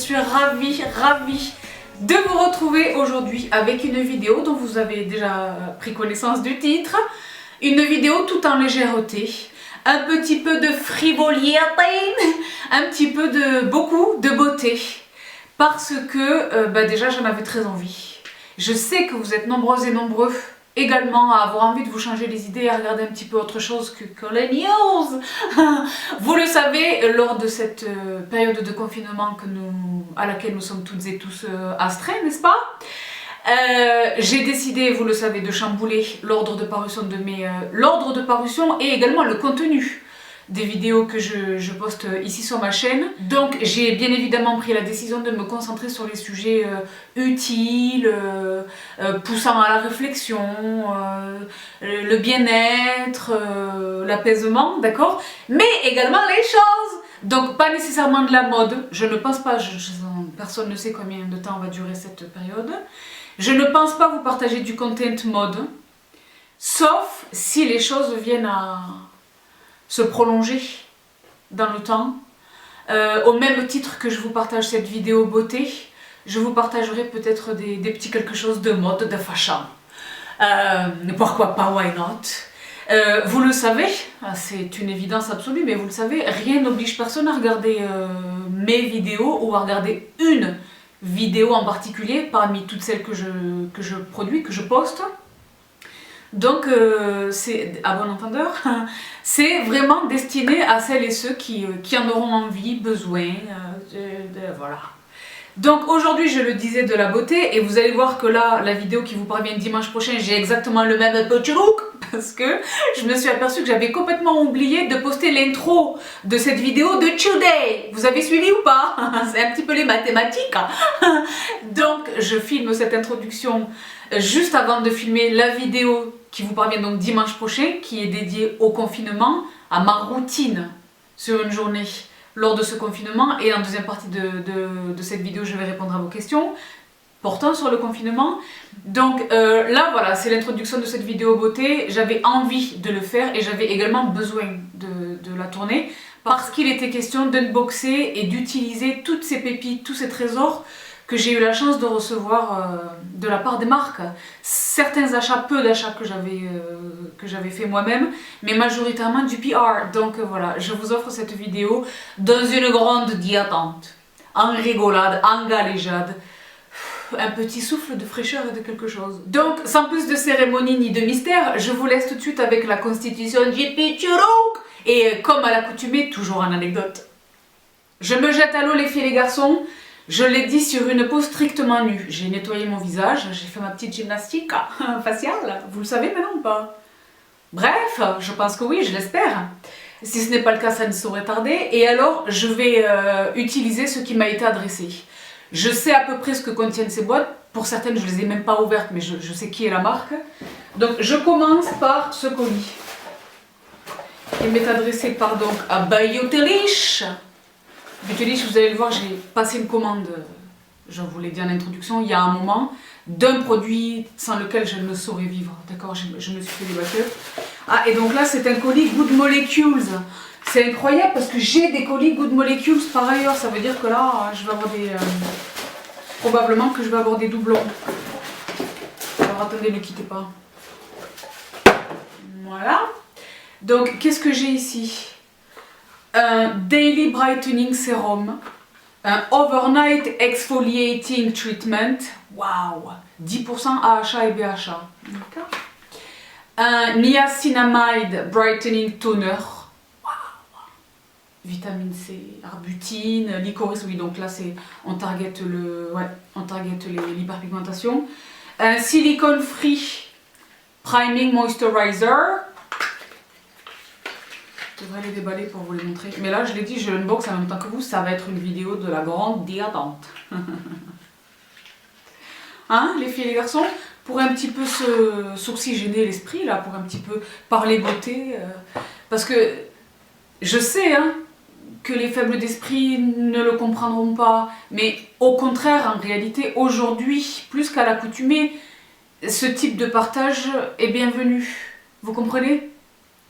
suis ravie de vous retrouver aujourd'hui avec une vidéo dont vous avez déjà pris connaissance du titre. Une vidéo tout en légèreté, un petit peu de frivolité, un petit peu beaucoup de beauté. Parce que déjà j'en avais très envie. Je sais que vous êtes nombreuses et nombreux également à avoir envie de vous changer les idées et à regarder un petit peu autre chose que les news. Vous le savez, lors de cette période de confinement à laquelle nous sommes toutes et tous astreints, n'est-ce pas? J'ai décidé, vous le savez, de chambouler l'ordre de parution et également le contenu des vidéos que je poste ici sur ma chaîne. Donc j'ai bien évidemment pris la décision de me concentrer sur les sujets utiles, poussant à la réflexion, le bien-être, l'apaisement, d'accord? Mais également les choses. Donc pas nécessairement de la mode, je ne pense pas, personne ne sait combien de temps va durer cette période. Je ne pense pas vous partager du content mode, sauf si les choses viennent à se prolonger dans le temps. Au même titre que je vous partage cette vidéo beauté, je vous partagerai peut-être des petits quelque chose de mode, de fashion. Pourquoi pas, why not? Vous le savez, c'est une évidence absolue, mais vous le savez, rien n'oblige personne à regarder mes vidéos ou à regarder une vidéo en particulier parmi toutes celles que je produis, que je poste. Donc, c'est à bon entendeur, c'est vraiment destiné à celles et ceux qui en auront envie, besoin, voilà. Donc aujourd'hui, je le disais, de la beauté, et vous allez voir que là, la vidéo qui vous parvient dimanche prochain, j'ai exactement le même petit look, parce que je me suis aperçue que j'avais complètement oublié de poster l'intro de cette vidéo de Today. Vous avez suivi ou pas? C'est un petit peu les mathématiques. Donc, je filme cette introduction juste avant de filmer la vidéo qui vous parvient donc dimanche prochain, qui est dédiée au confinement, à ma routine sur une journée lors de ce confinement. Et en deuxième partie de cette vidéo, je vais répondre à vos questions portant sur le confinement. Donc là, voilà, c'est l'introduction de cette vidéo beauté. J'avais envie de le faire et j'avais également besoin de la tourner parce qu'il était question d'unboxer et d'utiliser toutes ces pépites, tous ces trésors que j'ai eu la chance de recevoir de la part des marques. Certains achats, peu d'achats que j'avais fait moi-même, mais majoritairement du PR. Donc voilà, je vous offre cette vidéo dans une grande diattente, en rigolade, en galéjade, un petit souffle de fraîcheur et de quelque chose. Donc, sans plus de cérémonie ni de mystère, je vous laisse tout de suite avec la constitution du Pichuruk. Et comme à l'accoutumée, toujours en anecdote. Je me jette à l'eau les filles et les garçons. Je l'ai dit, sur une peau strictement nue. J'ai nettoyé mon visage, j'ai fait ma petite gymnastique faciale. Vous le savez maintenant ou pas? Bref, je pense que oui, je l'espère. Si ce n'est pas le cas, ça ne saurait tarder. Et alors, je vais utiliser ce qui m'a été adressé. Je sais à peu près ce que contiennent ces boîtes. Pour certaines, je ne les ai même pas ouvertes, mais je sais qui est la marque. Donc, je commence par ce colis. Il m'est adressé par donc à Beautylish. Beautylish, vous allez le voir, j'ai passé une commande, je vous l'ai dit en introduction, il y a un moment, d'un produit sans lequel je ne saurais vivre. D'accord, je me suis fait des batteurs. Ah, et donc là, c'est un colis Good Molecules. C'est incroyable parce que j'ai des colis Good Molecules par ailleurs. Ça veut dire que là, je vais avoir des... probablement que je vais avoir des doublons. Alors attendez, ne quittez pas. Voilà. Donc, qu'est-ce que j'ai ici? Un Daily Brightening Serum, un Overnight Exfoliating Treatment, waouh, 10% AHA et BHA, d'accord. Un Niacinamide Brightening Toner, waouh, vitamine C, arbutine, licorice, oui, donc là on target l'hyperpigmentation. Un Silicone Free Priming Moisturizer. Je devrais les déballer pour vous les montrer. Mais là, je l'ai dit, je l'unbox en même temps que vous. Ça va être une vidéo de la grande diattente. Hein, les filles et les garçons? Pour un petit peu s'oxygéner l'esprit, là, pour un petit peu parler beauté. Parce que je sais que les faibles d'esprit ne le comprendront pas. Mais au contraire, en réalité, aujourd'hui, plus qu'à l'accoutumée, ce type de partage est bienvenu. Vous comprenez?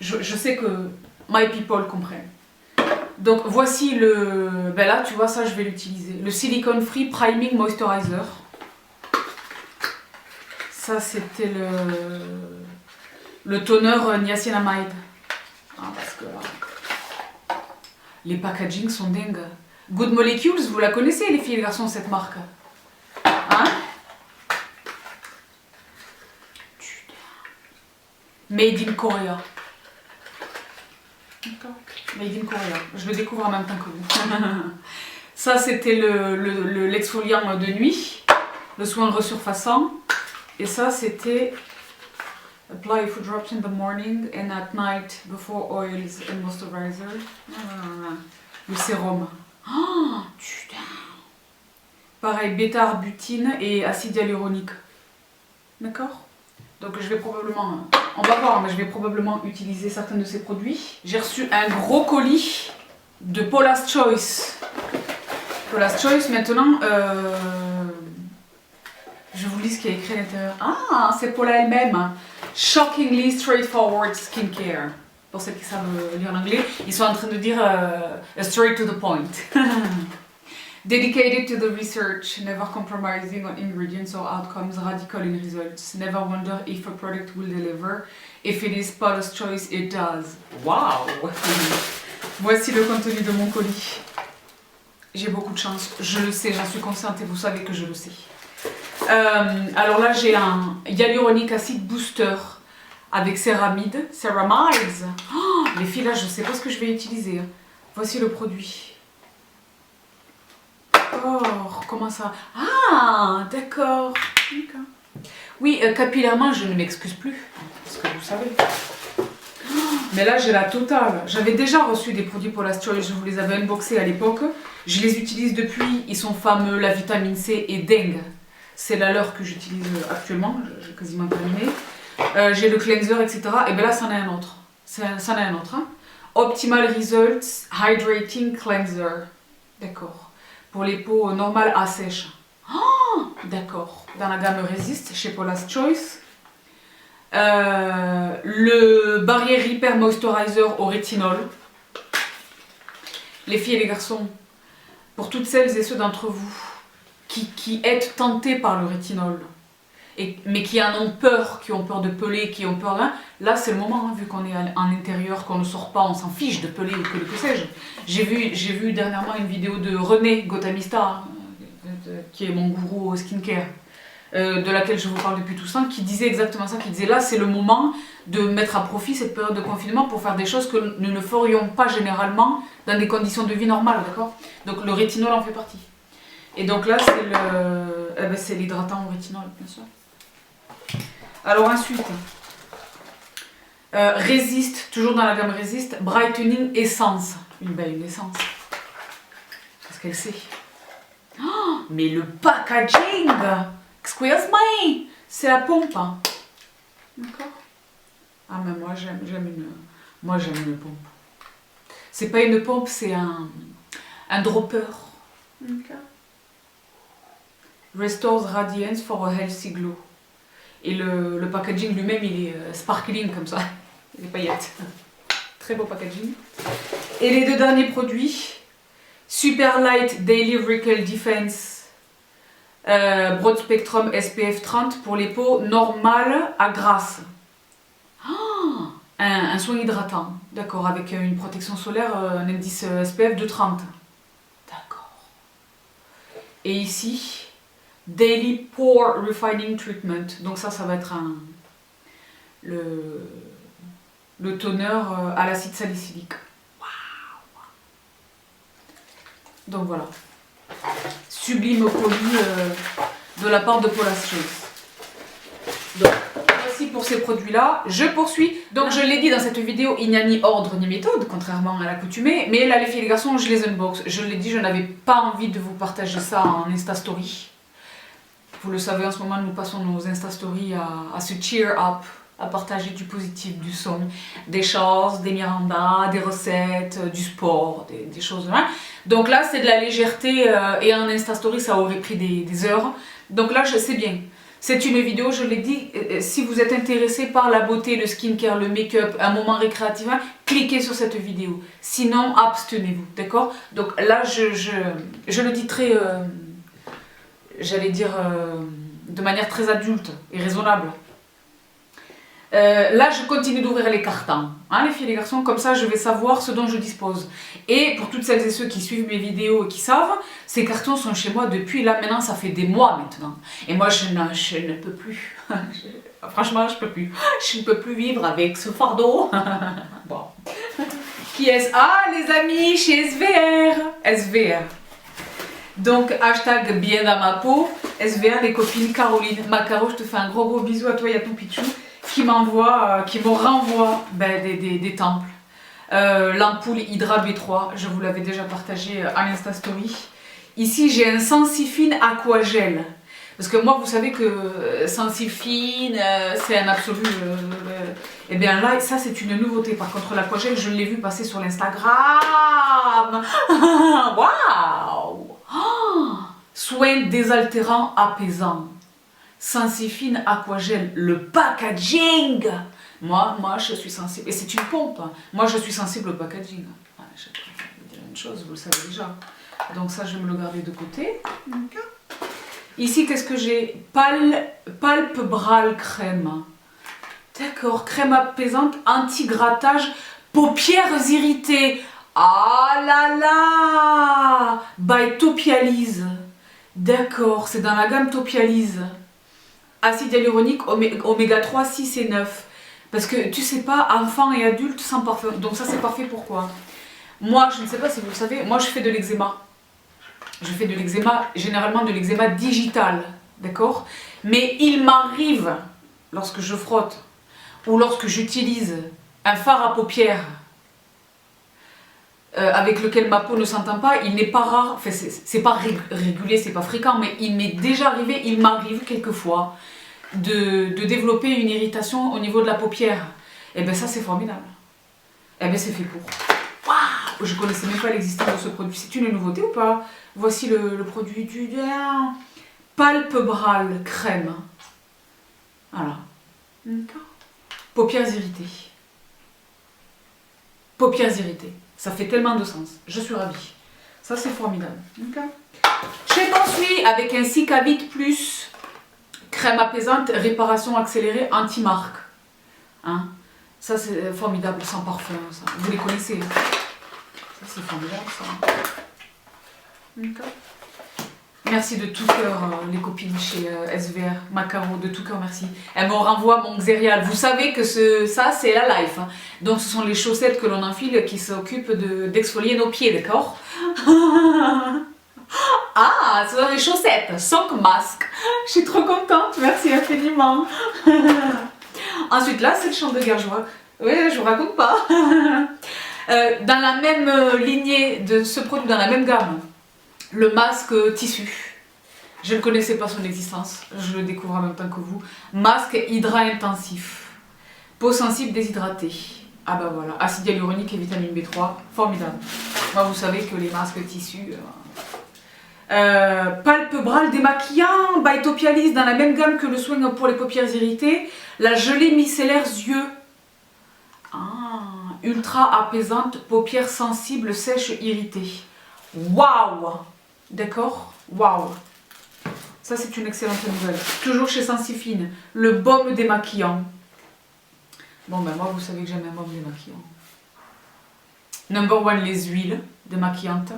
Je sais que my people comprennent. Donc voici le... Ben là, tu vois, ça, je vais l'utiliser. Le Silicone Free Priming Moisturizer. Ça, c'était le toner niacinamide. Ah, parce que là, les packagings sont dingues. Good Molecules, vous la connaissez, les filles et les garçons, cette marque? Hein? Made in Korea. Made in Korea. Je le découvre en même temps que vous. Ça, c'était l'exfoliant de nuit, le soin resurfaçant. Et ça, c'était apply a few drops in the morning and at night before oils and moisturizer. Le sérum. Oh, putain. Pareil, bêta-arbutine et acide hyaluronique. D'accord? Donc je vais probablement, on va voir, mais je vais probablement utiliser certains de ces produits. J'ai reçu un gros colis de Paula's Choice. Paula's Choice, maintenant, je vous lis ce qu'il y a écrit à l'intérieur. Ah, c'est Paula elle-même. Shockingly straightforward skincare. Pour celles qui savent lire l'anglais, ils sont en train de dire straight to the point. Dedicated to the research, never compromising on ingredients or outcomes, radical in results. Never wonder if a product will deliver. If it is Paula's Choice, it does. Wow! Voici le contenu de mon colis. J'ai beaucoup de chance, je le sais, j'en suis consciente et vous savez que je le sais. Alors là, j'ai un Hyaluronic Acid Booster avec céramides. Oh, les filles, là, je ne sais pas ce que je vais utiliser. Voici le produit. Oh, comment ça? Ah, d'accord. Oui, capillairement, je ne m'excuse plus, parce que vous savez. Mais là, j'ai la totale. J'avais déjà reçu des produits Paula's Choice, je vous les avais unboxés à l'époque. Je les utilise depuis, ils sont fameux, la vitamine C est dingue. C'est la leur que j'utilise actuellement, j'ai quasiment terminé. J'ai le cleanser, etc. Et bien là, c'en est un autre. C'en est un autre. Hein. Optimal Results Hydrating Cleanser. D'accord. Pour les peaux normales à sèche. Oh, d'accord. Dans la gamme Resist, chez Paula's Choice. Le Barrier Repair Moisturizer au rétinol. Les filles et les garçons, pour toutes celles et ceux d'entre vous qui êtes tentés par le rétinol, mais qui en ont peur, qui ont peur de peler, qui ont peur là c'est le moment, hein, vu qu'on est en intérieur, qu'on ne sort pas, on s'en fiche de peler ou que sais-je. J'ai vu dernièrement une vidéo de René Gotamista, qui est mon gourou au skincare, de laquelle je vous parle depuis tout ça, qui disait exactement ça, qui disait là c'est le moment de mettre à profit cette période de confinement pour faire des choses que nous ne ferions pas généralement dans des conditions de vie normales, d'accord? Donc le rétinol en fait partie. Et donc là c'est l'hydratant au rétinol, bien sûr. Alors ensuite, Resist, toujours dans la gamme Resist, Brightening Essence. Une belle essence. Qu'est-ce qu'elle sait? Oh, mais le packaging! Excuse me! C'est la pompe. Hein. D'accord? Ah mais moi j'aime une pompe. C'est pas une pompe, c'est un dropper. Okay. Restores radiance for a healthy glow. Et le packaging lui-même, il est sparkling comme ça. Les paillettes. Très beau packaging. Et les deux derniers produits. Super Light Daily Wrinkle Defense. Broad Spectrum SPF 30 pour les peaux normales à grasse. Oh, un soin hydratant. D'accord, avec une protection solaire, un indice SPF de 30. D'accord. Et ici... Daily Pore Refining Treatment. Donc ça va être le toner à l'acide salicylique. Wow. Donc voilà. Sublime colis de la part de Paula's Choice. Donc voici pour ces produits-là. Je poursuis. Donc je l'ai dit dans cette vidéo, il n'y a ni ordre ni méthode, contrairement à l'accoutumée. Mais là les filles et les garçons, je les unbox. Je l'ai dit, je n'avais pas envie de vous partager ça en Insta Story. Vous le savez, en ce moment, nous passons nos Insta Stories à se cheer up, à partager du positif, du son, des choses, des mirandas, des recettes, du sport, des choses. Hein. Donc là, c'est de la légèreté et en Insta Story, ça aurait pris des heures. Donc là, je sais bien. C'est une vidéo, je l'ai dit, si vous êtes intéressé par la beauté, le skincare, le make-up, un moment récréatif, cliquez sur cette vidéo. Sinon, abstenez-vous, d'accord? Donc là, je le dis très, j'allais dire, de manière très adulte et raisonnable. Là, je continue d'ouvrir les cartons, hein, les filles et les garçons, comme ça je vais savoir ce dont je dispose. Et pour toutes celles et ceux qui suivent mes vidéos et qui savent, ces cartons sont chez moi depuis là, maintenant ça fait des mois maintenant. Et moi je ne peux plus, franchement je peux plus, je ne peux plus vivre avec ce fardeau. Bon. Qui est-ce? Ah, les amis chez SVR. SVR. Donc, hashtag bien dans ma peau, SVR, les copines, Caroline, Macaro, je te fais un gros bisou à toi et à ton pitchou, qui m'envoie, qui me renvoie des temples. L'ampoule Hydra B3, je vous l'avais déjà partagé à l'Insta Story. Ici, j'ai un Sensifine Aquagel. Parce que moi, vous savez que Sensifine, c'est un absolu. Et bien là, ça, c'est une nouveauté. Par contre, l'Aquagel, je l'ai vu passer sur l'Instagram. Waouh! Soins désaltérants apaisants. Sensifine Aquagel, le packaging. Moi, je suis sensible. Et c'est une pompe. Moi, je suis sensible au packaging. Ouais, je vais dire une chose, vous le savez déjà. Donc ça, je vais me le garder de côté. Okay. Ici, qu'est-ce que j'ai? Palpebral crème. D'accord, crème apaisante, anti-grattage, paupières irritées. Ah là là! By Topialise. D'accord, c'est dans la gamme Topialise. Acide hyaluronique, oméga 3, 6 et 9. Parce que tu sais pas, enfants et adultes sans parfum. Donc ça c'est parfait pourquoi? Moi, je ne sais pas si vous le savez, moi je fais de l'eczéma. Je fais de l'eczéma, généralement de l'eczéma digital. D'accord? Mais il m'arrive, lorsque je frotte, ou lorsque j'utilise un fard à paupières, avec lequel ma peau ne s'entend pas, il n'est pas rare, enfin c'est pas régulier, c'est pas fréquent, mais il m'est déjà arrivé, il m'arrive quelquefois de développer une irritation au niveau de la paupière. Et bien ça c'est formidable. Et bien c'est fait pour. Waouh! Je connaissais même pas l'existence de ce produit. C'est une nouveauté ou pas? Voici le produit du Palpebral crème. Voilà. Paupières irritées. Paupières irritées. Ça fait tellement de sens. Je suis ravie. Ça, c'est formidable. Je poursuis avec un Cicavit Plus. Crème apaisante, réparation accélérée, anti-marque. Hein? Ça, c'est formidable, sans parfum. Ça. Vous les connaissez. Ça, c'est formidable, ça. Merci de tout cœur, les copines chez SVR, Macaro, de tout cœur, merci. Elle me renvoie mon Xerial. Vous savez que ça, c'est la life. Hein. Donc, ce sont les chaussettes que l'on enfile qui s'occupent d'exfolier nos pieds, d'accord? Ah, ce sont les chaussettes, sans masque. Je suis trop contente, merci infiniment. Ensuite, là, c'est le chant de guerre, je vois. Oui, je vous raconte pas. Dans la même lignée de ce produit, dans la même gamme, le masque tissu. Je ne connaissais pas son existence, je le découvre en même temps que vous. Masque Hydra intensif. Peau sensible déshydratée. Ah bah voilà, acide hyaluronique et vitamine B3, formidable. Moi vous savez que les masques tissus... Palpebral démaquillant, by Topialise, dans la même gamme que le soin pour les paupières irritées. La gelée micellaire yeux. Ah, ultra apaisante, paupières sensibles, sèches, irritées. Waouh! D'accord? Waouh! Ça, c'est une excellente nouvelle. Toujours chez Sensifine, le baume démaquillant. Bon, ben moi, vous savez que j'aime un baume démaquillant. Number one, les huiles démaquillantes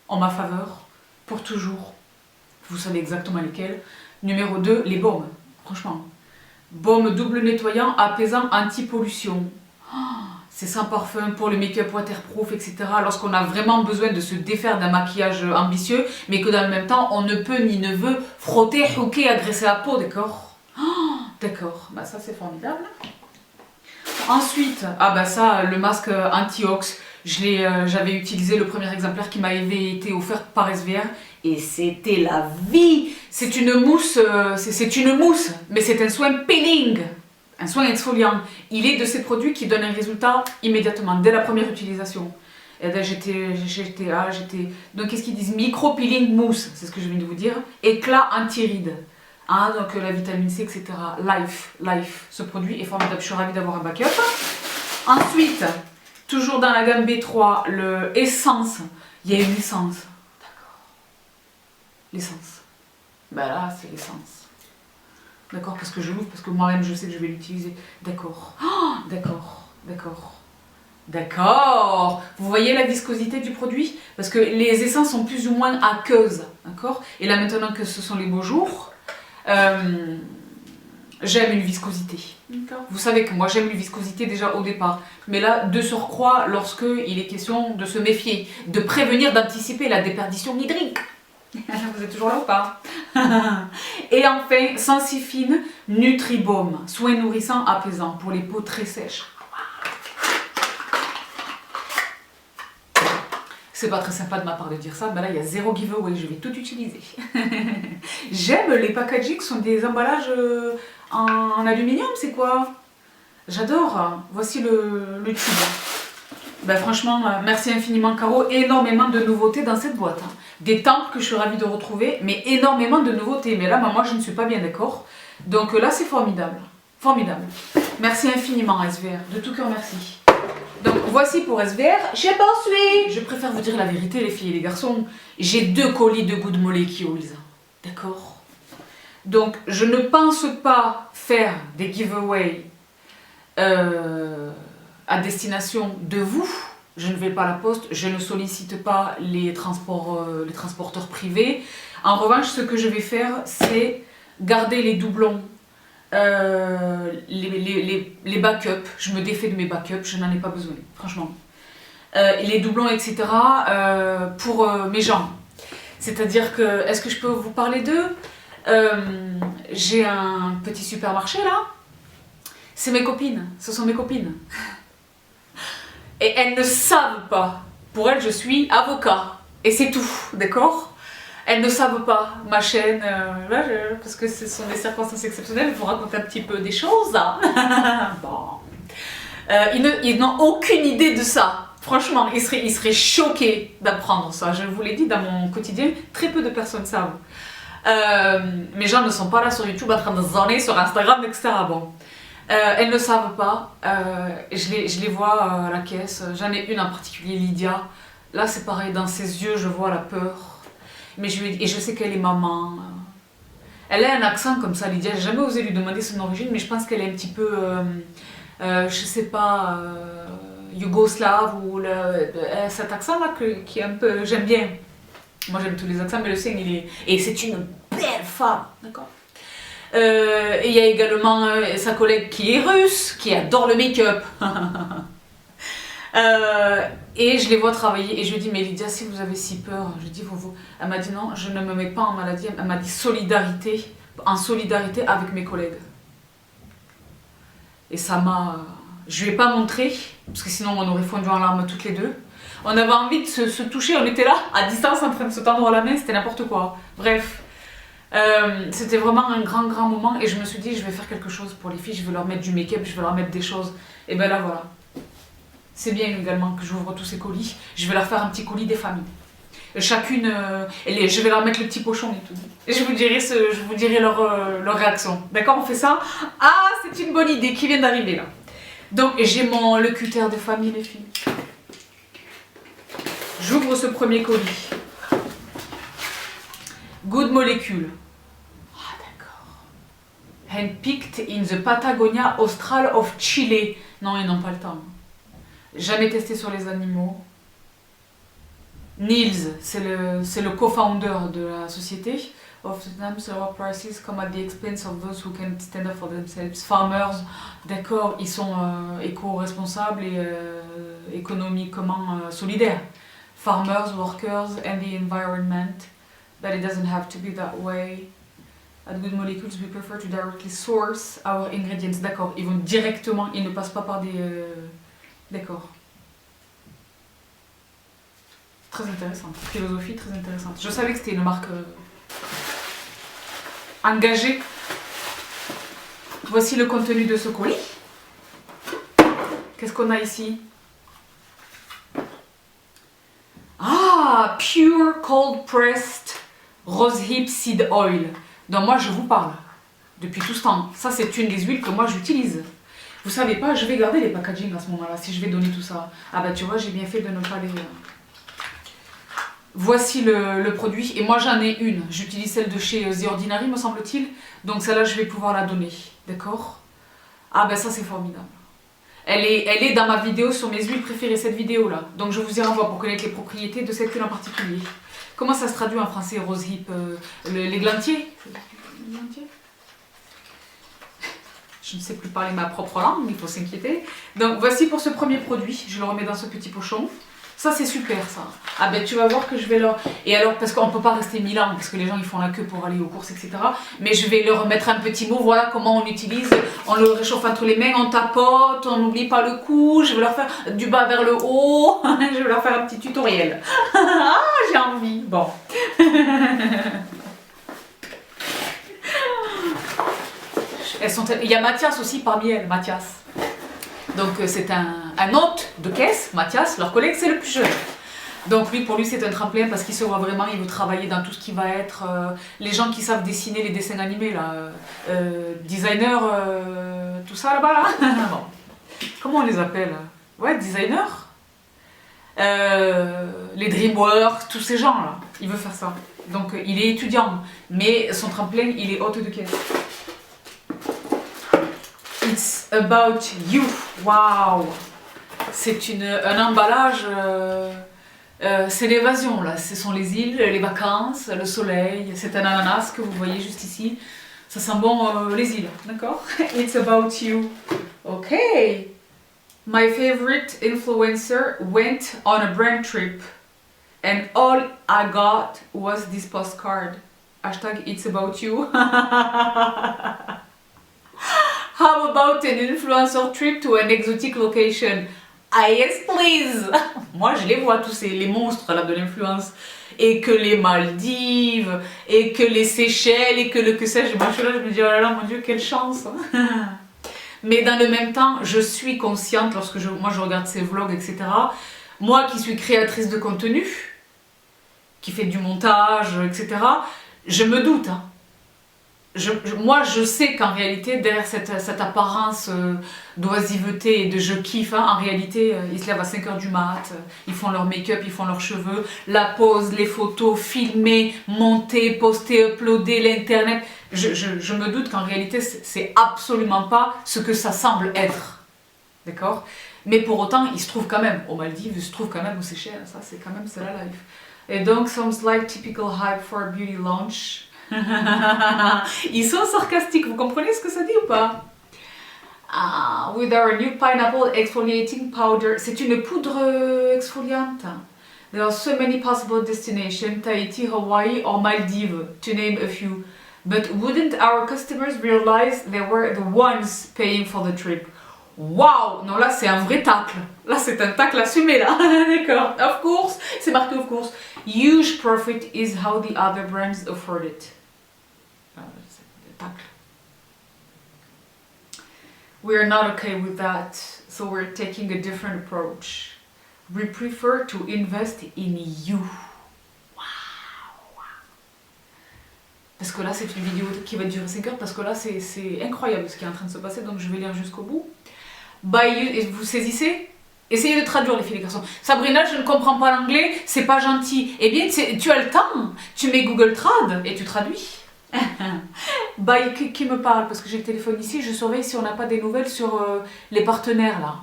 en ma faveur, pour toujours. Vous savez exactement lesquelles. Numéro 2, les baumes. Franchement. Baume double nettoyant, apaisant, anti-pollution. C'est sans parfum pour le make-up waterproof, etc. Lorsqu'on a vraiment besoin de se défaire d'un maquillage ambitieux, mais que dans le même temps, on ne peut ni ne veut frotter, hooker, agresser la peau, d'accord? D'accord, bah ça c'est formidable. Ensuite, ah bah ça, le masque anti-ox, j'avais utilisé le premier exemplaire qui m'avait été offert par SVR, et c'était la vie. C'est une mousse, mais c'est un soin peeling. Un soin exfoliant. Il est de ces produits qui donnent un résultat immédiatement, dès la première utilisation. Et là, donc qu'est-ce qu'ils disent? Micro peeling mousse, c'est ce que je viens de vous dire. Éclat anti-rides. Ah, donc la vitamine C, etc. Life, ce produit est formidable, je suis ravie d'avoir un backup. Ensuite, toujours dans la gamme B3, le Essence. Il y a une essence. D'accord. L'essence. Ben là, c'est l'essence. D'accord, parce que je l'ouvre, parce que moi-même je sais que je vais l'utiliser. D'accord. Oh, d'accord. Vous voyez la viscosité du produit? Parce que les essences sont plus ou moins aqueuses. D'accord. Et là, maintenant que ce sont les beaux jours, j'aime une viscosité. Vous savez que moi j'aime une viscosité déjà au départ. Mais là, de surcroît, lorsque il est question de se méfier, de prévenir, d'anticiper la déperdition hydrique. Vous êtes toujours là ou pas? Et enfin, Sensifine Nutribaume, soin nourrissant apaisant pour les peaux très sèches. C'est pas très sympa de ma part de dire ça, mais là il y a zéro giveaway, je vais tout utiliser. J'aime les packaging, ce sont des emballages en aluminium, c'est quoi? J'adore. Voici le tube. Ben, franchement, merci infiniment Caro, énormément de nouveautés dans cette boîte. Des temples que je suis ravie de retrouver, mais énormément de nouveautés. Mais là, moi je ne suis pas bien d'accord. Donc là, c'est formidable. Formidable. Merci infiniment SVR, de tout cœur merci. Donc voici pour SVR, j'ai pensé. Je préfère vous dire la vérité les filles et les garçons, j'ai 2 colis de Good Molecules, d'accord? Donc je ne pense pas faire des giveaways à destination de vous. Je ne vais pas à la poste, je ne sollicite pas les transporteurs privés. En revanche, ce que je vais faire, c'est garder les doublons. Les backups, je me défais de mes backups, je n'en ai pas besoin, franchement. Les doublons, etc. Pour mes gens. C'est-à-dire que, est-ce que je peux vous parler d'eux? J'ai un petit supermarché là. C'est mes copines, ce sont mes copines. Et elles ne savent pas. Pour elles, je suis avocat. Et c'est tout, d'accord? Elles ne savent pas ma chaîne, parce que ce sont des circonstances exceptionnelles, je vous raconte un petit peu des choses. Hein. Bon. Ils n'ont aucune idée de ça. Franchement, ils seraient choqués d'apprendre ça. Je vous l'ai dit, dans mon quotidien, très peu de personnes savent. Mes gens ne sont pas là sur YouTube en train de zoner sur Instagram, etc. Bon. Elles ne savent pas. Je les vois à la caisse. J'en ai une en particulier, Lydia. Là, c'est pareil, dans ses yeux, je vois la peur. Mais et je sais qu'elle est maman. Elle a un accent comme ça, Lydia. J'ai jamais osé lui demander son origine, mais je pense qu'elle est un petit peu, je sais pas, yougoslave ou cet accent-là qui est un peu. J'aime bien. Moi, j'aime tous les accents, mais le sien, il est. Et c'est une belle femme, d'accord. Et il y a également sa collègue qui est russe, qui adore le make-up. Et je les vois travailler et je lui dis mais Lydia, si vous avez si peur, je dis vous. Elle m'a dit non, je ne me mets pas en maladie, elle m'a dit en solidarité avec mes collègues. Et ça m'a... Je lui ai pas montré, parce que sinon on aurait fondu en larmes toutes les deux. On avait envie de se toucher, on était là, à distance, en train de se tendre la main, c'était n'importe quoi. Bref, c'était vraiment un grand moment et je me suis dit je vais faire quelque chose pour les filles, je vais leur mettre du make-up, je vais leur mettre des choses. Et ben là voilà. C'est bien également que j'ouvre tous ces colis. Je vais leur faire un petit colis des familles. Chacune, je vais leur mettre le petit pochon et tout. Et je vous dirai leur réaction. D'accord, on fait ça? Ah, c'est une bonne idée qui vient d'arriver là. Donc j'ai le cutter de famille les filles. J'ouvre ce premier colis. Good Molecule. Ah d'accord. Handpicked in the Patagonia Austral of Chile. Non, ils n'ont pas le temps. Jamais testé sur les animaux. Niels, c'est le co-founder de la société. Sometimes lower prices come at the expense of those who can stand up for themselves. Farmers, d'accord, ils sont éco-responsables et économiquement solidaires. Farmers, workers and the environment. But it doesn't have to be that way. At Good Molecules, we prefer to directly source our ingredients. D'accord, ils vont directement, ils ne passent pas par des... D'accord. Très intéressante. Philosophie très intéressante. Je savais que c'était une marque engagée. Voici le contenu de ce colis. Qu'est-ce qu'on a ici? Ah, Pure Cold Pressed Rosehip Seed Oil. Donc moi je vous parle depuis tout ce temps. Ça c'est une des huiles que moi j'utilise. Vous savez pas, je vais garder les packaging à ce moment-là, si je vais donner tout ça. Ah bah tu vois, j'ai bien fait de ne pas les... Voici le produit, et moi j'en ai une. J'utilise celle de chez The Ordinary, me semble-t-il. Donc celle-là, je vais pouvoir la donner, d'accord? Ah ben ça c'est formidable. Elle est dans ma vidéo sur mes huiles préférées, cette vidéo-là. Donc je vous y renvoie pour connaître les propriétés de cette huile en particulier. Comment ça se traduit en français, rose hip? L'églantier? Je ne sais plus parler ma propre langue, il faut s'inquiéter. Donc voici pour ce premier produit, je le remets dans ce petit pochon. Ça c'est super ça. Ah ben tu vas voir que je vais leur... Et alors parce qu'on ne peut pas rester 1000 ans, parce que les gens ils font la queue pour aller aux courses, etc. Mais je vais leur mettre un petit mot, voilà comment on l'utilise. On le réchauffe entre les mains, on tapote, on n'oublie pas le coup. Je vais leur faire du bas vers le haut. Je vais leur faire un petit tutoriel. Ah j'ai envie. Bon. Il y a Mathias aussi parmi elles, Mathias. Donc c'est un hôte de caisse, Mathias, leur collègue c'est le plus jeune. Donc lui, pour lui c'est un tremplin parce qu'il se voit vraiment, il veut travailler dans tout ce qui va être les gens qui savent dessiner les dessins animés là, designer, tout ça là-bas là. Bon. Comment on les appelle? Ouais, designer, les DreamWorks, tous ces gens là, il veut faire ça. Donc il est étudiant, mais son tremplin il est hôte de caisse. It's about you. Waouh! C'est un emballage. C'est l'évasion là. Ce sont les îles, les vacances, le soleil. C'est un ananas que vous voyez juste ici. Ça sent bon les îles, d'accord? It's about you. Okay. My favorite influencer went on a brand trip, and all I got was this postcard. Hashtag it's about you. How about an influencer trip to an exotic location? Ah yes please. Moi je les vois tous les monstres là de l'influence. Et que les Maldives, et que les Seychelles, et que le que sais-je. Moi je suis là, je me dis oh là là mon Dieu quelle chance. Mais dans le même temps, je suis consciente lorsque moi je regarde ces vlogs, etc. Moi qui suis créatrice de contenu, qui fait du montage, etc. Je me doute. Hein. Moi je sais qu'en réalité derrière cette apparence d'oisiveté et de je kiffe, hein, en réalité ils se lèvent à 5h du mat, ils font leur make-up, ils font leurs cheveux, la pose, les photos, filmer, monter, poster, uploader, l'internet. Je me doute qu'en réalité c'est absolument pas ce que ça semble être, d'accord? Mais pour autant ils se trouvent quand même aux Maldives, ils se trouvent quand même aux Seychelles, ça c'est quand même c'est la life. Et donc sounds like typical hype for a beauty launch. Ils sont sarcastiques, vous comprenez ce que ça dit ou pas? With our new pineapple exfoliating powder. C'est une poudre exfoliante. There are so many possible destinations, Tahiti, Hawaii or Maldives, to name a few. But wouldn't our customers realize they were the ones paying for the trip? Waouh! Non, là c'est un vrai tacle. Là c'est un tacle assumé là. D'accord. Of course, c'est marqué of course. Huge profit is how the other brands afford it. We're not okay with that, so we're taking a different approach. We prefer to invest in you. Wow. Parce que là, c'est une vidéo qui va durer 5 heures, parce que là, c'est incroyable ce qui est en train de se passer, donc je vais lire jusqu'au bout. Vous saisissez? Essayez de traduire les filles les garçons. Sabrina, je ne comprends pas l'anglais, c'est pas gentil. Eh bien, tu as le temps, tu mets Google Trad et tu traduis. Qui me parle parce que j'ai le téléphone ici, je surveille si on n'a pas des nouvelles sur les partenaires là.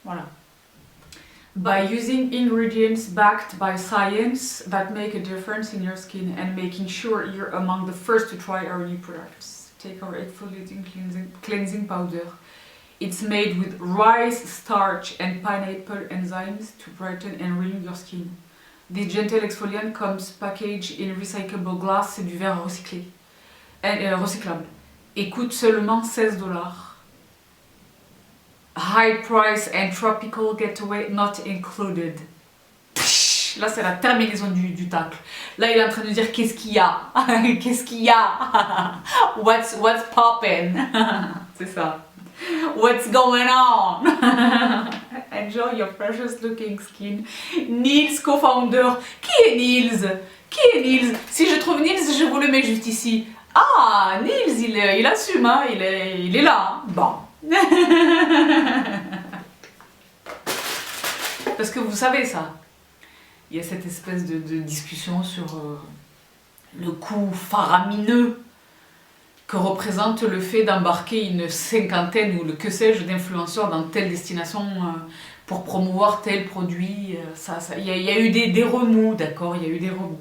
Voilà. By using ingredients backed by science that make a difference in your skin and making sure you're among the first to try our new products. Take our exfoliating cleansing powder. It's made with rice starch and pineapple enzymes to brighten and renew your skin. This gentle exfoliant comes packaged in recyclable glass, c'est du verre recyclé, recyclable, et coûte seulement $16. High price and tropical getaway not included. Psh, là c'est la terminaison du tacle. Là il est en train de dire qu'est-ce qu'il y a. Qu'est-ce qu'il y a. What's poppin'. C'est ça. What's going on. Enjoy your precious looking skin. Niels, co-founder. Qui est Niels? Qui est Niels? Si je trouve Niels, je vous le mets juste ici. Ah, Niels, il assume, hein, il est là. Hein. Bon. Parce que vous savez ça. Il y a cette espèce de discussion sur le coût faramineux que représente le fait d'embarquer une cinquantaine ou le que sais-je d'influenceurs dans telle destination pour promouvoir tel produit. Il y a eu des remous, d'accord, il y a eu des remous.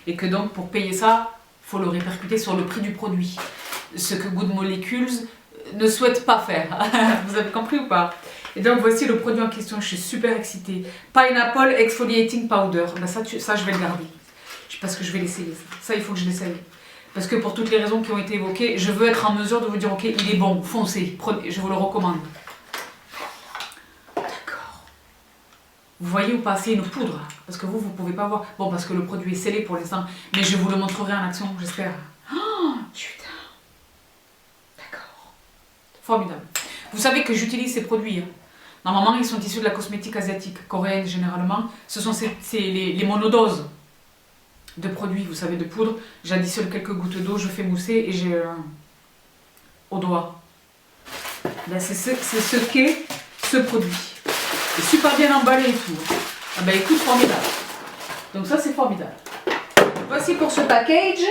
Et que donc pour payer ça, il faut le répercuter sur le prix du produit. Ce que Good Molecules ne souhaite pas faire. Vous avez compris ou pas? Et donc voici le produit en question, je suis super excitée. Pineapple Exfoliating Powder. Ben ça je vais le garder. Parce que je vais l'essayer. Ça, il faut que je l'essaye. Parce que pour toutes les raisons qui ont été évoquées, je veux être en mesure de vous dire, ok, il est bon, foncez, prenez, je vous le recommande. D'accord. Vous voyez ou pas, c'est une poudre. Parce que vous pouvez pas voir. Bon, parce que le produit est scellé pour l'instant. Mais je vous le montrerai en action, j'espère. Oh, putain. D'accord. Formidable. Vous savez que j'utilise ces produits. Hein. Normalement, ils sont issus de la cosmétique asiatique, coréenne généralement. Ce sont les monodoses de produits, vous savez, de poudre. J'additionne quelques gouttes d'eau, je fais mousser et j'ai au doigt. Ben, c'est ce qu'est ce produit. C'est super bien emballé et tout. Ah ben écoute, formidable. Donc ça, c'est formidable. Voici pour ce package.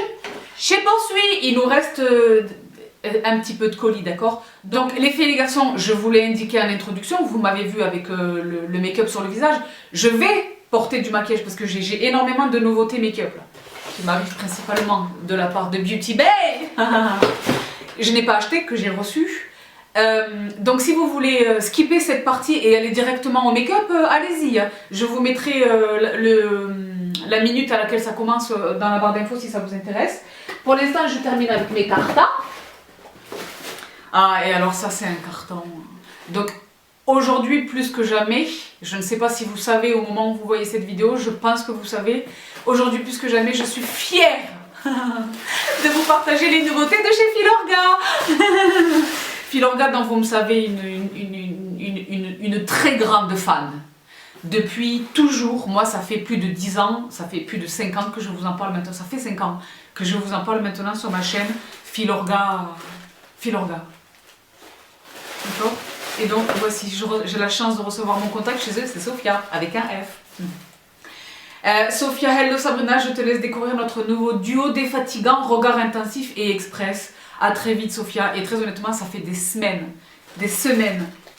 Chez Poursuit, il nous reste un petit peu de colis, d'accord? Donc les filles et les garçons, je vous l'ai indiqué en introduction, vous m'avez vu avec le make-up sur le visage. Je vais porter du maquillage parce que j'ai énormément de nouveautés make-up qui m'arrivent principalement de la part de Beauty Bay. Je n'ai pas acheté, que j'ai reçu. Donc si vous voulez skipper cette partie et aller directement au make-up, allez-y. Je vous mettrai la minute à laquelle ça commence dans la barre d'infos si ça vous intéresse. Pour l'instant, je termine avec mes cartons. Ah, et alors ça, c'est un carton. Donc aujourd'hui, plus que jamais, je ne sais pas si vous savez au moment où vous voyez cette vidéo, je pense que vous savez, aujourd'hui plus que jamais, je suis fière de vous partager les nouveautés de chez Filorga. Filorga, dont vous me savez, une très grande fan. Depuis toujours, moi ça fait plus de 10 ans, ça fait plus de 5 ans que je vous en parle maintenant, ça fait 5 ans que je vous en parle maintenant sur ma chaîne Filorga. D'accord? Et donc voici, j'ai la chance de recevoir mon contact chez eux, c'est Sophia, avec un F. Sophia, hello Sabrina, je te laisse découvrir notre nouveau duo défatigant, regard intensif et express. À très vite Sophia, et très honnêtement ça fait des semaines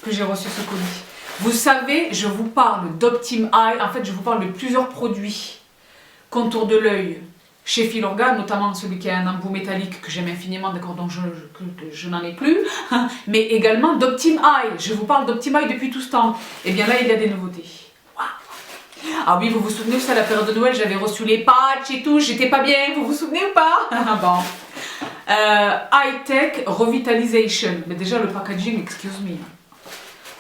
que j'ai reçu ce colis. Vous savez, je vous parle d'Optim Eye, en fait je vous parle de plusieurs produits contour de l'œil chez Filorga, notamment celui qui a un embout métallique que j'aime infiniment, d'accord, donc je n'en ai plus, mais également d'Optim Eye. Je vous parle d'Optim Eye depuis tout ce temps. Et bien là, il y a des nouveautés. Wow. Ah oui, vous vous souvenez, c'est à la période de Noël, j'avais reçu les patchs et tout, j'étais pas bien, vous vous souvenez ou pas? Bon. High Tech Revitalization. Mais déjà, le packaging, excuse me.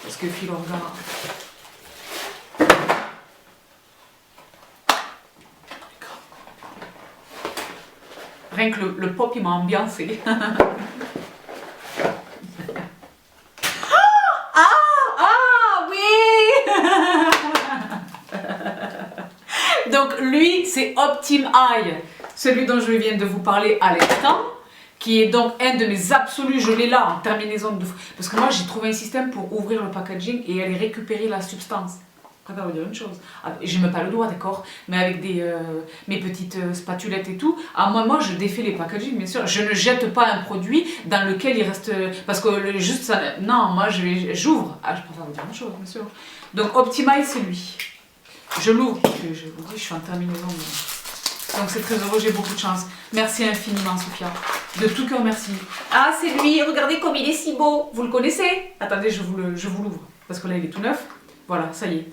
Parce que Filorga... Rien que le pop, il m'a ambiancé. Oui. Donc lui, c'est Optim Eye, celui dont je viens de vous parler à l'instant, qui est donc un de mes absolus, je l'ai là en terminaison de... Parce que moi, j'ai trouvé un système pour ouvrir le packaging et aller récupérer la substance. Je préfère vous dire une chose. Je ne mets pas le doigt, d'accord, mais avec mes petites spatulettes et tout. Moi, je défais les packaging, bien sûr. Je ne jette pas un produit dans lequel il reste... Parce que juste ça... Non, moi, j'ouvre. Je préfère vous dire une chose, bien sûr. Donc, Optim Eye, c'est lui. Je l'ouvre, parce que je vous dis, je suis en terminaison. Donc, c'est très heureux, j'ai beaucoup de chance. Merci infiniment, Sophia. De tout cœur, merci. Ah, c'est lui, regardez comme il est si beau. Vous le connaissez? Attendez, je vous l'ouvre. Parce que là, il est tout neuf. Voilà, ça y est.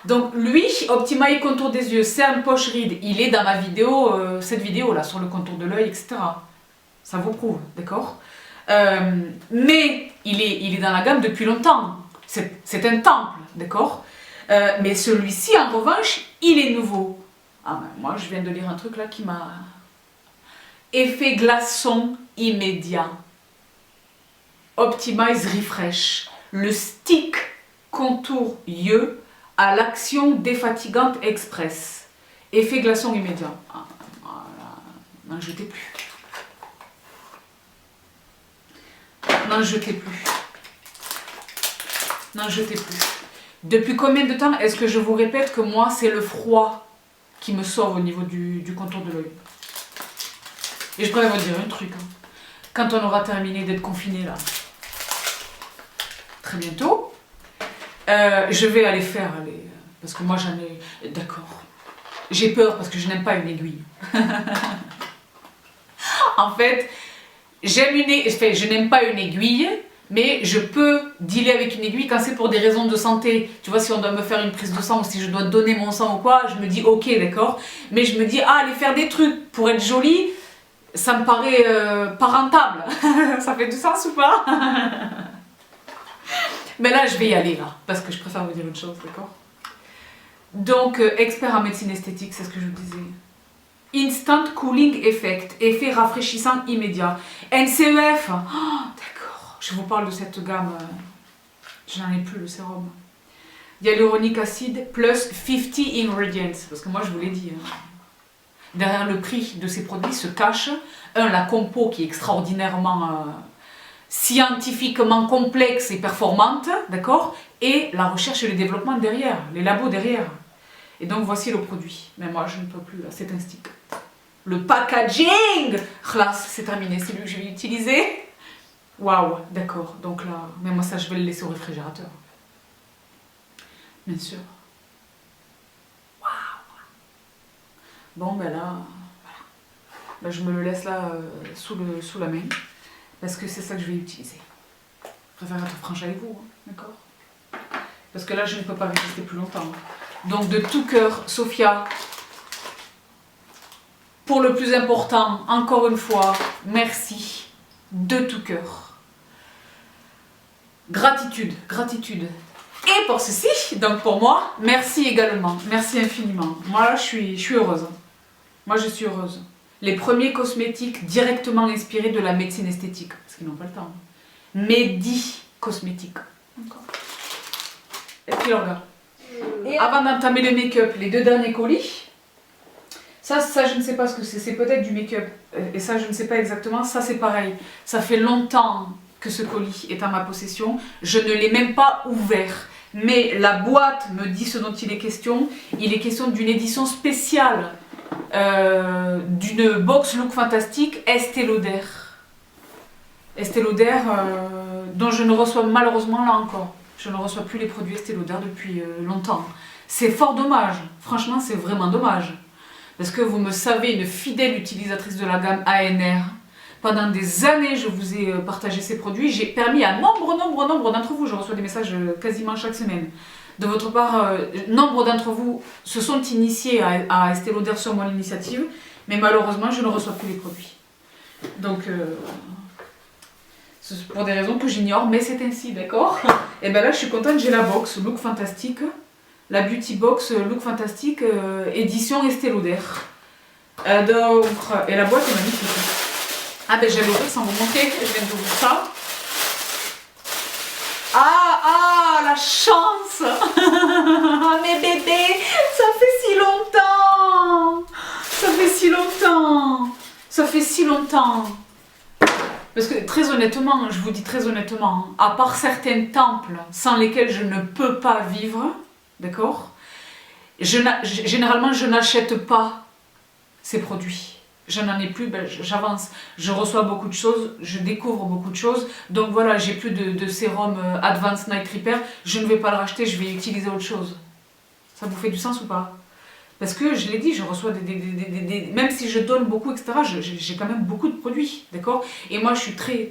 Donc lui, Optim Eye contour des yeux, c'est un poche ride. Il est dans ma vidéo, cette vidéo là, sur le contour de l'œil, etc. Ça vous prouve, d'accord? Mais il est dans la gamme depuis longtemps. C'est un temple, d'accord? Mais celui-ci, en revanche, il est nouveau. Ah ben, moi, je viens de lire un truc là qui m'a... Effet glaçon immédiat. Optimize Refresh. le stick contour yeux à l'action défatigante express. Effet glaçon immédiat. Ah, voilà. N'en jetez plus. N'en jetez plus. N'en jetez plus. Depuis combien de temps est-ce que je vous répète que moi, c'est le froid qui me sauve au niveau du contour de l'œil? Et je pourrais vous dire un truc. Hein. Quand on aura terminé d'être confiné là, très bientôt, je vais aller faire, parce que moi j'en ai... D'accord. J'ai peur parce que je n'aime pas une aiguille. En fait, je n'aime pas une aiguille, mais je peux dealer avec une aiguille quand c'est pour des raisons de santé. Tu vois, si on doit me faire une prise de sang ou si je dois donner mon sang ou quoi, je me dis ok, d'accord. Mais je me dis, ah, aller faire des trucs pour être jolie, ça me paraît pas rentable. Ça fait du sens ou pas? Mais là, je vais y aller, là, parce que je préfère vous dire une chose, d'accord? Donc, expert en médecine esthétique, c'est ce que je disais. Instant Cooling Effect, effet rafraîchissant immédiat. NCEF, oh, d'accord, je vous parle de cette gamme, je n'en ai plus le sérum. Hyaluronic acid plus 50 ingredients, parce que moi je vous l'ai dit, hein. Derrière le prix de ces produits se cache, la compo qui est extraordinairement scientifiquement complexe et performante, d'accord, et la recherche et le développement derrière, les labos derrière. Et donc voici le produit. Mais moi je ne peux plus, là, c'est un stick. Le packaging, classe, c'est terminé, c'est lui que je vais utiliser. Waouh, d'accord, donc là, mais moi ça je vais le laisser au réfrigérateur. Bien sûr. Waouh. Bon ben là, voilà. Ben, je me le laisse là sous la main, parce que c'est ça que je vais utiliser. Je préfère être franche avec vous, hein, d'accord? Parce que là je ne peux pas résister plus longtemps. Donc de tout cœur, Sophia, pour le plus important, encore une fois, merci de tout cœur. Gratitude, gratitude. Et pour ceci, donc pour moi, merci également, merci infiniment. Moi là, je suis heureuse. Moi je suis heureuse. Les premiers cosmétiques directement inspirés de la médecine esthétique, parce qu'ils n'ont pas le temps. Medi Cosmétiques. Et puis regarde. Avant d'entamer le make-up, les deux derniers colis, ça je ne sais pas ce que c'est peut-être du make-up, et ça je ne sais pas exactement, ça c'est pareil, ça fait longtemps que ce colis est en ma possession, je ne l'ai même pas ouvert, mais la boîte me dit ce dont il est question d'une édition spéciale, d'une box Look Fantastique Estée Lauder. Estée Lauder, dont je ne reçois malheureusement là encore. Je ne reçois plus les produits Estée Lauder depuis longtemps. C'est fort dommage. Franchement, c'est vraiment dommage. Parce que vous me savez, une fidèle utilisatrice de la gamme ANR. Pendant des années, je vous ai partagé ces produits. J'ai permis à nombre d'entre vous, je reçois des messages quasiment chaque semaine. De votre part, nombre d'entre vous se sont initiés à Estée Lauder sur mon initiative. Mais malheureusement, je ne reçois plus les produits. Donc... pour des raisons que j'ignore, mais c'est ainsi, d'accord? Et bien là, je suis contente, j'ai la box Look Fantastique, la Beauty Box Look Fantastique, édition Estée Lauder. Et la boîte est magnifique. Ah ben j'allais ouvrir sans vous montrer, je viens d'ouvrir ça. Ah, la chance. Mes bébés, ça fait si longtemps. Ça fait si longtemps. Ça fait si longtemps. Parce que très honnêtement, je vous dis très honnêtement, à part certains temples sans lesquels je ne peux pas vivre, d'accord, généralement je n'achète pas ces produits. Je n'en ai plus, ben, j'avance, je reçois beaucoup de choses, je découvre beaucoup de choses, donc voilà, j'ai plus de sérum Advanced Night Repair, je ne vais pas le racheter, je vais utiliser autre chose. Ça vous fait du sens ou pas? Parce que je l'ai dit, je reçois même si je donne beaucoup, etc., j'ai quand même beaucoup de produits, d'accord? Et moi, je suis très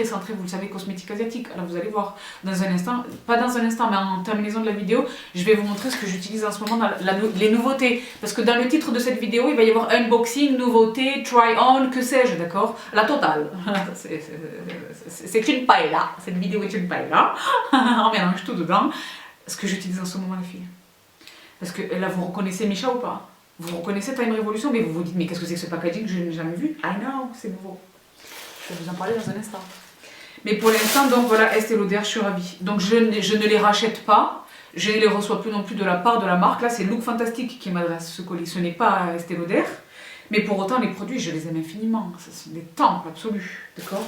centrée, vous le savez, cosmétique asiatique. Alors, vous allez voir dans un instant, pas dans un instant, mais en terminaison de la vidéo, je vais vous montrer ce que j'utilise en ce moment dans les nouveautés. Parce que dans le titre de cette vidéo, il va y avoir unboxing, nouveauté, try-on, que sais-je, d'accord? La totale. C'est une paella. Cette vidéo est une paella. On mélange tout dedans. Ce que j'utilise en ce moment, les filles. Parce que là, vous reconnaissez Micha ou pas? Vous reconnaissez Time Revolution, mais vous vous dites, mais qu'est-ce que c'est que ce packaging que je n'ai jamais vu? I know, c'est nouveau. Je vais vous en parler dans un instant. Mais pour l'instant, donc voilà, Estée Lauder, je suis ravie. Donc je ne les rachète pas. Je ne les reçois plus non plus de la part de la marque. Là, c'est Look Fantastic qui m'adresse ce colis. Ce n'est pas Estée Lauder. Mais pour autant, les produits, je les aime infiniment. Ce sont des temples absolus. D'accord?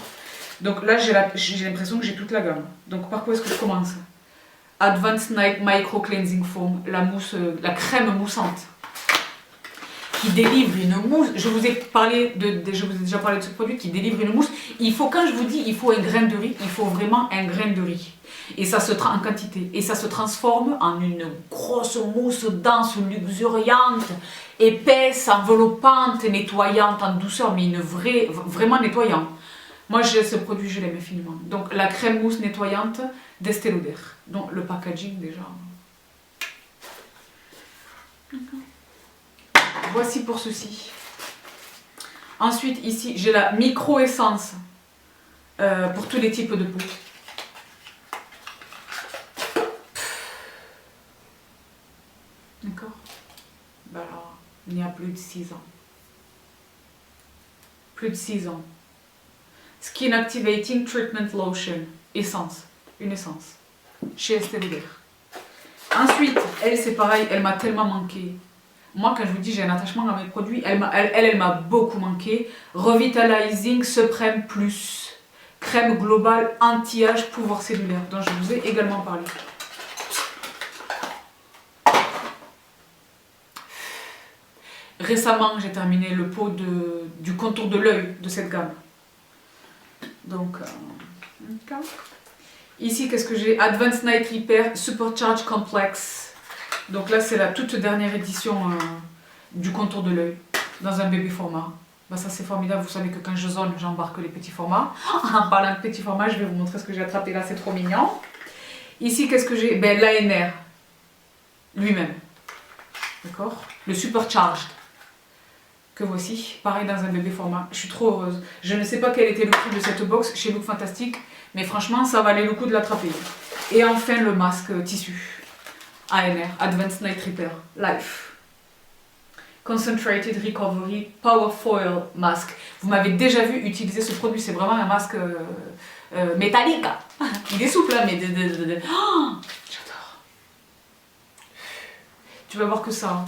Donc là, j'ai l'impression que j'ai toute la gamme. Donc par quoi est-ce que je commence? Advanced Night Micro Cleansing Foam, la crème moussante qui délivre une mousse. Je vous ai déjà parlé de ce produit qui délivre une mousse. Il faut, quand je vous dis il faut un grain de riz, il faut vraiment un grain de riz. Et ça se en quantité. Et ça se transforme en une grosse mousse dense, luxuriante, épaisse, enveloppante, nettoyante en douceur, mais vraiment nettoyant. Moi, ce produit, je l'aime infiniment. Donc, la crème mousse nettoyante d'Estée Lauder. Donc, le packaging, déjà. Voici pour ceci. Ensuite, ici, j'ai la micro-essence pour tous les types de peau. D'accord? Ben alors, il y a plus de 6 ans. Plus de 6 ans. Skin Activating Treatment Lotion. Essence. Une essence. Chez Estée Lauder. Ensuite, elle, c'est pareil, elle m'a tellement manqué. Moi, quand je vous dis j'ai un attachement à mes produits, elle m'a beaucoup manqué. Revitalizing Supreme Plus. Crème globale anti-âge pouvoir cellulaire, dont je vous ai également parlé. Récemment, j'ai terminé le pot du contour de l'œil de cette gamme. Donc, okay. Ici, qu'est-ce que j'ai? Advanced Night Repair Supercharge Complex. Donc là, c'est la toute dernière édition du contour de l'œil dans un bébé format. Ben, ça, c'est formidable. Vous savez que quand je zone, j'embarque les petits formats. En parlant de petits formats, je vais vous montrer ce que j'ai attrapé là. C'est trop mignon. Ici, qu'est-ce que j'ai? Ben, l'ANR lui-même. D'accord? Le Supercharged. Que voici, pareil dans un bébé format. Je suis trop heureuse. Je ne sais pas quel était le prix de cette box chez Look Fantastic, mais franchement, ça valait le coup de l'attraper. Et enfin, le masque tissu. ANR, Advanced Night Repair, Life. Concentrated Recovery Power Foil Mask. Vous m'avez déjà vu utiliser ce produit, c'est vraiment un masque métallique. Il est souple, hein, mais oh, j'adore. Tu vas voir que ça.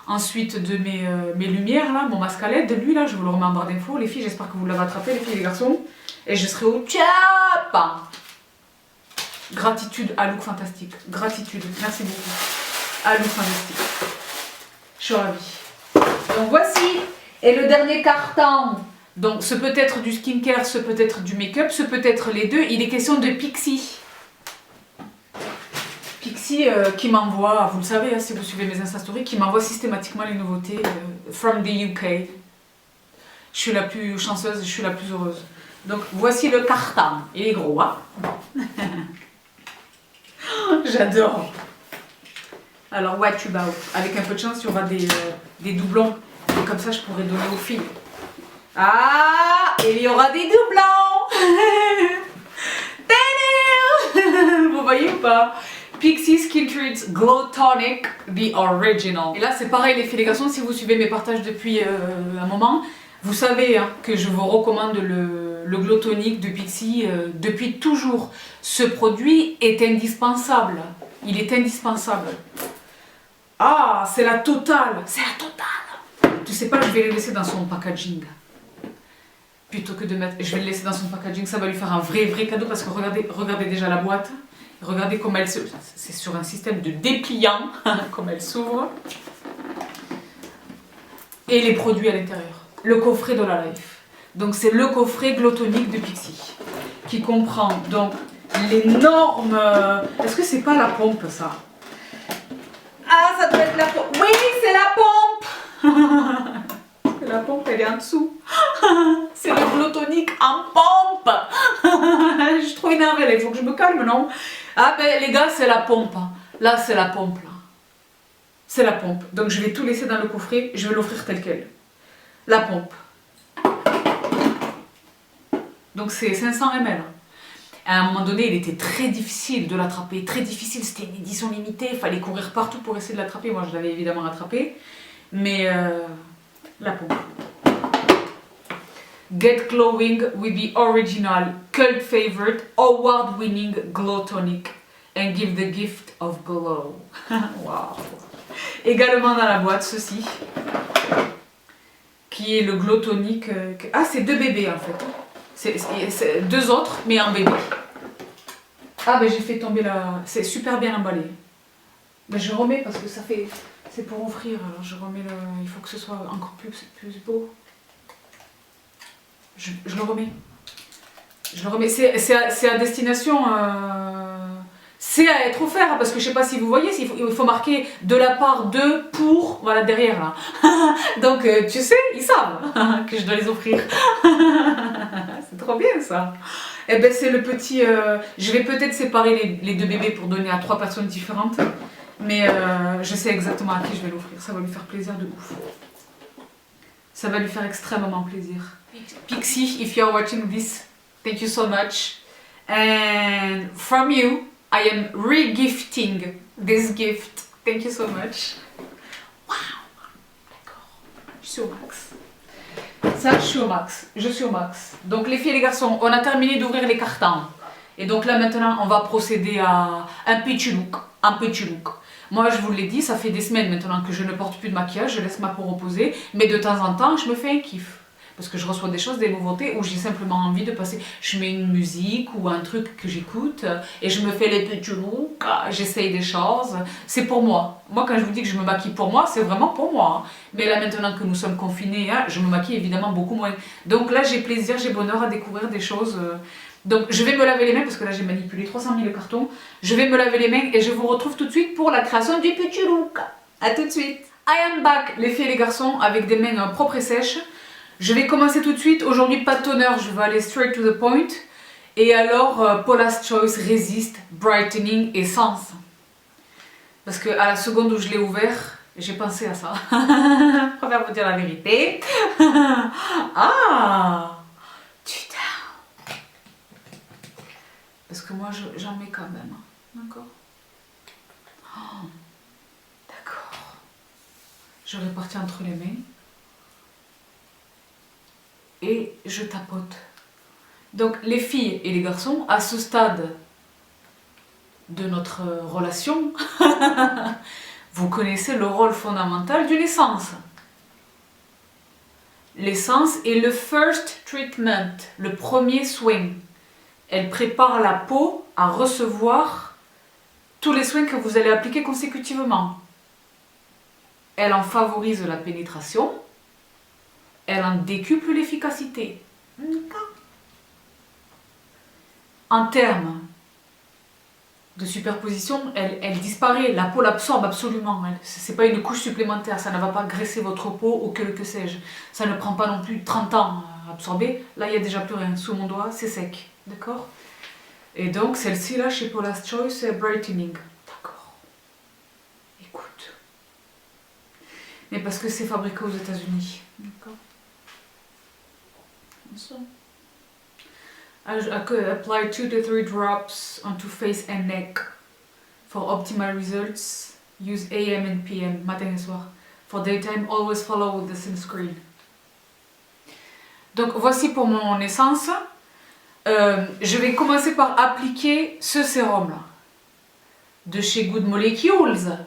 Ensuite de mes lumières, là, mon masque à LED, lui là, je vous le remets en barre d'infos. Les filles, j'espère que vous l'avez attrapé, les filles et les garçons. Et je serai au top. Gratitude à Look Fantastic. Gratitude, merci beaucoup. À Look Fantastic. Je suis ravie. Donc voici. Et le dernier carton. Donc ce peut être du skincare, ce peut être du make-up, ce peut être les deux. Il est question de Pixi. Pixi qui m'envoie, vous le savez hein, si vous suivez mes Insta Stories, qui m'envoie systématiquement les nouveautés from the UK. Je suis la plus chanceuse, je suis la plus heureuse. Donc voici le carton. Il est gros, hein. J'adore. Alors what about? Avec un peu de chance, il y aura des doublons. Et comme ça, je pourrais donner aux filles. Ah, il y aura des doublons. Vous voyez ou pas? Pixi Skin Treats Glow Tonic, the original. Et là, c'est pareil, les filles et les garçons, si vous suivez mes partages depuis un moment, vous savez hein, que je vous recommande le Glow Tonic de Pixi depuis toujours. Ce produit est indispensable. Il est indispensable. Ah, c'est la totale. C'est la totale. Tu sais pas, je vais le laisser dans son packaging. Plutôt que de mettre... Je vais le laisser dans son packaging, ça va lui faire un vrai cadeau parce que regardez déjà la boîte. Regardez comme elle se... C'est sur un système de dépliant, comme elle s'ouvre. Et les produits à l'intérieur. Le coffret de la Life. Donc c'est le coffret Glow Tonic de Pixi. Qui comprend donc l'énorme... Est-ce que c'est pas la pompe ça? Ah, ça doit être la pompe. Oui, c'est la pompe. La pompe, elle est en dessous. C'est le Glow Tonic en pompe. Je suis trop énervée là, il faut que je me calme, non? Ah ben les gars, c'est la pompe. Là, c'est la pompe. C'est la pompe. Donc je vais tout laisser dans le coffret, je vais l'offrir tel quel. La pompe. Donc c'est 500 ml. À un moment donné, il était très difficile de l'attraper. Très difficile, c'était une édition limitée. Il fallait courir partout pour essayer de l'attraper. Moi, je l'avais évidemment attrapé. Mais la pompe. Get glowing with the original, cult favorite, award-winning glow tonic and give the gift of glow. Wow. Également dans la boîte, ceci, qui est le glow tonic. Ah, c'est 2 bébés en fait. C'est 2 autres, mais en bébé. Ah, ben j'ai fait tomber la... C'est super bien emballé. Ben, je remets parce que ça fait... C'est pour offrir, alors je remets le... Il faut que ce soit encore plus beau. Je le remets. Je le remets. C'est à destination... C'est à être offert, parce que je sais pas si vous voyez, il faut marquer de la part de, pour, voilà, derrière là. Donc, tu sais, ils savent que je dois les offrir. C'est trop bien ça. Et ben c'est le petit... je vais peut-être séparer les 2 bébés pour donner à 3 personnes différentes. Mais je sais exactement à qui je vais l'offrir. Ça va lui faire plaisir de ouf. Ça va lui faire extrêmement plaisir. Pixie, if you are watching this, thank you so much. And from you, I am re-gifting this gift. Thank you so much. Wow. D'accord. Je suis au max. Ça, je suis au max. Je suis au max. Donc les filles et les garçons, on a terminé d'ouvrir les cartons. Et donc là maintenant, on va procéder à un petit look. Un petit look. Moi, je vous l'ai dit, ça fait des semaines maintenant que je ne porte plus de maquillage, je laisse ma peau reposer, mais de temps en temps, je me fais un kiff. Parce que je reçois des choses, des nouveautés, où j'ai simplement envie de passer, je mets une musique ou un truc que j'écoute, et je me fais les petits looks, j'essaye des choses, c'est pour moi. Moi, quand je vous dis que je me maquille pour moi, c'est vraiment pour moi. Mais là, maintenant que nous sommes confinés, je me maquille évidemment beaucoup moins. Donc là, j'ai plaisir, j'ai bonheur à découvrir des choses... Donc je vais me laver les mains parce que là j'ai manipulé 300 000 cartons. Je vais me laver les mains et je vous retrouve tout de suite pour la création du petit look. A tout de suite. I am back les filles et les garçons avec des mains propres et sèches. Je vais commencer tout de suite. Aujourd'hui pas de toner, je vais aller straight to the point. Et alors Paula's Choice Resist Brightening Essence. Parce que à la seconde où je l'ai ouvert, j'ai pensé à ça. Je préfère vous dire la vérité. Ah, parce que moi j'en mets quand même, d'accord. Oh, d'accord. Je répartis entre les mains. Et je tapote. Donc les filles et les garçons, à ce stade de notre relation, vous connaissez le rôle fondamental d'une essence. L'essence est le first treatment, le premier soin. Elle prépare la peau à recevoir tous les soins que vous allez appliquer consécutivement. Elle en favorise la pénétration. Elle en décuple l'efficacité. En termes de superposition, elle disparaît. La peau l'absorbe absolument. Ce n'est pas une couche supplémentaire. Ça ne va pas graisser votre peau ou que sais-je. Ça ne prend pas non plus 30 ans à absorber. Là, il n'y a déjà plus rien. Sous mon doigt, c'est sec. D'accord? Et donc, celle-ci, là, chez Paula's Choice, c'est Brightening. D'accord. Écoute. Mais parce que c'est fabriqué aux États-Unis. D'accord. Comme ça. I could apply 2 to 3 drops onto face and neck. For optimal results, use AM and PM, matin et soir. For daytime, always follow the sunscreen. Donc, voici pour mon essence. Je vais commencer par appliquer ce sérum là de chez Good Molecules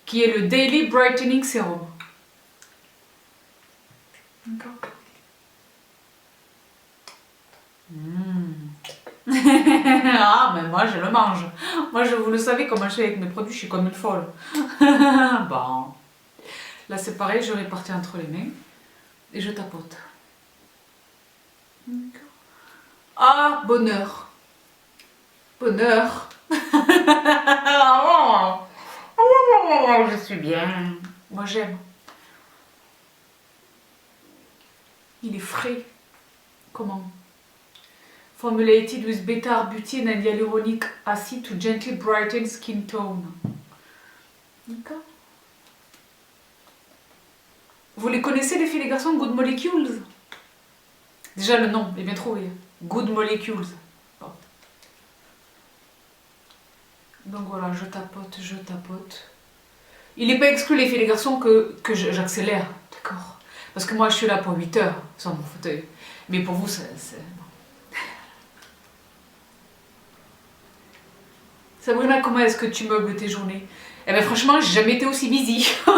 qui est le Daily Brightening Serum. D'accord. Ah mais moi je le mange. Moi vous le savez comment je fais avec mes produits, je suis comme une folle. Bon. Là c'est pareil, je répartis entre les mains et je tapote. D'accord. Ah, bonheur. Bonheur. Je suis bien. Moi, j'aime. Il est frais. Comment? Formulated with beta-arbutin and hyaluronic acid to gently brighten skin tone. D'accord. Vous les connaissez, les filles et les garçons, Good Molecules? Déjà, le nom est bien trouvé. Good Molecules. Bon. Donc voilà, je tapote, je tapote. Il n'est pas exclu, les filles et les garçons, que j'accélère. D'accord. Parce que moi, je suis là pour 8 heures sur mon fauteuil. Mais pour vous, c'est... Sabrina, comment est-ce que tu meubles tes journées? Eh bien franchement, j'ai jamais été aussi busy. Ah,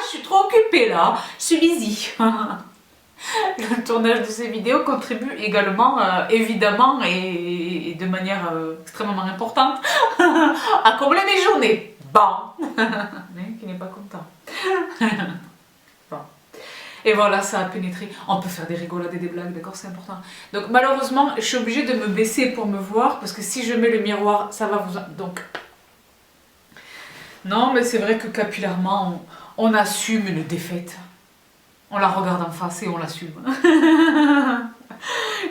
je suis trop occupée là. Je suis busy. Le tournage de ces vidéos contribue également, évidemment, et de manière extrêmement importante, à combler mes journées. Bon. Mais qui n'est pas content. Bon. Et voilà, ça a pénétré. On peut faire des rigolades et des blagues, d'accord, c'est important. Donc malheureusement, je suis obligée de me baisser pour me voir, parce que si je mets le miroir, ça va vous... Donc... Non, mais c'est vrai que capillairement, on assume une défaite. On la regarde en face et on l'assume.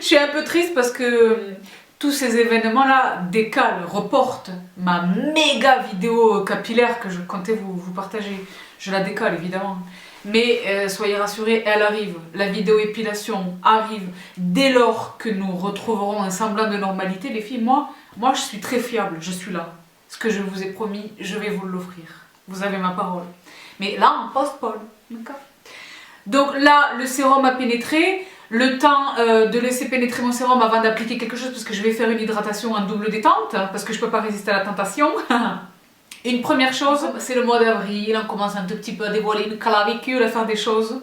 Je suis un peu triste parce que tous ces événements-là décalent, reportent ma méga vidéo capillaire que je comptais vous partager. Je la décale évidemment. Mais soyez rassurés, elle arrive. La vidéo épilation arrive dès lors que nous retrouverons un semblant de normalité. Les filles, moi je suis très fiable, je suis là. Ce que je vous ai promis, je vais vous l'offrir. Vous avez ma parole. Mais là, en post-pole, d'accord ? Donc là, le sérum a pénétré. Le temps de laisser pénétrer mon sérum avant d'appliquer quelque chose, parce que je vais faire une hydratation en double détente, parce que je ne peux pas résister à la tentation. Une première chose, c'est le mois d'avril, on commence un tout petit peu à dévoiler une clavicule, à faire des choses.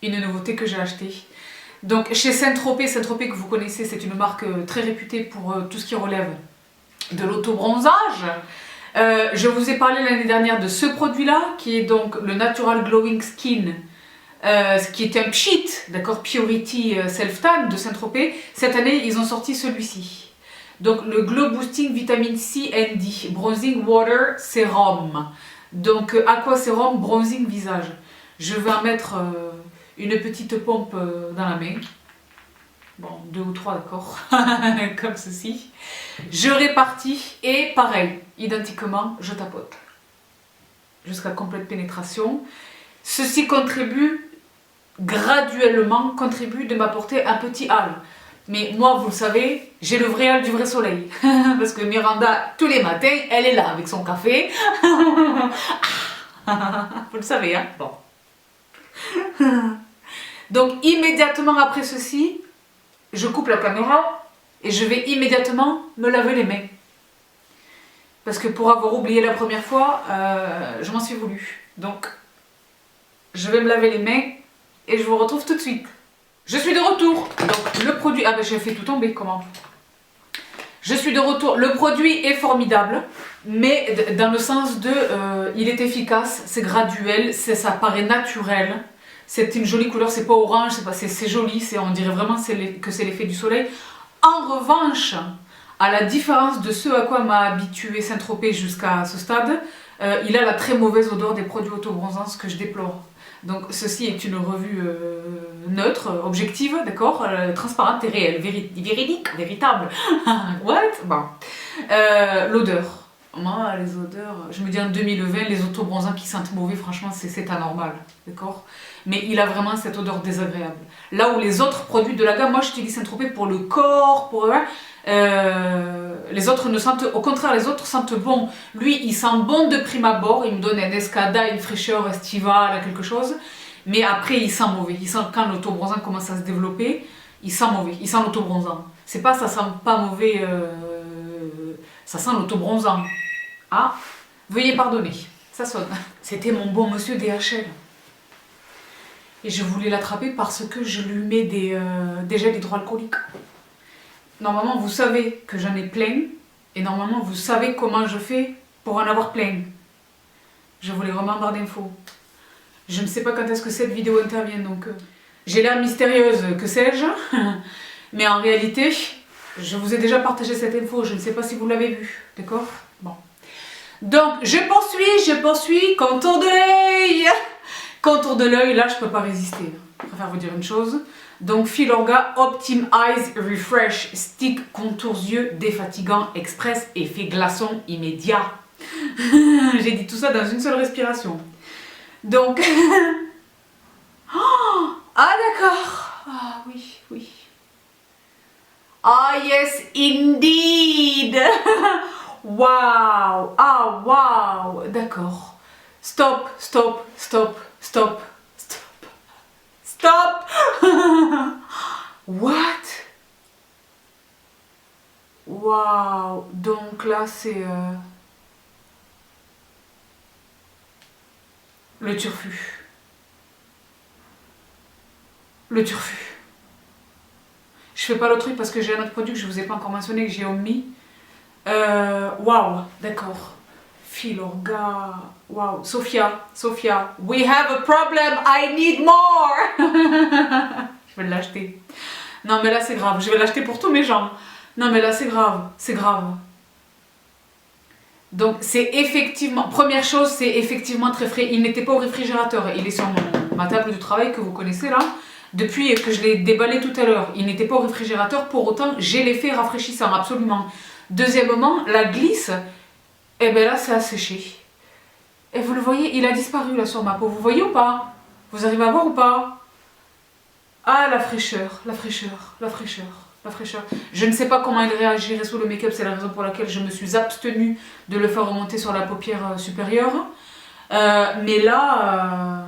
Une nouveauté que j'ai achetée. Donc chez Saint-Tropez que vous connaissez, c'est une marque très réputée pour tout ce qui relève de l'auto-bronzage. Je vous ai parlé l'année dernière de ce produit-là, qui est donc le Natural Glowing Skin, ce qui est un pchit, d'accord, Purity Self Tan de Saint-Tropez. Cette année, ils ont sorti celui-ci. Donc le Glow Boosting Vitamine C and D Bronzing Water Serum. Donc Aqua Serum Bronzing Visage. Je vais en mettre une petite pompe dans la main. Bon, 2 ou 3, d'accord, comme ceci. Je répartis et pareil, identiquement, je tapote. Jusqu'à complète pénétration. Ceci contribue, graduellement, de m'apporter un petit halo. Mais moi, vous le savez, j'ai le vrai halo du vrai soleil. Parce que Miranda, tous les matins, elle est là avec son café. Vous le savez, hein? Bon. Donc, immédiatement après ceci, je coupe la caméra et je vais immédiatement me laver les mains. Parce que pour avoir oublié la première fois, je m'en suis voulu. Donc, je vais me laver les mains et je vous retrouve tout de suite. Je suis de retour. Donc, le produit... Ah ben, j'ai fait tout tomber, comment? Je suis de retour. Le produit est formidable, mais dans le sens de... il est efficace, c'est graduel, ça paraît naturel. C'est une jolie couleur, c'est pas orange, c'est joli, on dirait vraiment que c'est l'effet du soleil. En revanche, à la différence de ce à quoi m'a habitué Saint-Tropez jusqu'à ce stade, il a la très mauvaise odeur des produits auto-bronzants, ce que je déplore. Donc ceci est une revue neutre, objective, d'accord, transparente et réelle, véridique, véritable. What? Bon. L'odeur. Moi, les odeurs, je me dis en 2020, les auto-bronzants qui sentent mauvais, franchement, c'est anormal, d'accord? Mais il a vraiment cette odeur désagréable. Là où les autres produits de la gamme, moi j'utilise Saint-Tropez pour le corps, pour... les autres ne sentent... Au contraire, les autres sentent bon. Lui, il sent bon de prime abord, il me donne un escada, une fraîcheur estivale, quelque chose. Mais après, il sent mauvais. Il sent quand l'auto-bronzant commence à se développer, il sent mauvais, il sent l'auto-bronzant. C'est pas ça sent pas mauvais, ça sent l'auto-bronzant. Ah, veuillez pardonner, ça sonne. C'était mon bon monsieur DHL. Et je voulais l'attraper parce que je lui mets des gels hydroalcooliques. Normalement, vous savez que j'en ai plein. Et normalement, vous savez comment je fais pour en avoir plein. Je voulais vraiment avoir d'infos. Je ne sais pas quand est-ce que cette vidéo intervient, donc... j'ai l'air mystérieuse, que sais-je. Mais en réalité, je vous ai déjà partagé cette info. Je ne sais pas si vous l'avez vue, d'accord? Bon. Donc, je poursuis, contour de l'œil. Contour de l'œil, là, je peux pas résister. Je préfère vous dire une chose. Donc, Filorga Optim Eyes Refresh Stick Contours Yeux Défatigant Express Effet glaçon immédiat. J'ai dit tout ça dans une seule respiration. Donc... oh, ah, d'accord. Ah, oui, oui. Ah, yes, indeed. Waouh. Ah, waouh. D'accord. Stop, stop, stop, stop, stop, stop. What? Waouh. Donc là, c'est le turfu. Le turfu. Je fais pas le truc parce que j'ai un autre produit que je vous ai pas encore mentionné, que j'ai omis. Waouh, d'accord. Filorga. Waouh. Sophia, Sophia. We have a problem, I need more. Je vais l'acheter. Non mais là c'est grave, je vais l'acheter pour tous mes gens. Non mais là c'est grave, c'est grave. Donc c'est effectivement, première chose, c'est effectivement très frais. Il n'était pas au réfrigérateur, il est sur ma table de travail que vous connaissez là. Depuis que je l'ai déballé tout à l'heure, il n'était pas au réfrigérateur, pour autant j'ai l'effet rafraîchissant, absolument. Deuxièmement, la glisse, et bien là ça a séché. Et vous le voyez, il a disparu là sur ma peau, vous voyez ou pas? Vous arrivez à voir ou pas? Ah la fraîcheur, la fraîcheur, la fraîcheur. La fraîcheur. Je ne sais pas comment il réagirait sous le make-up, c'est la raison pour laquelle je me suis abstenue de le faire remonter sur la paupière supérieure. Mais là,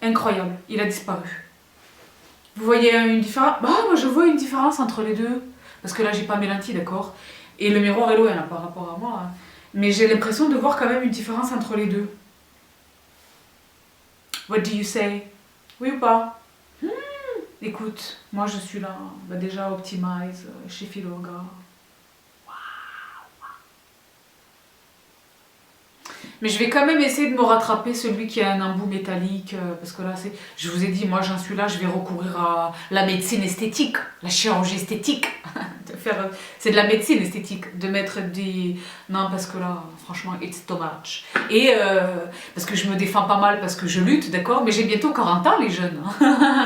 incroyable, il a disparu. Vous voyez une différence? Bah, moi je vois une différence entre les deux. Parce que là, j'ai pas mes lentilles, d'accord? Et le miroir est loin là, par rapport à moi. Mais j'ai l'impression de voir quand même une différence entre les deux. What do you say? Oui ou pas? Écoute, moi je suis là, bah déjà Optimize chez Filorga. Mais je vais quand même essayer de me rattraper celui qui a un embout métallique, parce que là, je vous ai dit, moi j'en suis là, je vais recourir à la médecine esthétique, la chirurgie esthétique. C'est de la médecine esthétique, de mettre des... Non, parce que là, franchement, it's too much. Et parce que je me défends pas mal, parce que je lutte, d'accord, mais j'ai bientôt 40 ans, les jeunes.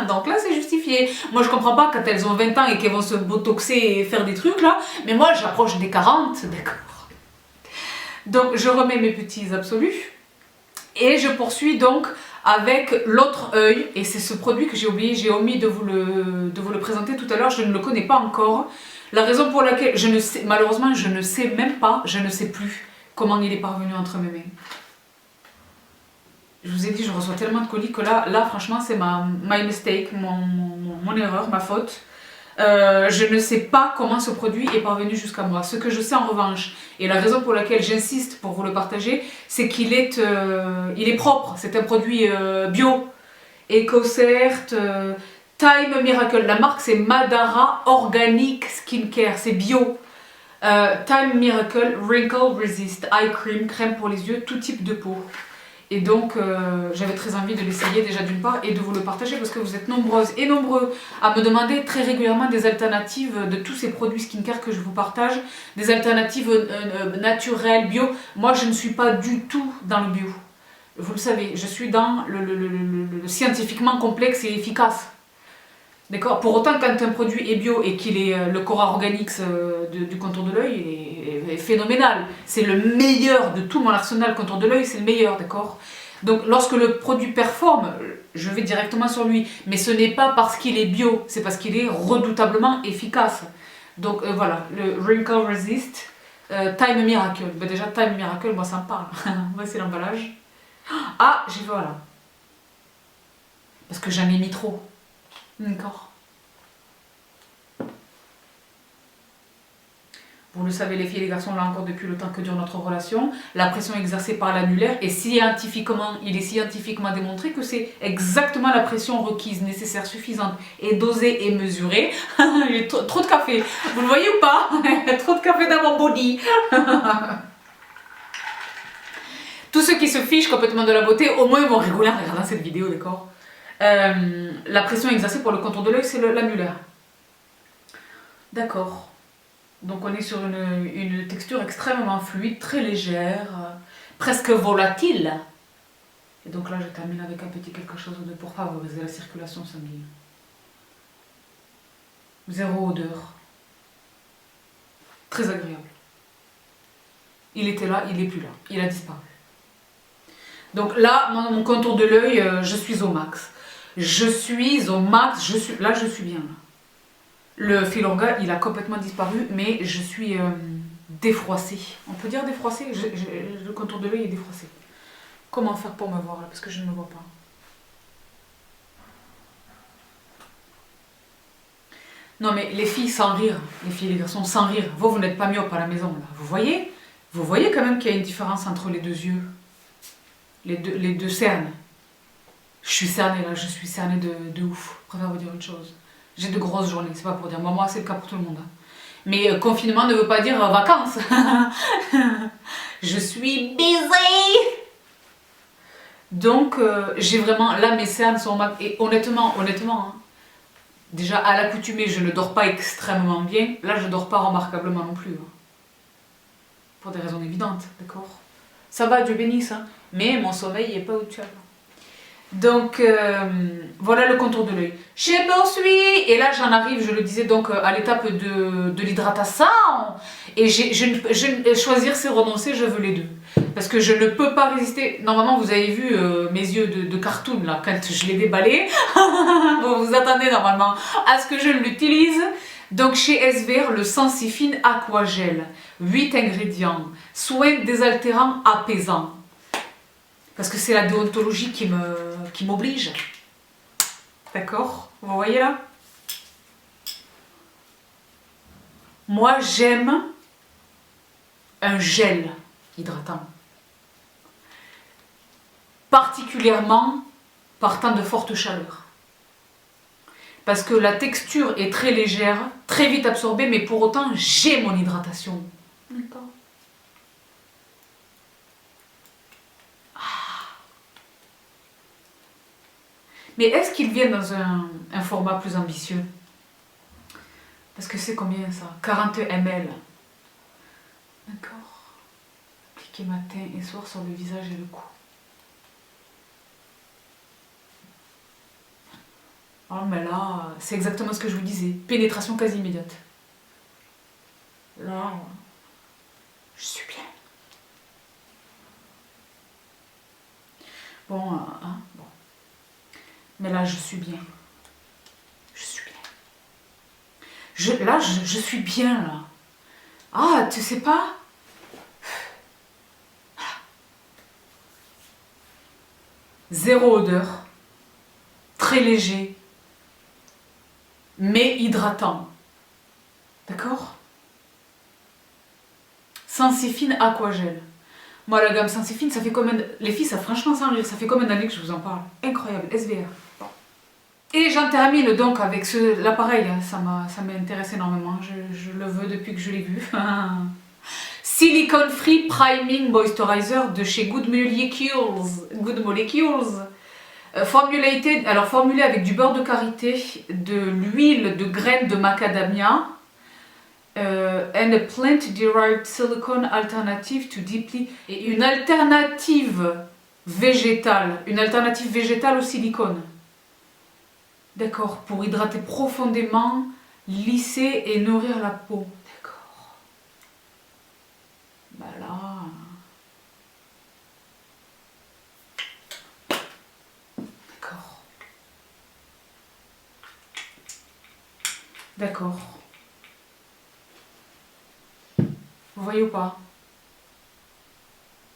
Donc là, c'est justifié. Moi, je comprends pas quand elles ont 20 ans et qu'elles vont se botoxer et faire des trucs, là, mais moi, j'approche des 40, d'accord. Donc je remets mes petits absolus et je poursuis donc avec l'autre œil, et c'est ce produit que j'ai oublié, j'ai omis de vous le présenter tout à l'heure, je ne le connais pas encore. La raison pour laquelle je ne sais, malheureusement je ne sais même pas, je ne sais plus comment il est parvenu entre mes mains. Je vous ai dit, je reçois tellement de colis que là franchement c'est my mistake, mon erreur, ma faute. Je ne sais pas comment ce produit est parvenu jusqu'à moi. Ce que je sais en revanche, et la raison pour laquelle j'insiste pour vous le partager, c'est qu'il est, il est propre. C'est un produit bio, EcoCert, Time Miracle. La marque c'est Madara Organic Skincare, c'est bio. Time Miracle Wrinkle Resist Eye Cream, crème pour les yeux, tout type de peau. Et donc, j'avais très envie de l'essayer déjà d'une part et de vous le partager parce que vous êtes nombreuses et nombreux à me demander très régulièrement des alternatives de tous ces produits skincare que je vous partage, des alternatives naturelles, bio. Moi, je ne suis pas du tout dans le bio. Vous le savez, je suis dans le scientifiquement complexe et efficace. D'accord. Pour autant, quand un produit est bio et qu'il est le Cora Organics du contour de l'œil, est phénoménal. C'est le meilleur de tout mon arsenal contour de l'œil, c'est le meilleur, d'accord. Donc, lorsque le produit performe, je vais directement sur lui. Mais ce n'est pas parce qu'il est bio, c'est parce qu'il est redoutablement efficace. Donc, voilà, le Wrinkle Resist, Time Miracle. Ben, déjà, Time Miracle, moi, ça me parle. Voici l'emballage. Ah, j'ai vu, voilà. Parce que j'en ai mis trop. D'accord. Vous le savez les filles et les garçons, là encore depuis le temps que dure notre relation, la pression exercée par l'annulaire est scientifiquement, il est scientifiquement démontré que c'est exactement la pression requise, nécessaire, suffisante et dosée et mesurée. J'ai trop de café, vous le voyez ou pas? Trop de café dans mon body. Tous ceux qui se fichent complètement de la beauté, au moins ils vont rigoler en regardant cette vidéo, d'accord? La pression exercée pour le contour de l'œil, c'est l'annulaire. D'accord. Donc on est sur une texture extrêmement fluide, très légère, presque volatile. Et donc là je termine avec un petit quelque chose pour favoriser la circulation sanguine. Zéro odeur. Très agréable. Il était là, il n'est plus là. Il a disparu. Donc là, mon contour de l'œil, je suis au max. Je suis au max, là je suis bien. Le Filorga, il a complètement disparu, mais je suis défroissé. On peut dire défroissé? Le contour de l'œil est défroissé. Comment faire pour me voir là? Parce que je ne me vois pas. Non mais les filles sans rire, les filles et les garçons sans rire, vous n'êtes pas myope à la maison là, vous voyez? Vous voyez quand même qu'il y a une différence entre les deux yeux, les deux cernes. Je suis cernée là, je suis cernée de ouf, je préfère vous dire une chose. J'ai de grosses journées, c'est pas pour dire, moi c'est le cas pour tout le monde. Hein. Mais confinement ne veut pas dire vacances. Je suis busy. Donc j'ai vraiment, là mes cernes sont... Et honnêtement, hein, déjà, à l'accoutumée, je ne dors pas extrêmement bien. Là, je ne dors pas remarquablement non plus. Hein. Pour des raisons évidentes, d'accord? Ça va, Dieu bénisse, hein. Mais mon sommeil n'est pas au top. Donc, voilà le contour de l'œil. Je poursuis. Et là, j'en arrive, je le disais, donc à l'étape de l'hydratation. Et choisir, c'est renoncer, je veux les deux. Parce que je ne peux pas résister. Normalement, vous avez vu mes yeux de cartoon, là, quand je les déballais. Vous vous attendez normalement à ce que je l'utilise. Donc, chez SVR, le Sensifine Aquagel. 8 ingrédients. Soins désaltérants apaisants. Parce que c'est la déontologie qui m'oblige. D'accord? Vous voyez là? Moi, j'aime un gel hydratant. Particulièrement partant de fortes chaleurs. Parce que la texture est très légère, très vite absorbée, mais pour autant, j'ai mon hydratation. D'accord. Mais est-ce qu'ils viennent dans un format plus ambitieux? Parce que c'est combien ça? 40 ml. D'accord. Appliquer matin et soir sur le visage et le cou. Oh mais là, c'est exactement ce que je vous disais. Pénétration quasi immédiate. Là, je suis bien. Bon, hein, bon. Mais là, je suis bien. Je suis bien. Là, je suis bien, là. Ah, tu sais pas? Zéro odeur. Très léger. Mais hydratant. D'accord? Sensifine Aquagel. Moi, la gamme Sensifine, ça fait combien... Les filles, ça franchement sans rire, ça fait combien d'années que je vous en parle? Incroyable, SVR. Bon. Et j'en termine donc avec l'appareil, ça m'intéresse énormément, je le veux depuis que je l'ai vu. Silicone Free Priming Moisturizer de chez Good Molecules. Formulé avec du beurre de karité, de l'huile de graines de macadamia, and a plant-derived silicone alternative to deeply... Et une alternative végétale au silicone. D'accord, pour hydrater profondément, lisser et nourrir la peau. D'accord. Bah là... D'accord. D'accord. Vous voyez ou pas?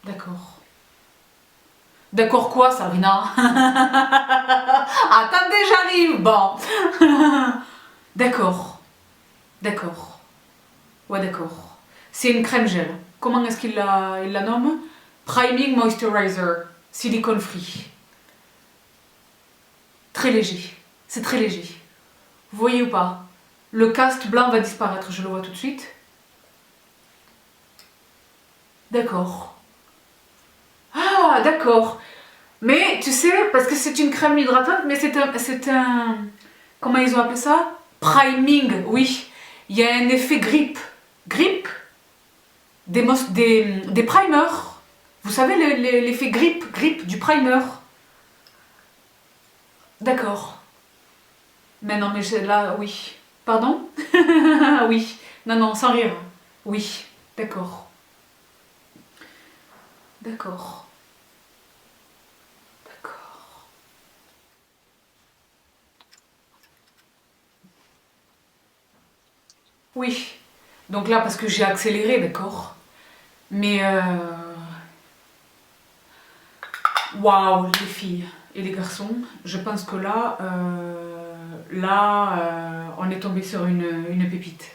D'accord. D'accord quoi, Sabrina? Attendez, j'arrive. Bon. D'accord. D'accord. Ouais, d'accord. C'est une crème gel. Comment est-ce qu'il la nomme? Priming Moisturizer. Silicone free. Très léger. C'est très léger. Vous voyez ou pas? Le cast blanc va disparaître, je le vois tout de suite. D'accord. Ah, d'accord. Mais tu sais, parce que c'est une crème hydratante, mais c'est un... Comment ils ont appelé ça? Priming, oui. Il y a un effet grippe. Grippe? Des primers. Vous savez l'effet grippe du primer. D'accord. Mais non, mais là, oui. Pardon? Oui. Non, sans rire. Oui. D'accord. D'accord. D'accord. Oui. Donc là, parce que j'ai accéléré, d'accord. Mais waouh, les filles et les garçons, je pense que là, on est tombé sur une pépite.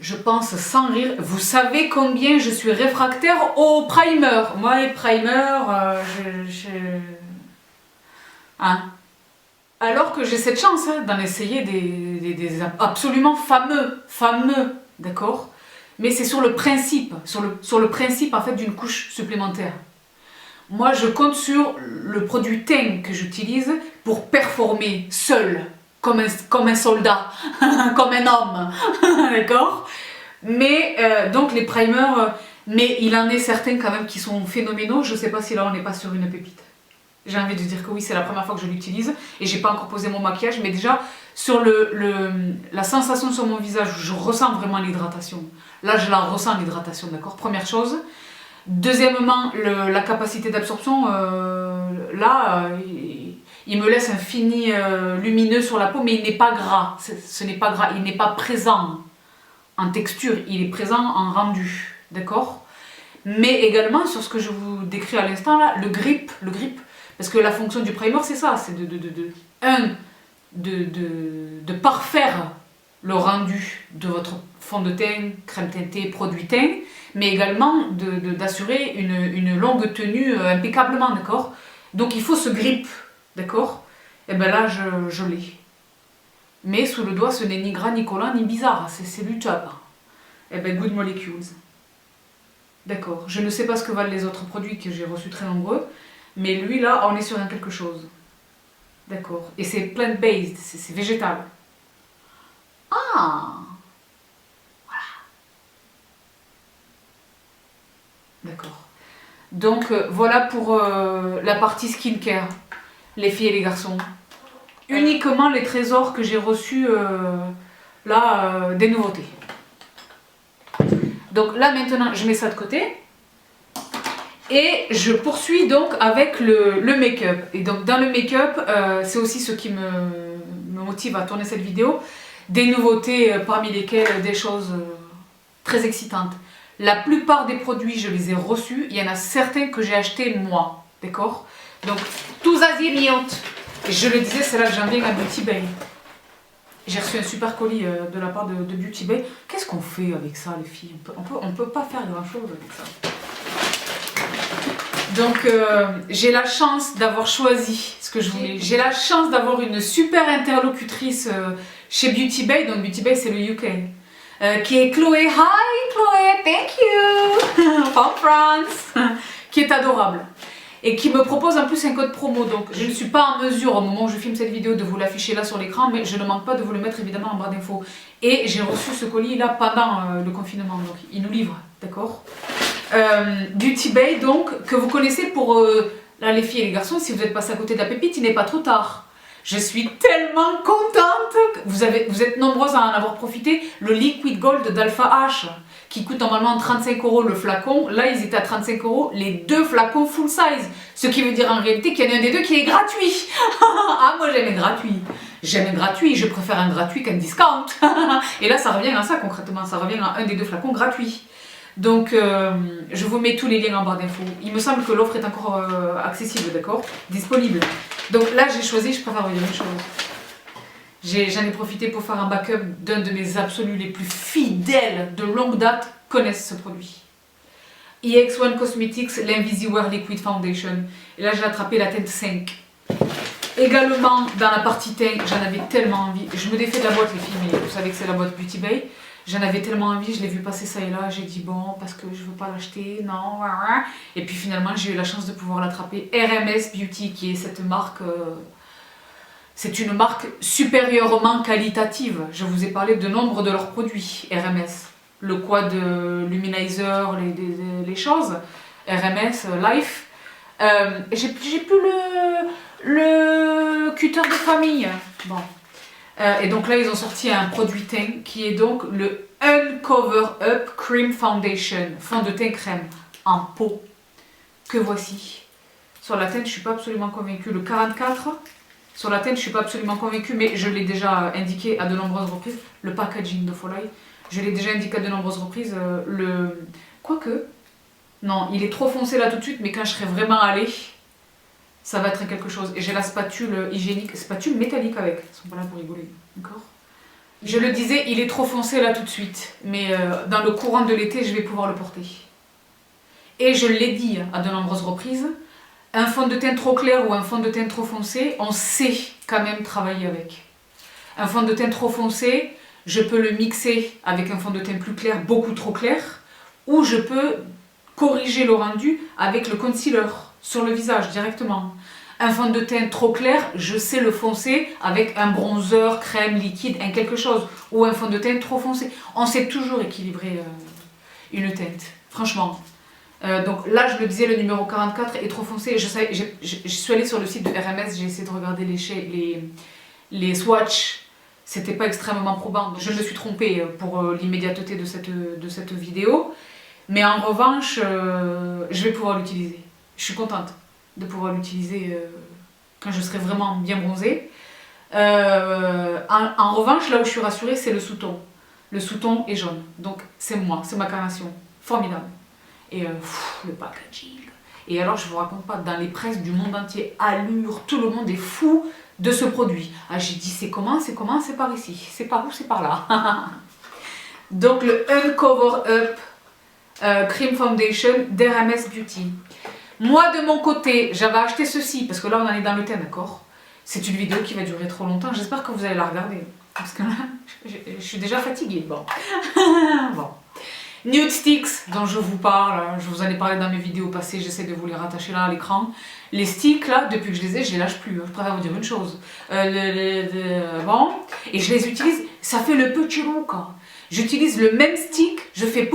Je pense sans rire, vous savez combien je suis réfractaire aux primers. Moi, les primers, hein. Alors que j'ai cette chance hein, d'en essayer des absolument fameux, d'accord. Mais c'est sur le principe, sur le principe en fait d'une couche supplémentaire. Moi, je compte sur le produit teint que j'utilise pour performer seul, comme un soldat, comme un homme, d'accord. Mais donc les primers, mais il en est certains quand même qui sont phénoménaux. Je sais pas si là on n'est pas sur une pépite. J'ai envie de dire que oui, c'est la première fois que je l'utilise et j'ai pas encore posé mon maquillage, mais déjà sur la sensation sur mon visage, je ressens vraiment l'hydratation. Là, je la ressens l'hydratation, d'accord. Première chose. Deuxièmement, la capacité d'absorption, il me laisse un fini lumineux sur la peau, mais il n'est pas gras. Ce n'est pas gras, il n'est pas présent en texture, il est présent en rendu, d'accord. Mais également sur ce que je vous décris à l'instant là, le grip, parce que la fonction du primer c'est ça, c'est de parfaire le rendu de votre fond de teint, crème teintée, produit teint, mais également d'assurer une longue tenue impeccablement, d'accord. Donc il faut ce grip, d'accord. Et bien là je l'ai. Mais sous le doigt, ce n'est ni gras, ni collant, ni bizarre. C'est luttable. Eh ben, Good Molecules. D'accord. Je ne sais pas ce que valent les autres produits que j'ai reçus très nombreux. Mais lui, là, on est sur un quelque chose. D'accord. Et c'est plant-based. C'est végétal. Ah! Voilà. D'accord. Donc, voilà pour la partie skincare. Les filles et les garçons. Uniquement les trésors que j'ai reçus des nouveautés. Donc là maintenant je mets ça de côté et je poursuis donc avec le make-up. Et donc dans le make-up, c'est aussi ce qui me motive à tourner cette vidéo, des nouveautés parmi lesquelles des choses très excitantes. La plupart des produits je les ai reçus, il y en a certains que j'ai achetés moi, d'accord. Donc tous azimuts. Et je le disais, c'est là que j'en viens à Beauty Bay. J'ai reçu un super colis de la part de Beauty Bay. Qu'est-ce qu'on fait avec ça, les filles? On peut pas faire grand-chose avec ça. Donc, j'ai la chance d'avoir choisi ce que je voulais. J'ai la chance d'avoir une super interlocutrice chez Beauty Bay. Donc, Beauty Bay, c'est le UK. Qui est Chloé. Hi, Chloé, thank you. From France. Qui est adorable. Et qui me propose en plus un code promo. Donc je ne suis pas en mesure au moment où je filme cette vidéo de vous l'afficher là sur l'écran, mais je ne manque pas de vous le mettre évidemment en barre d'infos. Et j'ai reçu ce colis là pendant le confinement, donc il nous livre, d'accord. Beauty Bay donc, que vous connaissez pour là les filles et les garçons, si vous êtes passé à côté de la pépite, il n'est pas trop tard. Je suis tellement contente, vous êtes nombreuses à en avoir profité, le Liquid Gold d'Alpha H, qui coûte normalement 35 € le flacon, là ils étaient à 35 € les deux flacons full size, ce qui veut dire en réalité qu'il y en a un des deux qui est gratuit. Ah moi j'aime un gratuit, je préfère un gratuit qu'un discount. Et là ça revient à ça concrètement, ça revient à un des deux flacons gratuit. Donc je vous mets tous les liens en barre d'infos. Il me semble que l'offre est encore accessible, d'accord, disponible. Donc là j'ai choisi, je préfère vous dire une chose. J'en ai profité pour faire un backup d'un de mes absolus les plus fidèles de longue date connaissent ce produit. EX1 Cosmetics, l'Invisiwear Liquid Foundation. Et là j'ai attrapé la teinte 5. Également dans la partie teint, j'en avais tellement envie. Je me défais de la boîte les filles, mais vous savez que c'est la boîte Beauty Bay. J'en avais tellement envie, je l'ai vu passer ça et là, j'ai dit bon, parce que je veux pas l'acheter, non. Et puis finalement j'ai eu la chance de pouvoir l'attraper. RMS Beauty, qui est cette marque... C'est une marque supérieurement qualitative. Je vous ai parlé de nombre de leurs produits, RMS. Le quad luminizer, les choses. RMS, Life. J'ai plus le cutter de famille. Bon. Et donc là, ils ont sorti un produit teint qui est donc le Uncover Up Cream Foundation. Fond de teint crème en pot. Que voici. Sur la teinte, je ne suis pas absolument convaincue. Le 44. Sur la teinte, je suis pas absolument convaincue, mais je l'ai déjà indiqué à de nombreuses reprises. Le packaging de Folai, je l'ai déjà indiqué à de nombreuses reprises. Quoique, non, il est trop foncé là tout de suite, mais quand je serai vraiment allée, ça va être quelque chose. Et j'ai la spatule hygiénique, spatule métallique avec. Ils sont pas là pour rigoler, d'accord? Je le disais, il est trop foncé là tout de suite, mais dans le courant de l'été, je vais pouvoir le porter. Et je l'ai dit à de nombreuses reprises, un fond de teint trop clair ou un fond de teint trop foncé, on sait quand même travailler avec. Un fond de teint trop foncé, je peux le mixer avec un fond de teint plus clair, beaucoup trop clair, ou je peux corriger le rendu avec le concealer sur le visage directement. Un fond de teint trop clair, je sais le foncer avec un bronzer, crème, liquide, un quelque chose. Ou un fond de teint trop foncé. On sait toujours équilibrer une teinte, franchement. Donc là, je le disais, le numéro 44 est trop foncé. Je suis allée sur le site de RMS, j'ai essayé de regarder les swatchs. C'était pas extrêmement probant. Donc je me suis trompée pour l'immédiateté de cette vidéo. Mais en revanche, je vais pouvoir l'utiliser. Je suis contente de pouvoir l'utiliser quand je serai vraiment bien bronzée. En revanche, là où je suis rassurée, c'est le sous-ton. Le sous-ton est jaune. Donc c'est moi, c'est ma carnation. Formidable. Et le packaging. Et alors, je vous raconte pas, dans les presses du monde entier, Allure, tout le monde est fou de ce produit. Ah, j'ai dit, c'est comment, c'est par ici. C'est par où, c'est par là. Donc le Uncover Up Cream Foundation d'RMS Beauty. Moi, de mon côté, j'avais acheté ceci, parce que là, on en est dans le thème, d'accord? C'est une vidéo qui va durer trop longtemps, j'espère que vous allez la regarder. Parce que là, je suis déjà fatiguée, bon. Bon. Nude Sticks, dont je vous parle, je vous en ai parlé dans mes vidéos passées, j'essaie de vous les rattacher là à l'écran. Les sticks, là, depuis que je les ai, je les lâche plus, je préfère vous dire une chose. Bon, et je les utilise, ça fait le petit look, hein. J'utilise le même stick, je fais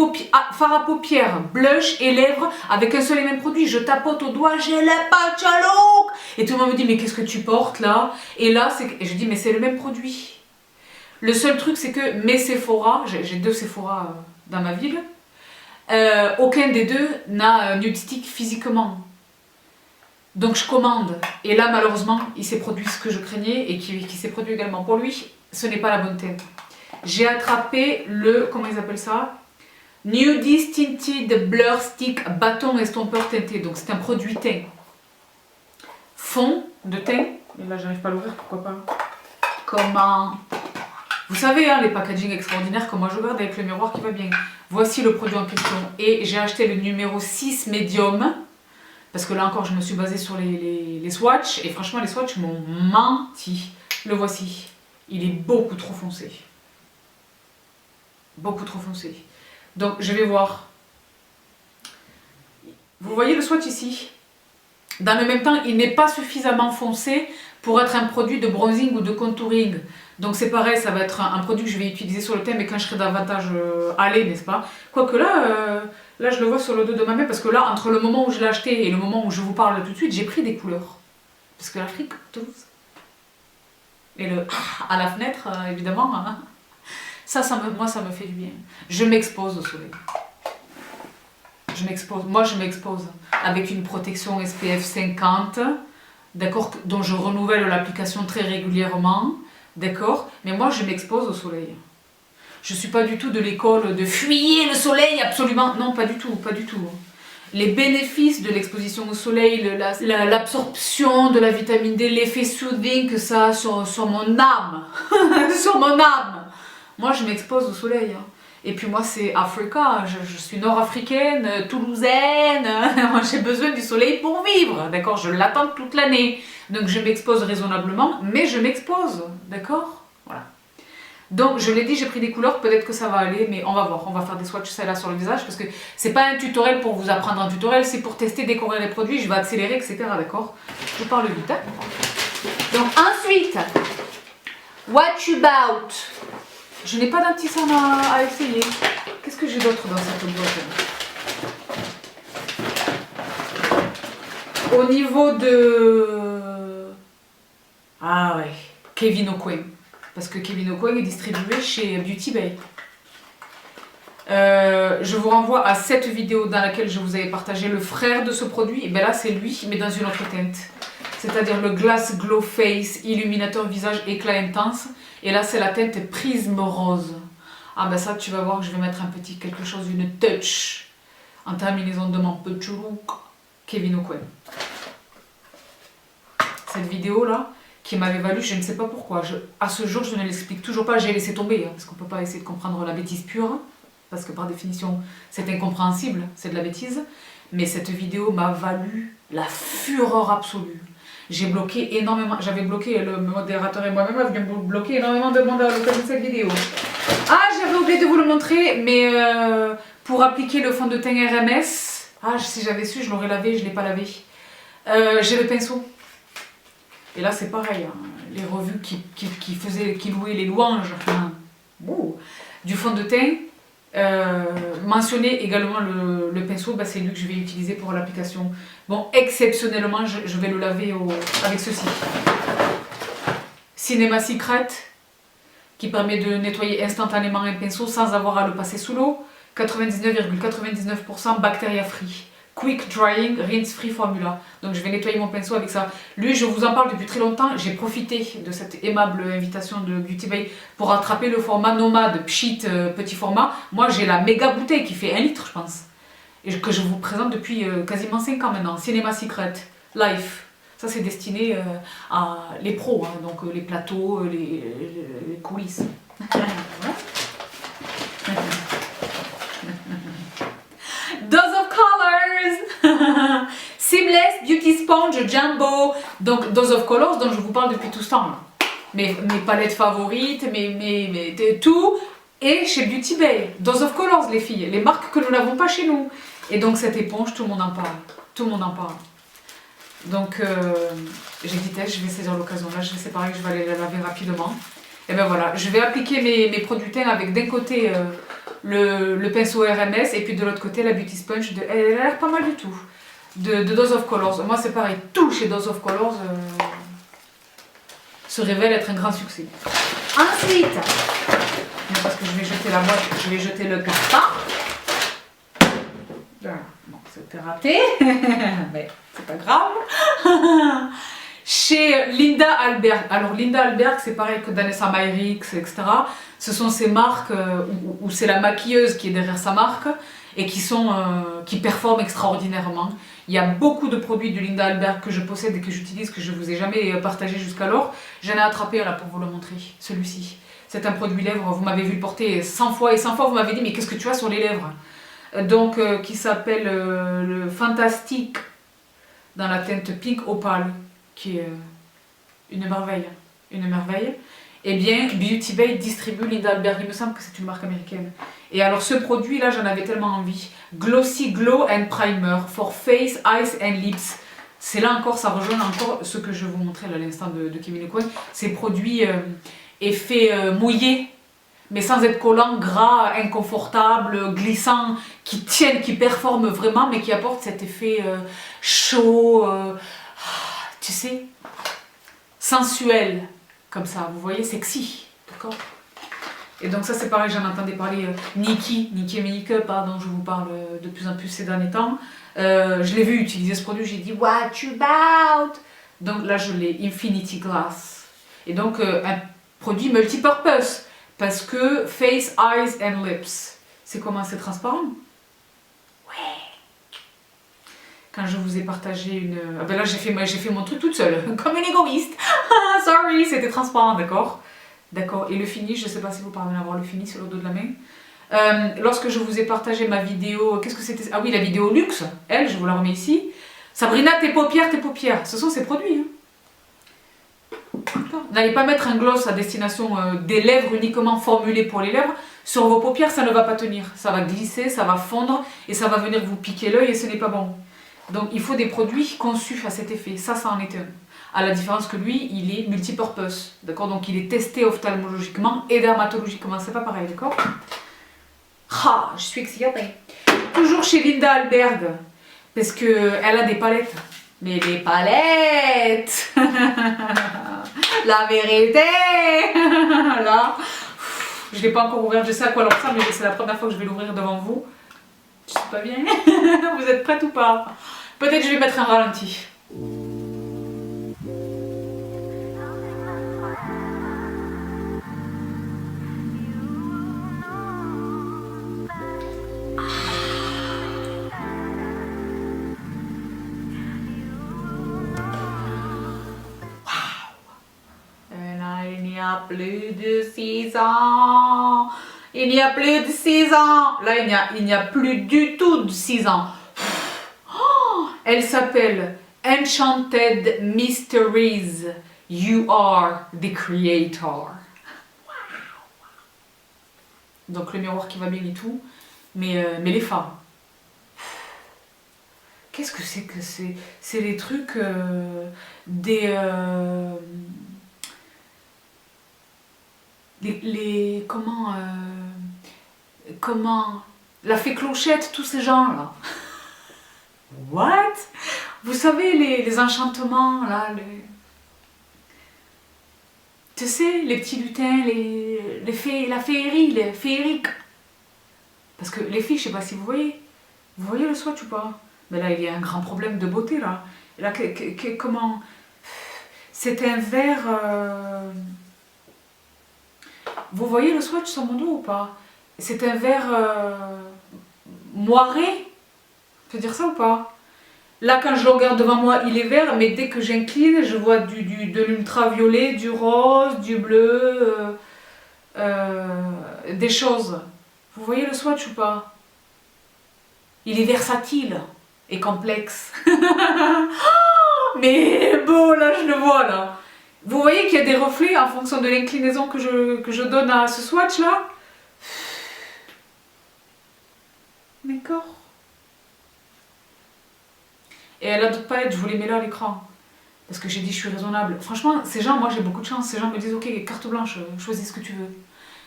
fard à paupières, blush et lèvres avec un seul et même produit. Je tapote au doigt, j'ai le petit look. Et tout le monde me dit, mais qu'est-ce que tu portes là? Et là, et je dis, mais c'est le même produit. Le seul truc, c'est que mes Sephora, j'ai 2 Sephora dans ma ville, aucun des 2 n'a Nude Stick physiquement. Donc je commande. Et là, malheureusement, il s'est produit ce que je craignais et qui s'est produit également pour lui. Ce n'est pas la bonne teinte. J'ai attrapé le, comment ils appellent ça? Nudist Tinted Blur Stick Bâton Estompeur Teinté. Donc c'est un produit teint. Fond de teint. Et là j'arrive pas à l'ouvrir, pourquoi pas? Comment? Vous savez, hein, les packaging extraordinaires que moi je garde avec le miroir qui va bien. Voici le produit en question. Et j'ai acheté le numéro 6 médium. Parce que là encore je me suis basée sur les swatchs. Et franchement les swatchs m'ont menti. Le voici. Il est beaucoup trop foncé. Beaucoup trop foncé. Donc je vais voir. Vous voyez le swatch ici? Dans le même temps, il n'est pas suffisamment foncé pour être un produit de bronzing ou de contouring. Donc c'est pareil, ça va être un produit que je vais utiliser sur le teint, mais quand je serai davantage allée, n'est-ce pas? Quoique là, là je le vois sur le dos de ma main, parce que là, entre le moment où je l'ai acheté et le moment où je vous parle tout de suite, j'ai pris des couleurs. Parce que l'Afrique, tous. Et le à la fenêtre, évidemment, hein. Moi, ça me fait du bien. Je m'expose au soleil. Je m'expose avec une protection SPF 50, d'accord, dont je renouvelle l'application très régulièrement, d'accord, mais moi, je m'expose au soleil. Je ne suis pas du tout de l'école de fuyer le soleil, absolument. Non, pas du tout, pas du tout. Les bénéfices de l'exposition au soleil, l'absorption de la vitamine D, l'effet soothing que ça a sur mon âme, sur mon âme. Moi, je m'expose au soleil. Hein. Et puis moi, c'est Africa. Je suis nord-africaine, toulousaine. Moi, j'ai besoin du soleil pour vivre. D'accord? Je l'attends toute l'année. Donc, je m'expose raisonnablement, mais je m'expose. D'accord? Voilà. Donc, je l'ai dit, j'ai pris des couleurs. Peut-être que ça va aller, mais on va voir. On va faire des swatchs celle-là sur le visage parce que c'est pas un tutoriel pour vous apprendre un tutoriel. C'est pour tester, découvrir les produits. Je vais accélérer, etc. D'accord? Je parle vite. Hein? Donc, ensuite, what about? Je n'ai pas d'anti-sang à essayer. Qu'est-ce que j'ai d'autre dans cette boîte? Au niveau de... Ah ouais, Kevyn Aucoin. Parce que Kevyn Aucoin est distribué chez Beauty Bay. Je vous renvoie à cette vidéo dans laquelle je vous avais partagé le frère de ce produit. Et bien là, c'est lui, mais dans une autre teinte. c'est-à-dire le Glass Glow Face Illuminateur Visage Éclat Intense. Et là, c'est la teinte Prisme Rose. Ah ben ça, tu vas voir que je vais mettre un petit quelque chose, une touch, en terminaison de mon petit look Kevyn Aucoin. Cette vidéo-là, qui m'avait valu, je ne sais pas pourquoi, à ce jour, je ne l'explique toujours pas, j'ai laissé tomber, hein, parce qu'on ne peut pas essayer de comprendre la bêtise pure, parce que par définition, c'est incompréhensible, c'est de la bêtise. Mais cette vidéo m'a valu la fureur absolue. J'ai bloqué énormément, j'avais bloqué, le modérateur et moi-même avions bloqué énormément de monde à l'occasion de cette vidéo. Ah, j'avais oublié de vous le montrer, mais pour appliquer le fond de teint RMS, si j'avais su, je l'aurais lavé, je ne l'ai pas lavé. J'ai le pinceau. Et là, c'est pareil, hein, les revues qui louaient les louanges du fond de teint, mentionner également le pinceau, bah, c'est lui que je vais utiliser pour l'application. Bon, exceptionnellement, je vais le laver avec ceci. Cinema Secret, qui permet de nettoyer instantanément un pinceau sans avoir à le passer sous l'eau. 99,99% bactéria free. Quick Drying Rinse Free Formula. Donc je vais nettoyer mon pinceau avec ça. Lui, je vous en parle depuis très longtemps. J'ai profité de cette aimable invitation de Beauty Bay pour attraper le format Nomade Pchit petit format. Moi, j'ai la méga bouteille qui fait 1 litre, je pense. Et que je vous présente depuis quasiment 5 ans maintenant. Cinema Secret Life. Ça, c'est destiné à les pros, hein, donc les plateaux, les coulisses. Dose of Colors. Seamless Beauty Sponge Jumbo. Donc Dose of Colors dont je vous parle depuis tout ce temps. Mes palettes favorites, tout. Et chez Beauty Bay. Dose of Colors, les filles. Les marques que nous n'avons pas chez nous. Et donc cette éponge, tout le monde en parle. Tout le monde en parle. Donc j'ai dit, je vais saisir l'occasion. Là, c'est pareil, je vais aller la laver rapidement. Et ben voilà, je vais appliquer mes produits teints avec d'un côté le pinceau RMS et puis de l'autre côté la Beauty Sponge. Elle a l'air pas mal du tout. De Dose of Colors. Moi, c'est pareil, tout chez Dose of Colors se révèle être un grand succès. Ensuite, parce que je vais jeter la boîte, je vais jeter le carton. Bon, c'était raté, mais c'est pas grave. Chez Linda Alberg. Alors Linda Alberg, c'est pareil que Danessa Myricks, etc. Ce sont ces marques où c'est la maquilleuse qui est derrière sa marque et qui performent extraordinairement. Il y a beaucoup de produits de Linda Alberg que je possède et que j'utilise, que je ne vous ai jamais partagé jusqu'alors. J'en ai attrapé là pour vous le montrer, celui-ci. C'est un produit lèvres, vous m'avez vu le porter 100 fois et 100 fois vous m'avez dit mais qu'est-ce que tu as sur les lèvres? Donc qui s'appelle le Fantastic dans la teinte Pink Opal, qui est une merveille, Eh bien, Beauty Bay distribue Linda Alberg, il me semble que c'est une marque américaine. Et alors ce produit là, j'en avais tellement envie. Glossy Glow and Primer for Face, Eyes and Lips. C'est là encore, ça rejoint encore ce que je vous montrais à l'instant de Kevyn Aucoin. Ces produits effets mouillés, mais sans être collant, gras, inconfortable, glissant, qui tiennent, qui performent vraiment, mais qui apportent cet effet chaud, tu sais, sensuel, comme ça, vous voyez, sexy, d'accord? Et donc ça c'est pareil, j'en entendais parler, Nikki Makeup, dont je vous parle de plus en plus ces derniers temps. Je l'ai vu utiliser ce produit, j'ai dit, what you about? Donc là je l'ai, Infinity Glass. Et donc un produit multipurpose. Parce que Face, Eyes and Lips, c'est comment? C'est transparent? Ouais. Quand je vous ai partagé une... Ah ben là j'ai fait mon truc toute seule, comme une égoïste. Sorry, c'était transparent, d'accord? D'accord, et le finish, je ne sais pas si vous parvenez à voir le finish sur le dos de la main. Lorsque je vous ai partagé ma vidéo, qu'est-ce que c'était? Ah oui, la vidéo luxe, elle, je vous la remets ici. Sabrina, tes paupières, ce sont ces produits. Hein. N'allez pas mettre un gloss à destination des lèvres uniquement formulé pour les lèvres. Sur vos paupières, ça ne va pas tenir. Ça va glisser, ça va fondre et ça va venir vous piquer l'œil et ce n'est pas bon. Donc il faut des produits conçus à cet effet. Ça en est un. À la différence que lui, il est multipurpose. D'accord? Donc il est testé ophtalmologiquement et dermatologiquement. C'est pas pareil, d'accord? Ah, je suis excitée. Toujours chez Linda Alberg. Parce qu'elle a des palettes. Mais les palettes la vérité là, je ne l'ai pas encore ouvert, je sais à quoi elle ressemble, mais c'est la première fois que je vais l'ouvrir devant vous. Je sais pas bien. Vous êtes prêtes ou pas? Peut-être je vais mettre un ralenti. a plus de 6 ans. Il n'y a plus de 6 ans. Là, il n'y a plus du tout de 6 ans. Oh, elle s'appelle Enchanted Mysteries. You are the creator. Donc le miroir qui va bien et tout. Mais les femmes. Qu'est-ce que c'est? C'est les trucs comment la fée Clochette, tous ces gens là. What? Vous savez les enchantements là, tu sais, les petits lutins, les fées, la féerie, les féeriques. Parce que les filles, je sais pas si vous voyez le swatch ou pas? Mais là, il y a un grand problème de beauté là. Là, comment? C'est un vert. Vous voyez le swatch sur mon dos ou pas? C'est un vert moiré. On peut dire ça ou pas? Là, quand je le regarde devant moi, il est vert, mais dès que j'incline, je vois de l'ultraviolet, du rose, du bleu, des choses. Vous voyez le swatch ou pas? Il est versatile et complexe. Mais beau, là, je le vois, là. Vous voyez qu'il y a des reflets en fonction de l'inclinaison que je donne à ce swatch, là? D'accord. Et elle a d'autres palettes, je vous les mets là à l'écran. Parce que j'ai dit je suis raisonnable. Franchement, ces gens, moi j'ai beaucoup de chance. Ces gens me disent ok, carte blanche, choisis ce que tu veux.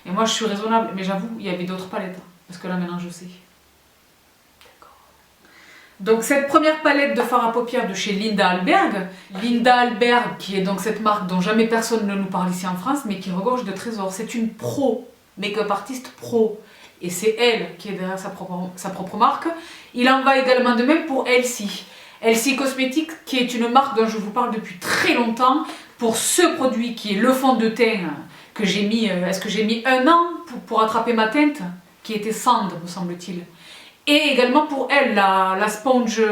Et moi je suis raisonnable. Mais j'avoue, il y avait d'autres palettes. Parce que là maintenant je sais. D'accord. Donc cette première palette de fard à paupières de chez Linda Alberg. Linda Alberg, qui est donc cette marque dont jamais personne ne nous parle ici en France, mais qui regorge de trésors. C'est une pro, make-up artiste pro. Et c'est elle qui est derrière sa propre marque. Il en va également de même pour Elsie. Elsie Cosmetics, qui est une marque dont je vous parle depuis très longtemps, pour ce produit qui est le fond de teint que j'ai mis, est-ce que j'ai mis 1 an pour attraper ma teinte, qui était Sand, me semble-t-il. Et également pour elle, la sponge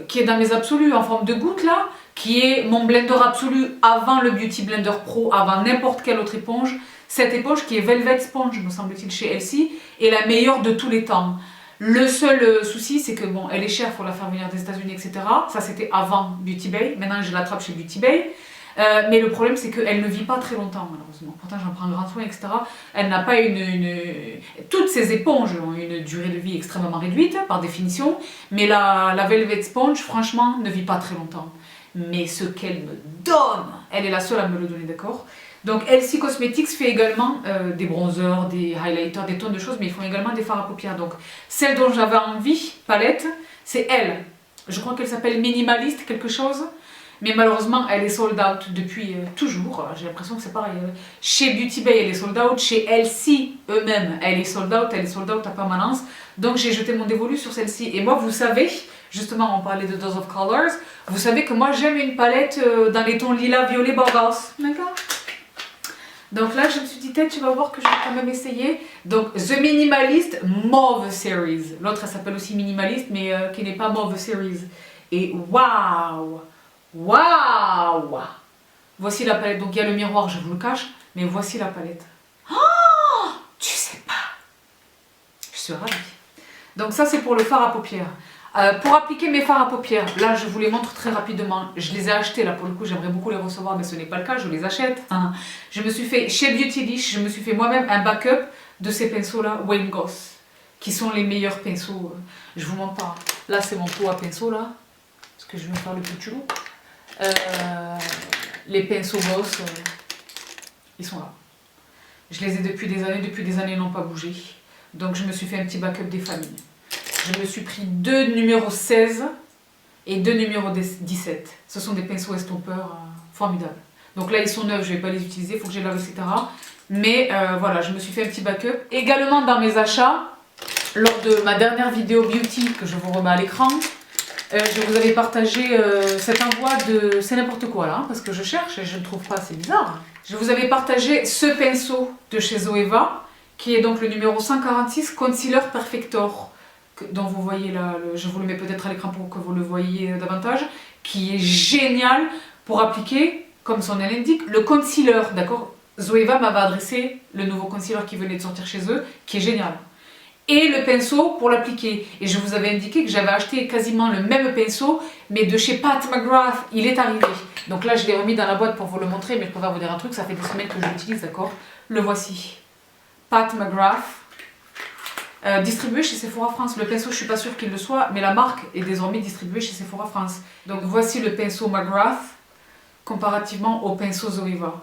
qui est dans mes absolus en forme de goutte là, qui est mon blender absolu avant le Beauty Blender Pro, avant n'importe quelle autre éponge. Cette éponge qui est Velvet Sponge, me semble-t-il, chez Elsie, est la meilleure de tous les temps. Le seul souci, c'est que bon, elle est chère, il faut la faire venir des États-Unis, etc. Ça, c'était avant Beauty Bay. Maintenant, je l'attrape chez Beauty Bay. Mais le problème, c'est qu'elle ne vit pas très longtemps, malheureusement. Pourtant, j'en prends grand soin, etc. Elle n'a pas Toutes ces éponges ont une durée de vie extrêmement réduite, par définition. Mais la Velvet Sponge, franchement, ne vit pas très longtemps. Mais ce qu'elle me donne, elle est la seule à me le donner, d'accord? Donc Elsie Cosmetics fait également des bronzers, des highlighters, des tonnes de choses, mais ils font également des fards à paupières. Donc celle dont j'avais envie, palette, c'est elle. Je crois qu'elle s'appelle Minimaliste quelque chose, mais malheureusement elle est sold out depuis toujours. J'ai l'impression que c'est pareil. Chez Beauty Bay elle est sold out, chez Elsie eux-mêmes elle est sold out à permanence. Donc j'ai jeté mon dévolu sur celle-ci. Et moi vous savez, justement on parlait de Dose of Colors, vous savez que moi j'aime une palette dans les tons lilas, violet, bordeaux. D'accord? Donc là, je me suis dit, tu vas voir que je vais quand même essayer. Donc, The Minimalist Mauve Series. L'autre, elle s'appelle aussi Minimalist, mais qui n'est pas Mauve Series. Et waouh! Waouh! Voici la palette. Donc, il y a le miroir, je vous le cache, mais voici la palette. Oh! Tu sais pas! Je suis ravie. Donc, ça, c'est pour le fard à paupières. Pour appliquer mes fards à paupières, là je vous les montre très rapidement, je les ai achetés là pour le coup, j'aimerais beaucoup les recevoir mais ce n'est pas le cas, je les achète. Hein. Je me suis fait, chez Beautylish, je me suis fait moi-même un backup de ces pinceaux là, Wayne Goss, qui sont les meilleurs pinceaux, je vous montre pas. Là c'est mon pot à pinceau là, parce que je vais me faire le petit look. Les pinceaux Goss, ils sont là. Je les ai depuis des années, ils n'ont pas bougé. Donc je me suis fait un petit backup des familles. Je me suis pris 2 numéros 16 et 2 numéros 17. Ce sont des pinceaux estompeurs formidables. Donc là, ils sont neufs, je ne vais pas les utiliser, il faut que je les lave, etc. Mais voilà, je me suis fait un petit backup. Également dans mes achats, lors de ma dernière vidéo beauty que je vous remets à l'écran, je vous avais partagé cet envoi de... C'est n'importe quoi là, hein, parce que je cherche et je ne trouve pas, c'est bizarre. Je vous avais partagé ce pinceau de chez Zoeva, qui est donc le numéro 146 Concealer Perfector. Dont vous voyez là, je vous le mets peut-être à l'écran pour que vous le voyez davantage, qui est génial pour appliquer comme son nom l'indique, le concealer, d'accord? Zoeva m'avait adressé le nouveau concealer qui venait de sortir chez eux, qui est génial. Et le pinceau pour l'appliquer. Et je vous avais indiqué que j'avais acheté quasiment le même pinceau, mais de chez Pat McGrath. Il est arrivé. Donc là, je l'ai remis dans la boîte pour vous le montrer, mais je préfère vous dire un truc, ça fait des semaines que je l'utilise, d'accord? Le voici. Pat McGrath. Distribué chez Sephora France. Le pinceau, je suis pas sûre qu'il le soit, mais la marque est désormais distribuée chez Sephora France. Donc voici le pinceau McGrath, comparativement au pinceau Zoeva.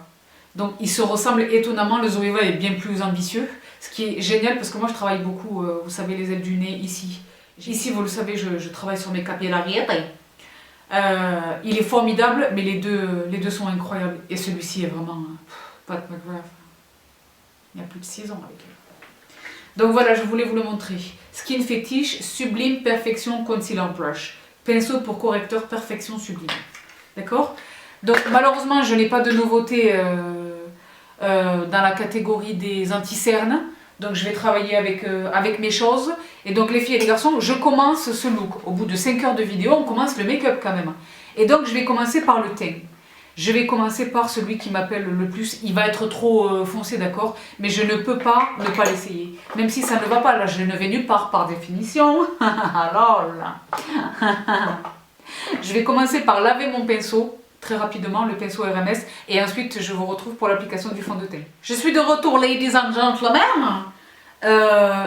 Donc ils se ressemblent étonnamment, le Zoeva est bien plus ambitieux, ce qui est génial parce que moi je travaille beaucoup, vous savez, les ailes du nez ici. Ici, vous le savez, je travaille sur mes capillaires. Il est formidable, mais les deux sont incroyables. Et celui-ci est vraiment Pat McGrath. Il y a plus de 6 ans avec elle. Donc voilà, je voulais vous le montrer. Skin Fetish Sublime Perfection Concealer Brush. Pinceau pour correcteur Perfection Sublime. D'accord? Donc malheureusement, je n'ai pas de nouveauté dans la catégorie des anti-cernes. Donc je vais travailler avec mes choses. Et donc les filles et les garçons, je commence ce look. Au bout de 5 heures de vidéo, on commence le make-up quand même. Et donc je vais commencer par le teint. Je vais commencer par celui qui m'appelle le plus. Il va être trop foncé, d'accord? Mais je ne peux pas ne pas l'essayer. Même si ça ne va pas, là je ne vais nulle part par définition. Alors là. Je vais commencer par laver mon pinceau. Très rapidement, le pinceau RMS, et ensuite je vous retrouve pour l'application du fond de teint. Je suis de retour, ladies and gentlemen.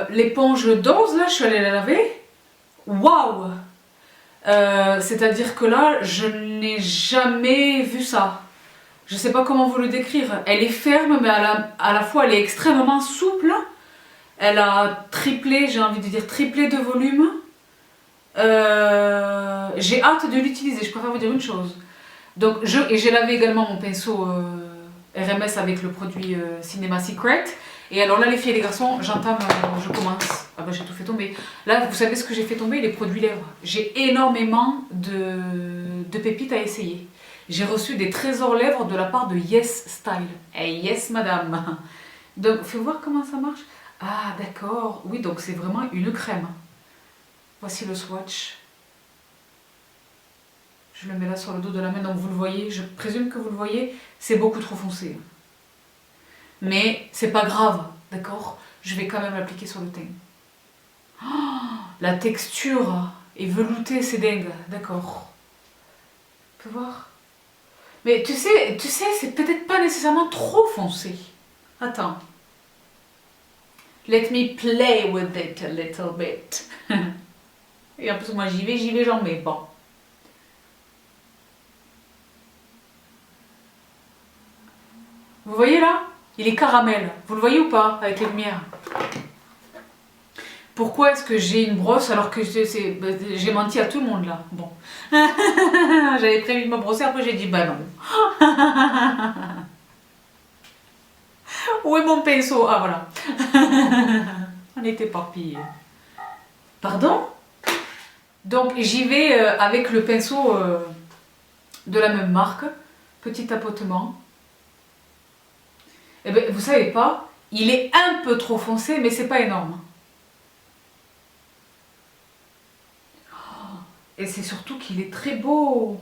L'éponge dose, là, je suis allée la laver. Waouh! C'est-à-dire que là, je n'ai jamais vu ça. Je ne sais pas comment vous le décrire. Elle est ferme, mais à la fois, elle est extrêmement souple. Elle a triplé, j'ai envie de dire triplé de volume. J'ai hâte de l'utiliser, je préfère vous dire une chose. Donc, j'ai lavé également mon pinceau RMS avec le produit Cinema Secret. Et alors là, les filles et les garçons, j'entame, je commence. Ah ben j'ai tout fait tomber. Là, vous savez ce que j'ai fait tomber? Les produits lèvres. J'ai énormément de pépites à essayer. J'ai reçu des trésors lèvres de la part de Yes Style. Hey, yes madame. Donc, fais voir comment ça marche. Ah d'accord. Oui, donc c'est vraiment une crème. Voici le swatch. Je le mets là sur le dos de la main, donc vous le voyez, je présume que vous le voyez, c'est beaucoup trop foncé. Mais c'est pas grave, d'accord? Je vais quand même l'appliquer sur le teint. Oh, la texture est veloutée, c'est dingue, d'accord. Tu peux voir? Mais tu sais, c'est peut-être pas nécessairement trop foncé. Attends. Let me play with it a little bit. Et en plus, moi j'y vais, j'en mets, bon. Vous voyez là? Il est caramel. Vous le voyez ou pas? Avec les lumières. Pourquoi est-ce que j'ai une brosse alors que j'ai menti à tout le monde là? Bon. J'avais prévu de me brosser, après j'ai dit bah non. Où est mon pinceau? Ah voilà. On est éparpillés. Pardon? Donc j'y vais avec le pinceau de la même marque. Petit tapotement. Eh bien, vous savez pas, il est un peu trop foncé, mais c'est pas énorme. Et c'est surtout qu'il est très beau.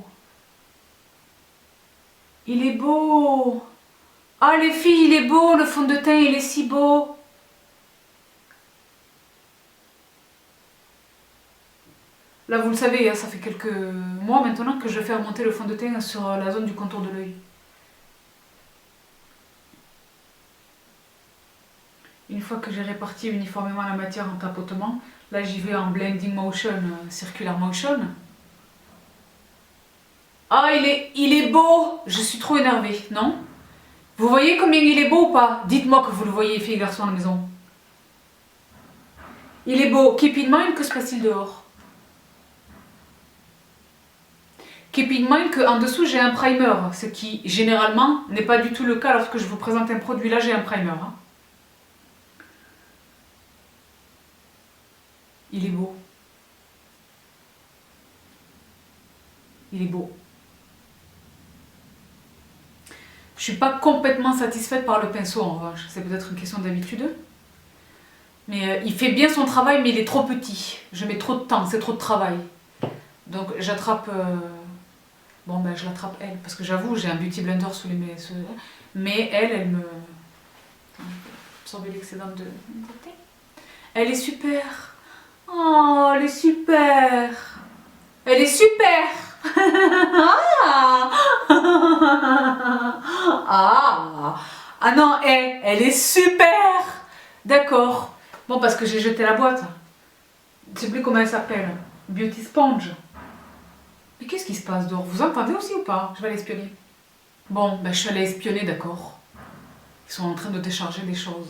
Il est beau. Ah les filles, il est beau, le fond de teint, il est si beau. Là, vous le savez, ça fait quelques mois maintenant que je fais remonter le fond de teint sur la zone du contour de l'œil. Une fois que j'ai réparti uniformément la matière en tapotement, là j'y vais en blending motion, circular motion. Ah, il est beau! Je suis trop énervée, non? Vous voyez combien il est beau ou pas? Dites-moi que vous le voyez, filles et garçons à la maison. Il est beau. Keep in mind que se passe-t-il dehors? Keep in mind qu'en dessous j'ai un primer, ce qui généralement n'est pas du tout le cas lorsque je vous présente un produit. Là j'ai un primer. Hein. Il est beau. Il est beau. Je suis pas complètement satisfaite par le pinceau en revanche. C'est peut-être une question d'habitude. Mais il fait bien son travail, mais il est trop petit. Je mets trop de temps, c'est trop de travail. Donc j'attrape Bon, ben je l'attrape elle, parce que j'avoue, j'ai un beauty blender sous les mains. Mais elle me... absorber l'excédent de côté. Elle est super. Oh, elle est super. Elle est super. Ah, ah, ah non, elle est super. D'accord. Bon, parce que j'ai jeté la boîte. Je sais plus comment elle s'appelle. Beauty Sponge. Mais qu'est-ce qui se passe dehors? Vous entendez aussi ou pas? Je vais aller espionner. Bon, ben je suis allée espionner, d'accord. Ils sont en train de décharger des choses.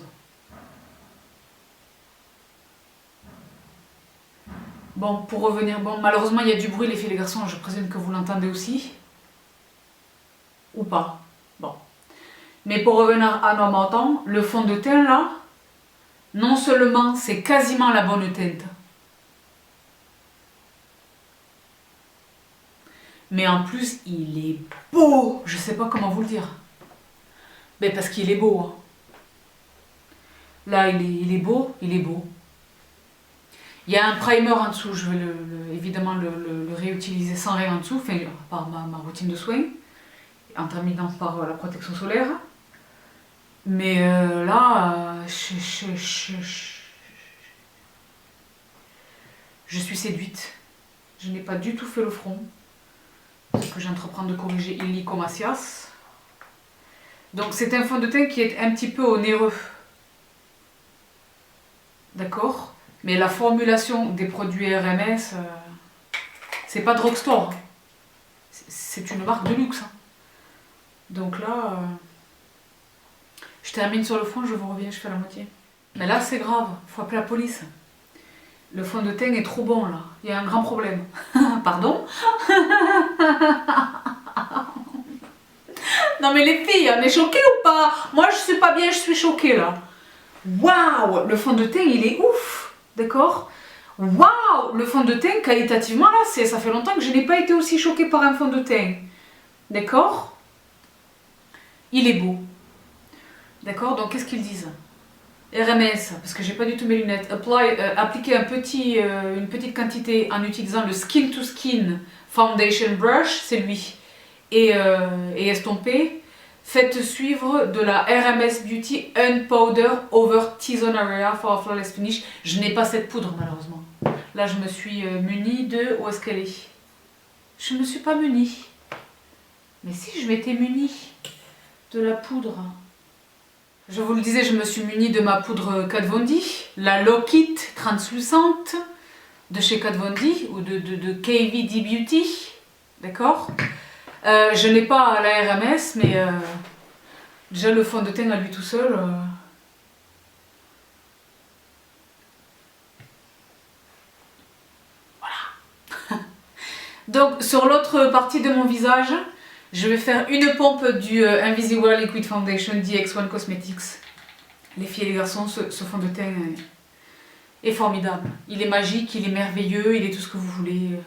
Bon, pour revenir, bon, malheureusement il y a du bruit les filles et les garçons, je présume que vous l'entendez aussi. Ou pas. Bon. Mais pour revenir à nos montants, le fond de teint là, non seulement c'est quasiment la bonne teinte, mais en plus il est beau. Je sais pas comment vous le dire. Mais parce qu'il est beau. Hein. Là il est beau, il est beau. Il y a un primer en dessous, je vais évidemment le réutiliser sans rien en dessous, enfin, par ma routine de soins, en terminant par la protection solaire. Mais là, je suis séduite. Je n'ai pas du tout fait le front. Ce que j'entreprends de corriger illico Macias. Donc c'est un fond de teint qui est un petit peu onéreux. D'accord? Mais la formulation des produits RMS, c'est pas drugstore. C'est une marque de luxe. Hein. Donc là, je termine sur le fond, je vous reviens, je fais la moitié. Mais là, c'est grave, faut appeler la police. Le fond de teint est trop bon là, il y a un grand problème. Pardon? Non mais les filles, on est choquées ou pas? Moi je suis pas bien, je suis choquée là. Waouh, le fond de teint il est ouf, d'accord? Waouh, le fond de teint qualitativement là, ça fait longtemps que je n'ai pas été aussi choquée par un fond de teint. D'accord? Il est beau. D'accord, donc qu'est-ce qu'ils disent? RMS, parce que j'ai pas du tout mes lunettes. Appliquer une petite quantité en utilisant le Skin to Skin Foundation Brush, c'est lui. Et estomper. Faites suivre de la RMS Beauty Unpowder Over T-Zone Area for a Flawless Finish. Je n'ai pas cette poudre malheureusement. Là je me suis munie de... Où est-ce qu'elle est? Je ne me suis pas munie. Mais si je m'étais munie de la poudre... Je vous le disais, je me suis munie de ma poudre Kat Von D, la Lock It translucente de chez Kat Von D ou de KVD Beauty, d'accord. Je n'ai pas la RMS, mais déjà le fond de teint à lui tout seul. Voilà. Donc sur l'autre partie de mon visage, je vais faire une pompe du Invisible Liquid Foundation DX1 Cosmetics. Les filles et les garçons, ce fond de teint est formidable. Il est magique, il est merveilleux, il est tout ce que vous voulez.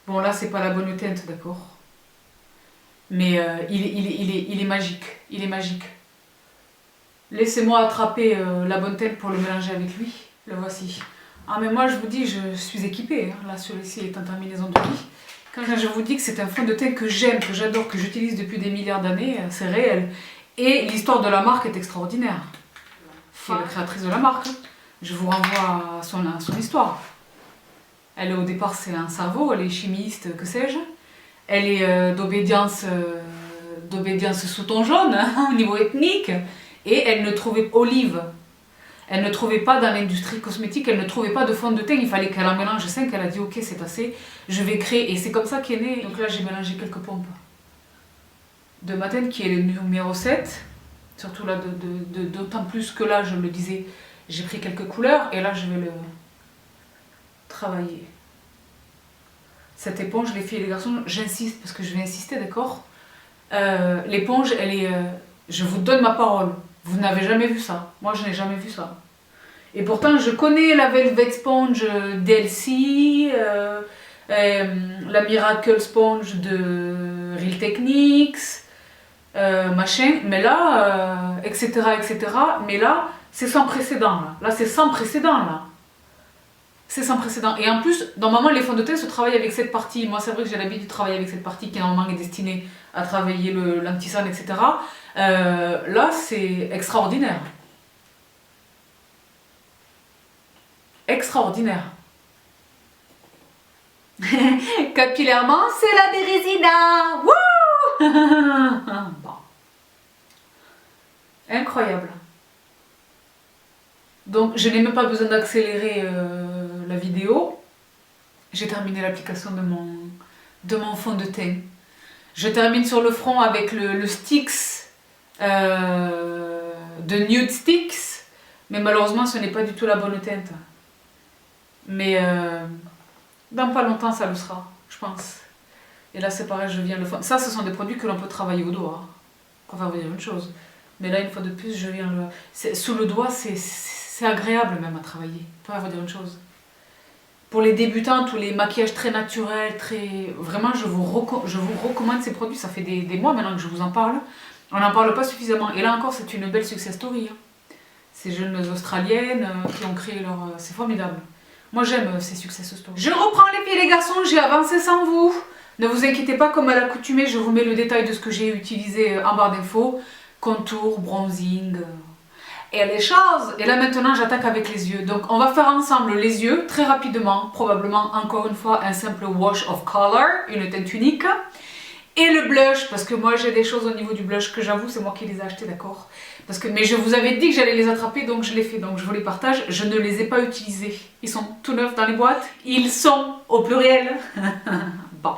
Bon là c'est pas la bonne teinte, d'accord. Mais il est magique, il est magique. Laissez-moi attraper la bonne teinte pour le mélanger avec lui. Le voici. Ah mais moi je vous dis, je suis équipée. Hein. Là celui-ci est en terminaison de vie. Quand je vous dis que c'est un fond de teint que j'aime, que j'adore, que j'utilise depuis des milliards d'années, c'est réel. Et l'histoire de la marque est extraordinaire. C'est la créatrice de la marque. Je vous renvoie à son histoire. Elle, au départ, c'est un cerveau, elle est chimiste, que sais-je. Elle est d'obédience sous ton jaune, hein, au niveau ethnique. Et elle ne trouvait Olive. Elle ne trouvait pas dans l'industrie cosmétique, elle ne trouvait pas de fond de teint, il fallait qu'elle en mélange 5, elle a dit ok c'est assez, je vais créer, et c'est comme ça qu'est né. Donc là j'ai mélangé quelques pompes de Maten qui est le numéro 7, surtout là d'autant plus que là je le disais, j'ai pris quelques couleurs et là je vais le travailler. Cette éponge, les filles et les garçons, j'insiste parce que je vais insister, d'accord. L'éponge elle est, je vous donne ma parole. Vous n'avez jamais vu ça. Moi, je n'ai jamais vu ça. Et pourtant, je connais la Velvet Sponge d'Elsie, la Miracle Sponge de Real Techniques, machin. Mais là, etc., etc. Mais là, c'est sans précédent. Là, c'est sans précédent, là. C'est sans précédent. Et en plus, normalement, les fonds de teint se travaillent avec cette partie. Moi, c'est vrai que j'ai l'habitude de travailler avec cette partie qui, normalement, est destinée à travailler l'anti-cerne, etc. Là, c'est extraordinaire. Extraordinaire. Capillairement, c'est la Bérésina. Wouh. Bon. Incroyable. Donc, je n'ai même pas besoin d'accélérer la vidéo. J'ai terminé l'application de mon fond de teint. Je termine sur le front avec le Stix de Nude Stix. Mais malheureusement, ce n'est pas du tout la bonne teinte. Mais dans pas longtemps, ça le sera, je pense. Et là, c'est pareil, je viens le fond. Ça, ce sont des produits que l'on peut travailler au doigt. Pour faire vous dire une chose. Mais là, une fois de plus, je viens le... Sous le doigt, c'est agréable même à travailler. Pour vous dire une chose. Pour les débutants, tous les maquillages très naturels, très... Vraiment, je vous recommande ces produits. Ça fait des mois maintenant que je vous en parle. On n'en parle pas suffisamment. Et là encore, c'est une belle success story. Hein. Ces jeunes Australiennes qui ont créé leur... C'est formidable. Moi, j'aime ces success stories. Je reprends les filles, les garçons. J'ai avancé sans vous. Ne vous inquiétez pas, comme à l'accoutumée, je vous mets le détail de ce que j'ai utilisé en barre d'infos. Contour, bronzing... Et les choses. Et là maintenant j'attaque avec les yeux. Donc on va faire ensemble les yeux très rapidement. Probablement encore une fois un simple wash of color, une teinte unique. Et le blush, parce que moi j'ai des choses au niveau du blush que j'avoue c'est moi qui les ai achetés, d'accord. Mais je vous avais dit que j'allais les attraper donc je les fais. Donc je vous les partage. Je ne les ai pas utilisés. Ils sont tout neufs dans les boîtes. Ils sont au pluriel. Bon.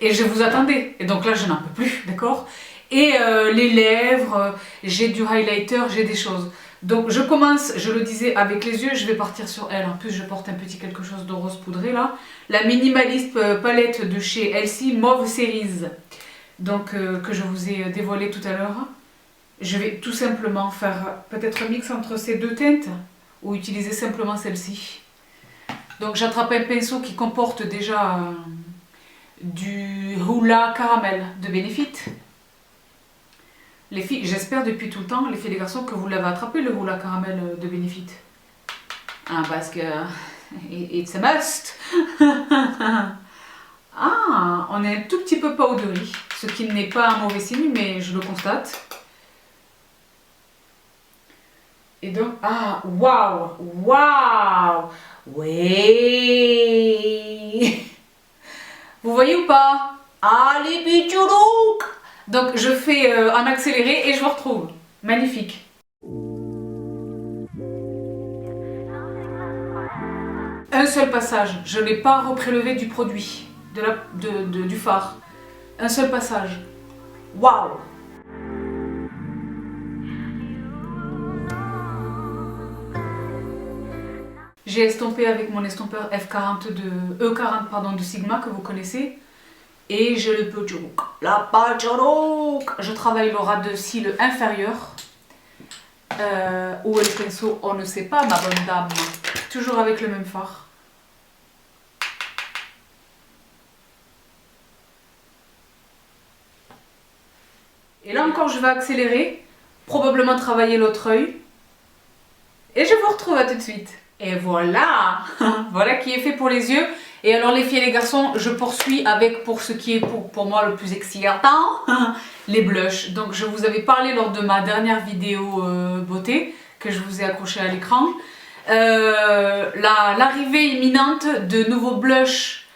Et je vous attendais. Et donc là je n'en peux plus, d'accord. Et les lèvres, j'ai du highlighter, j'ai des choses. Donc je commence, je le disais, avec les yeux, je vais partir sur elle. En plus je porte un petit quelque chose de rose poudré là. La Minimalist palette de chez Elsie Mauve Series. Donc que je vous ai dévoilé tout à l'heure. Je vais tout simplement faire peut-être un mix entre ces deux teintes. Ou utiliser simplement celle-ci. Donc j'attrape un pinceau qui comporte déjà du Hoola Caramel de Benefit. Les filles, j'espère depuis tout le temps, les filles et les garçons, que vous l'avez attrapé le Hoola Caramel de Benefit. Ah, parce que... it's a must. Ah, on est un tout petit peu powdery, ce qui n'est pas un mauvais signe, mais je le constate. Et donc, ah, waouh, waouh, oui. Vous voyez ou pas? Allez, bichoulouk. Donc je fais en accéléré et je vous retrouve. Magnifique. Un seul passage. Je n'ai pas reprélevé du produit, du fard. Un seul passage. Waouh! J'ai estompé avec mon estompeur E40 pardon, de Sigma que vous connaissez. Et j'ai le Pachouk. La Pachouk. Je travaille le ras de cils inférieur. Où est le pinceau? On ne sait pas, ma bonne dame. Toujours avec le même fard. Et là encore, je vais accélérer. Probablement travailler l'autre œil. Et je vous retrouve à tout de suite. Et voilà. Voilà qui est fait pour les yeux. Et alors les filles et les garçons, je poursuis avec, pour ce qui est pour moi le plus excitant, les blushs. Donc je vous avais parlé lors de ma dernière vidéo beauté, que je vous ai accroché à l'écran. L'arrivée imminente de nouveaux blushs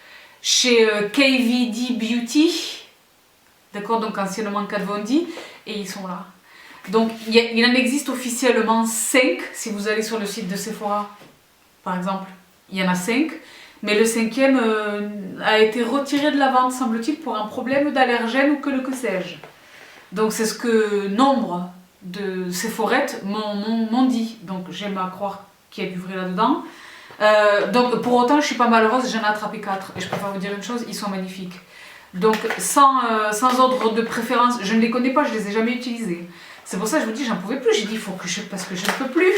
chez KVD Beauty. D'accord, donc anciennement Kat Von D. Et ils sont là. Donc il en existe officiellement 5, si vous allez sur le site de Sephora, par exemple. Il y en a 5. Mais le 5e a été retiré de la vente, semble-t-il, pour un problème d'allergène ou que sais-je. Donc c'est ce que nombre de Sephorettes m'ont dit. Donc j'aime à croire qu'il y a du vrai là-dedans. Donc pour autant, je suis pas malheureuse, j'en ai attrapé 4. Et je préfère vous dire une chose, ils sont magnifiques. Donc sans ordre de préférence, je ne les connais pas, je les ai jamais utilisés. C'est pour ça que je vous dis, j'en pouvais plus. J'ai dit, parce que je ne peux plus.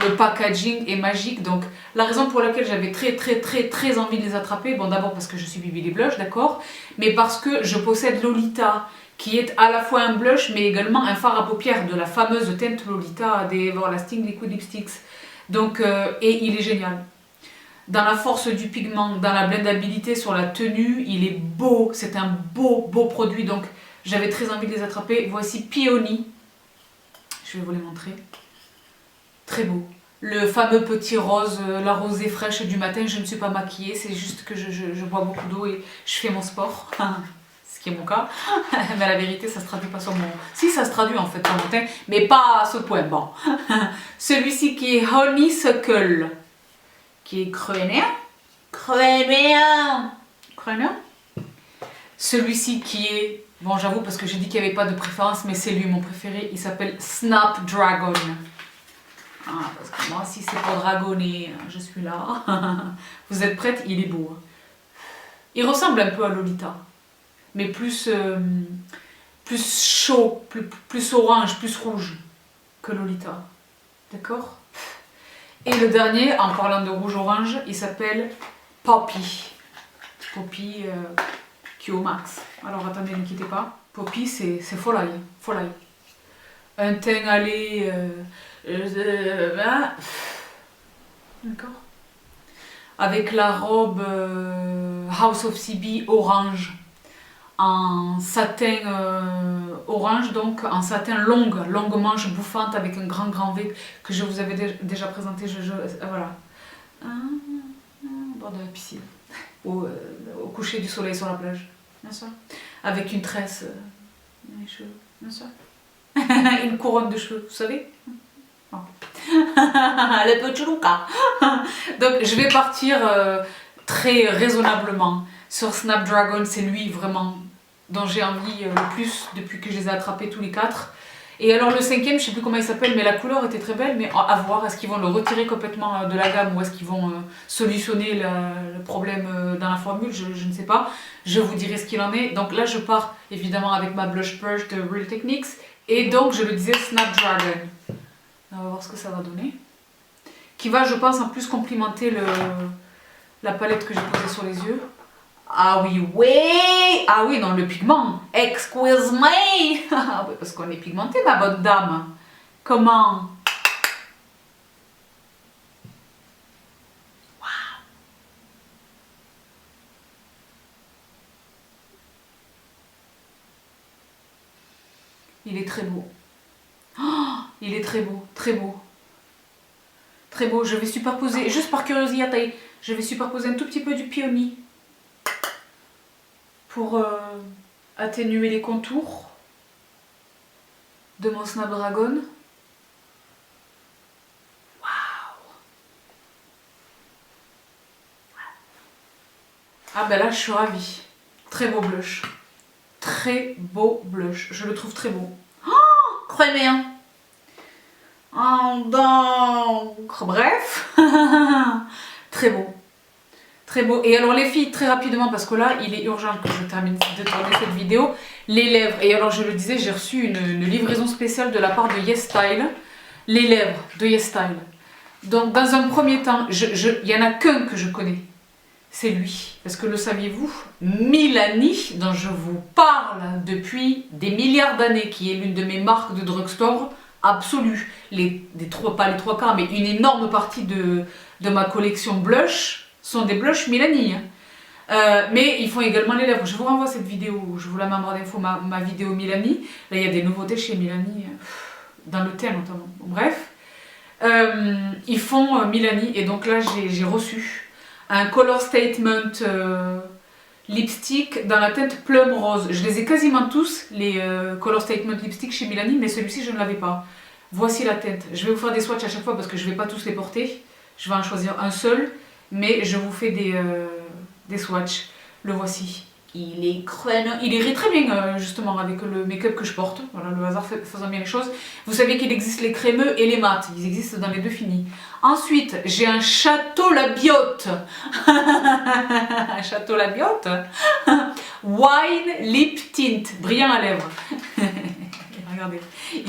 Le packaging est magique, donc la raison pour laquelle j'avais très envie de les attraper, bon d'abord parce que je suis Bibi les blushs, d'accord, mais parce que je possède Lolita, qui est à la fois un blush, mais également un fard à paupières de la fameuse teinte Lolita des Everlasting Liquid Lipsticks. Donc, et il est génial. Dans la force du pigment, dans la blendabilité sur la tenue, il est beau. C'est un beau produit. Donc, j'avais très envie de les attraper. Voici Peony. Je vais vous les montrer. Très beau. Le fameux petit rose, la rosée fraîche du matin. Je ne suis pas maquillée. C'est juste que je bois beaucoup d'eau et je fais mon sport. Ce qui est mon cas. Mais la vérité, ça se traduit pas sur mon... Si, ça se traduit en fait sur mon teint. Mais pas à ce point. Bon. Celui-ci qui est Honeysuckle. Qui est créméen. Celui-ci qui est... Bon, j'avoue parce que j'ai dit qu'il n'y avait pas de préférence, mais c'est lui mon préféré. Il s'appelle Snapdragon. Ah, parce que moi, si c'est pour dragonner, je suis là. Vous êtes prêtes? Il est beau. Il ressemble un peu à Lolita. Mais plus chaud, plus orange, plus rouge que Lolita. D'accord? Et le dernier, en parlant de rouge-orange, il s'appelle Poppy. Poppy qui est au max. Alors attendez, ne quittez pas. Poppy, c'est folie. Un teint allé... D'accord. Avec la robe House of CB orange. En satin orange, donc en satin longue manche bouffante avec un grand V que je vous avais déjà présenté. Voilà. Au bord de la piscine. Au coucher du soleil sur la plage. Bien sûr. Avec une tresse dans les cheveux. Bien sûr. Une couronne de cheveux, vous savez. Oh. Le petit Luca. Donc je vais partir très raisonnablement sur Snapdragon. C'est lui vraiment dont j'ai envie le plus depuis que je les ai attrapés tous les 4. Et alors le 5e, je ne sais plus comment il s'appelle, mais la couleur était très belle, mais à voir, est-ce qu'ils vont le retirer complètement de la gamme ou est-ce qu'ils vont solutionner le problème dans la formule, je ne sais pas. Je vous dirai ce qu'il en est. Donc là je pars évidemment avec ma blush brush de Real Techniques et donc je le disais Snapdragon. On va voir ce que ça va donner. Qui va, je pense, en plus complimenter la palette que j'ai posée sur les yeux. Ah oui, ah oui, non, le pigment. Excuse me. Ah oui, parce qu'on est pigmenté, ma bonne dame. Comment? Waouh. Il est très beau. Oh, il est très beau, très beau. Très beau. Je vais superposer, juste par curiosité, je vais superposer un tout petit peu du Peony. Pour atténuer les contours de mon Snapdragon. Waouh! Ah ben là je suis ravie. Très beau blush. Très beau blush. Je le trouve très beau. Oh, créméen. Oh donc. Bref. Très beau. Très beau. Et alors les filles, très rapidement, parce que là, il est urgent que je termine de tourner cette vidéo, les lèvres. Et alors je le disais, j'ai reçu une livraison spéciale de la part de YesStyle. Les lèvres de YesStyle. Donc dans un premier temps, il n'y en a qu'un que je connais. C'est lui. Parce que le saviez-vous, Milani, dont je vous parle depuis des milliards d'années, qui est l'une de mes marques de drugstore absolue. Pas les 3 quarts, mais une énorme partie de ma collection blush sont des blushs Milani. Mais ils font également les lèvres. Je vous renvoie cette vidéo, je vous la mets en barre d'infos, ma vidéo Milani. Là, il y a des nouveautés chez Milani, dans le teint notamment. Bon, bref, ils font Milani. Et donc là, j'ai reçu un Color Statement lipstick dans la teinte Plum Rose. Je les ai quasiment tous, les Color Statement lipstick chez Milani, mais celui-ci, je ne l'avais pas. Voici la teinte. Je vais vous faire des swatchs à chaque fois parce que je ne vais pas tous les porter. Je vais en choisir un seul. Mais je vous fais des swatchs. Le voici. Il est crâneux. Il irait très bien justement avec le make-up que je porte. Voilà, le hasard faisant bien les choses. Vous savez qu'il existe les crémeux et les mats. Ils existent dans les deux finis. Ensuite, j'ai un Château Labiote. Un Château Labiote. Wine Lip Tint. Brillant à lèvres. Regardez,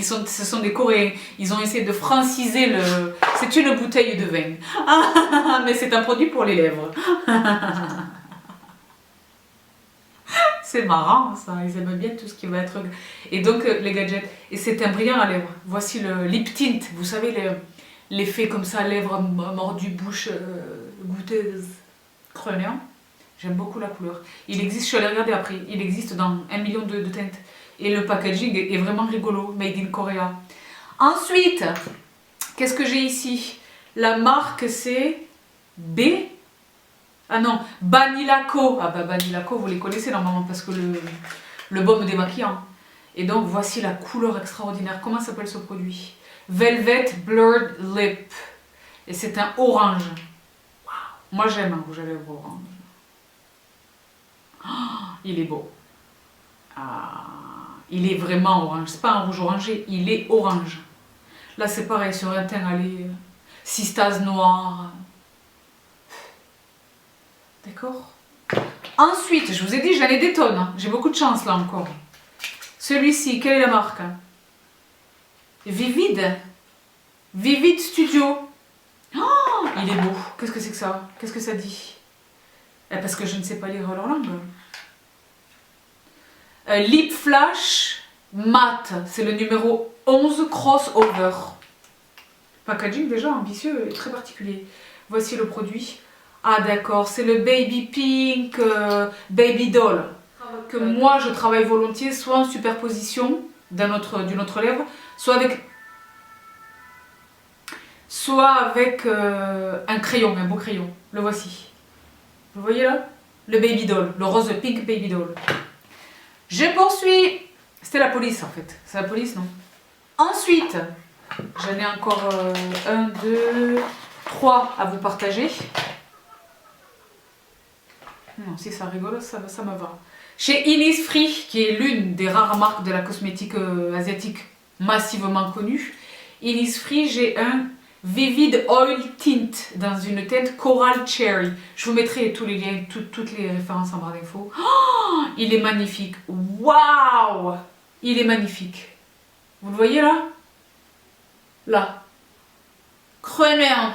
ce sont des Coréens, ils ont essayé de franciser le... C'est une bouteille de vin, mais c'est un produit pour les lèvres. C'est marrant ça, ils aiment bien tout ce qui va être... Et donc les gadgets, et c'est un brillant à lèvres. Voici le lip tint, vous savez, l'effet comme ça, lèvres mordues, bouche goûteuse, crénéant. J'aime beaucoup la couleur. Il existe, je suis allée regarder après, il existe dans 1 million de teintes. Et le packaging est vraiment rigolo, made in Korea. Ensuite, qu'est-ce que j'ai ici? La marque c'est B. Ah non, Banilaco. Ah bah Banilaco, vous les connaissez normalement parce que le baume démaquillant. Et donc voici la couleur extraordinaire. Comment s'appelle ce produit? Velvet Blurred Lip. Et c'est un orange. Wow. Moi j'aime un rouge à lèvres orange. Oh, il est beau. Ah, il est vraiment orange. C'est pas un rouge orangé, il est orange. Là c'est pareil, sur un teint allé, cystase noire. D'accord? Ensuite, je vous ai dit, j'en ai des tonnes. Hein. J'ai beaucoup de chance là encore. Celui-ci, quelle est la marque? Vivid. Vivid Studio. Oh, il est beau. Qu'est-ce que c'est que ça? Qu'est-ce que ça dit? Parce que je ne sais pas lire leur langue. Lip Flash Matte. C'est le numéro 11 crossover. Packaging déjà ambitieux et très particulier. Voici le produit. Ah d'accord, c'est le Baby Pink Baby Doll. Que moi je travaille volontiers soit en superposition d'une autre lèvre, soit avec un crayon, un beau crayon. Le voici. Vous voyez là? Le Baby Doll, le rose Pink Baby Doll. Je poursuis. C'était la police en fait. C'est la police, non? Ensuite, j'en ai encore 1, 2, 3 à vous partager. Non, si ça rigole, ça me va. Chez Innisfree, qui est l'une des rares marques de la cosmétique asiatique massivement connue, Innisfree, j'ai un Vivid Oil Tint dans une teinte Coral Cherry. Je vous mettrai tous les liens, toutes les références en barre d'infos. Oh, il est magnifique. Waouh! Il est magnifique. Vous le voyez là? Là. Crénéant.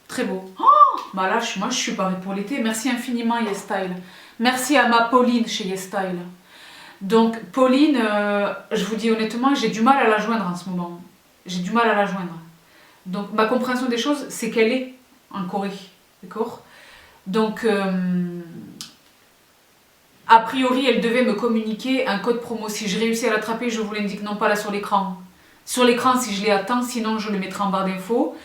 Très beau. Oh, bah là, moi, je suis parée pour l'été. Merci infiniment, YesStyle. Merci à ma Pauline chez YesStyle. Donc, Pauline, je vous dis honnêtement, j'ai du mal à la joindre en ce moment. J'ai du mal à la joindre. Donc, ma compréhension des choses, c'est qu'elle est en Corée. D'accord? Donc, a priori, elle devait me communiquer un code promo. Si je réussis à l'attraper, je vous l'indique non pas là sur l'écran. Sur l'écran, si je l'ai atteint, sinon je le mettrai en barre d'infos.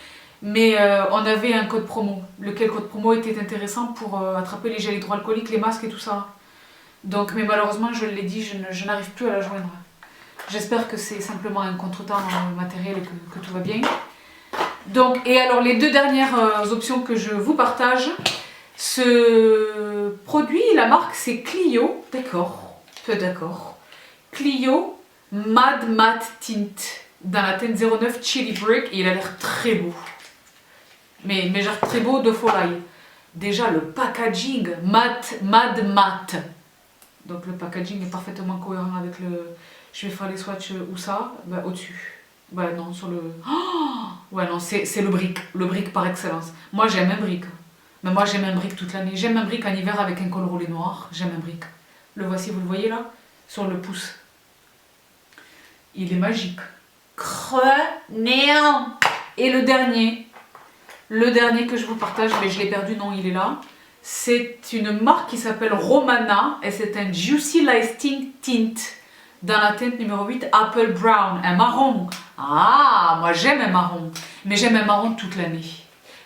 Mais on avait un code promo, lequel code promo était intéressant pour attraper les gels hydroalcooliques, les masques et tout ça. Donc, mais malheureusement, je l'ai dit, je n'arrive plus à la joindre. J'espère que c'est simplement un contretemps matériel et que tout va bien. Donc, et alors les deux dernières options que je vous partage, ce produit, la marque c'est Clio, d'accord, d'accord. Clio Mad Matte Tint dans la teinte 09 Chili Brick et il a l'air très beau. Mais genre très beau de folie. Déjà le packaging Mad Matte. Donc le packaging est parfaitement cohérent avec le... Je vais faire les swatchs où ça? Bah, au-dessus. Ouais non, sur le... Oh, ouais non, c'est le brick par excellence. Moi j'aime un brick. Mais moi j'aime un brick toute l'année. J'aime un brick en hiver avec un col roulé noir. J'aime un brick. Le voici, vous le voyez là? Sur le pouce. Il est magique. Crénéant. Et le dernier que je vous partage, mais je l'ai perdu, non, il est là. C'est une marque qui s'appelle Romana et c'est un Juicy Lasting Tint dans la teinte numéro 8 Apple Brown, un marron. Ah, moi j'aime un marron, mais j'aime un marron toute l'année.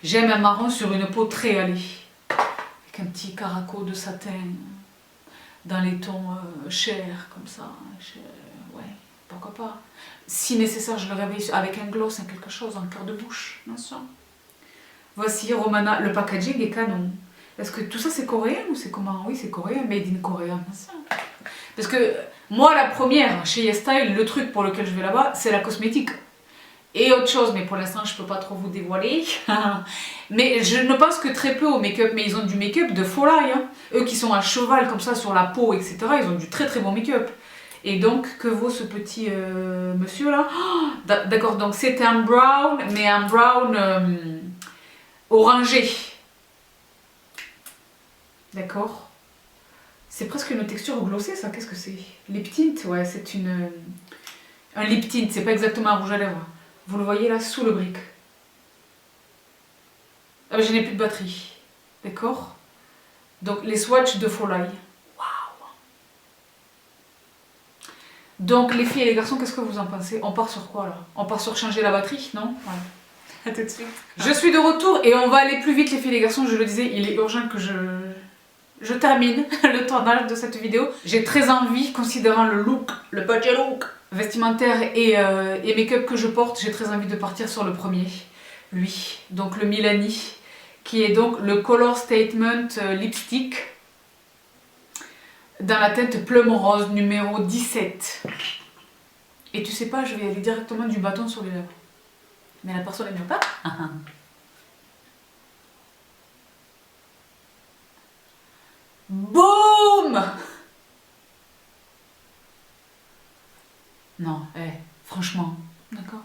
J'aime un marron sur une peau très hâlée, avec un petit caraco de satin dans les tons chers comme ça. Ouais, pourquoi pas. Si nécessaire, je le réveille avec un gloss, quelque chose, un cœur de bouche, bien sûr. Voici Romana, le packaging est canon. Est-ce que tout ça c'est coréen ou c'est comment? Oui, c'est coréen, made in Korea. Parce que moi, la première, chez YesStyle, le truc pour lequel je vais là-bas, c'est la cosmétique. Et autre chose, mais pour l'instant, je peux pas trop vous dévoiler. Mais je ne pense que très peu au make-up, mais ils ont du make-up de folie. Hein. Eux qui sont à cheval comme ça sur la peau, etc., ils ont du très très bon make-up. Et donc, que vaut ce petit monsieur là? Oh, d'accord, donc c'est un brown, mais un brown orangé. D'accord. C'est presque une texture glossée, ça. Qu'est-ce que c'est? Lip tint, ouais, c'est un lip tint. C'est pas exactement un rouge à lèvres. Vous le voyez là, sous le brick. Ah, je n'ai plus de batterie. D'accord? Donc, les swatchs de Folai. Waouh! Donc, les filles et les garçons, qu'est-ce que vous en pensez? On part sur quoi là? On part sur changer la batterie, non? Ouais. À tout de suite. Je suis de retour et on va aller plus vite, les filles et les garçons. Je le disais, il est urgent que je termine le tournage de cette vidéo. J'ai très envie, considérant le look, le budget look vestimentaire et make-up que je porte, j'ai très envie de partir sur le premier, lui, donc le Milani, qui est donc le Color Statement Lipstick dans la teinte Plum Rose numéro 17. Et tu sais pas, je vais aller directement du bâton sur les lèvres. Mais la personne n'aime pas. Boum! Non, franchement, d'accord.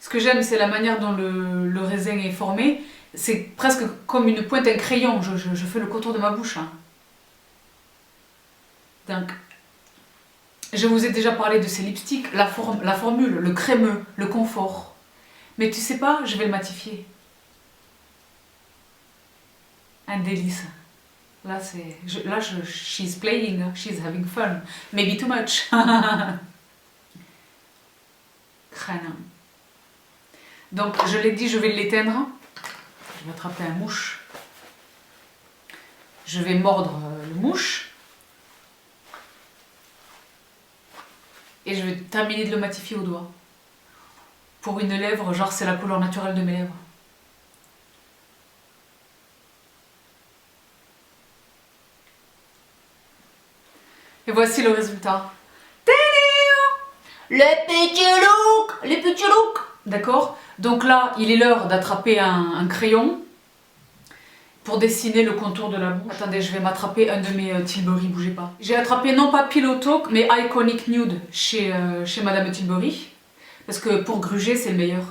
Ce que j'aime, c'est la manière dont le raisin est formé. C'est presque comme une pointe, un crayon. Je fais le contour de ma bouche. Hein. Donc, je vous ai déjà parlé de ces lipsticks, la formule, le crémeux, le confort. Mais tu sais pas, je vais le matifier. Un délice. Là, she's playing, she's having fun. Maybe too much. Crâne. Donc, je l'ai dit, je vais l'éteindre. Je vais attraper un mouche. Je vais mordre le mouche. Et je vais terminer de le matifier au doigt. Pour une lèvre, genre c'est la couleur naturelle de mes lèvres. Et voici le résultat. Le petit look. D'accord? Donc là, il est l'heure d'attraper un crayon pour dessiner le contour de la bouche. Attendez, je vais m'attraper un de mes Tilbury, bougez pas. J'ai attrapé non pas Pillow Talk, mais Iconic Nude chez Madame Tilbury. Parce que pour gruger, c'est le meilleur.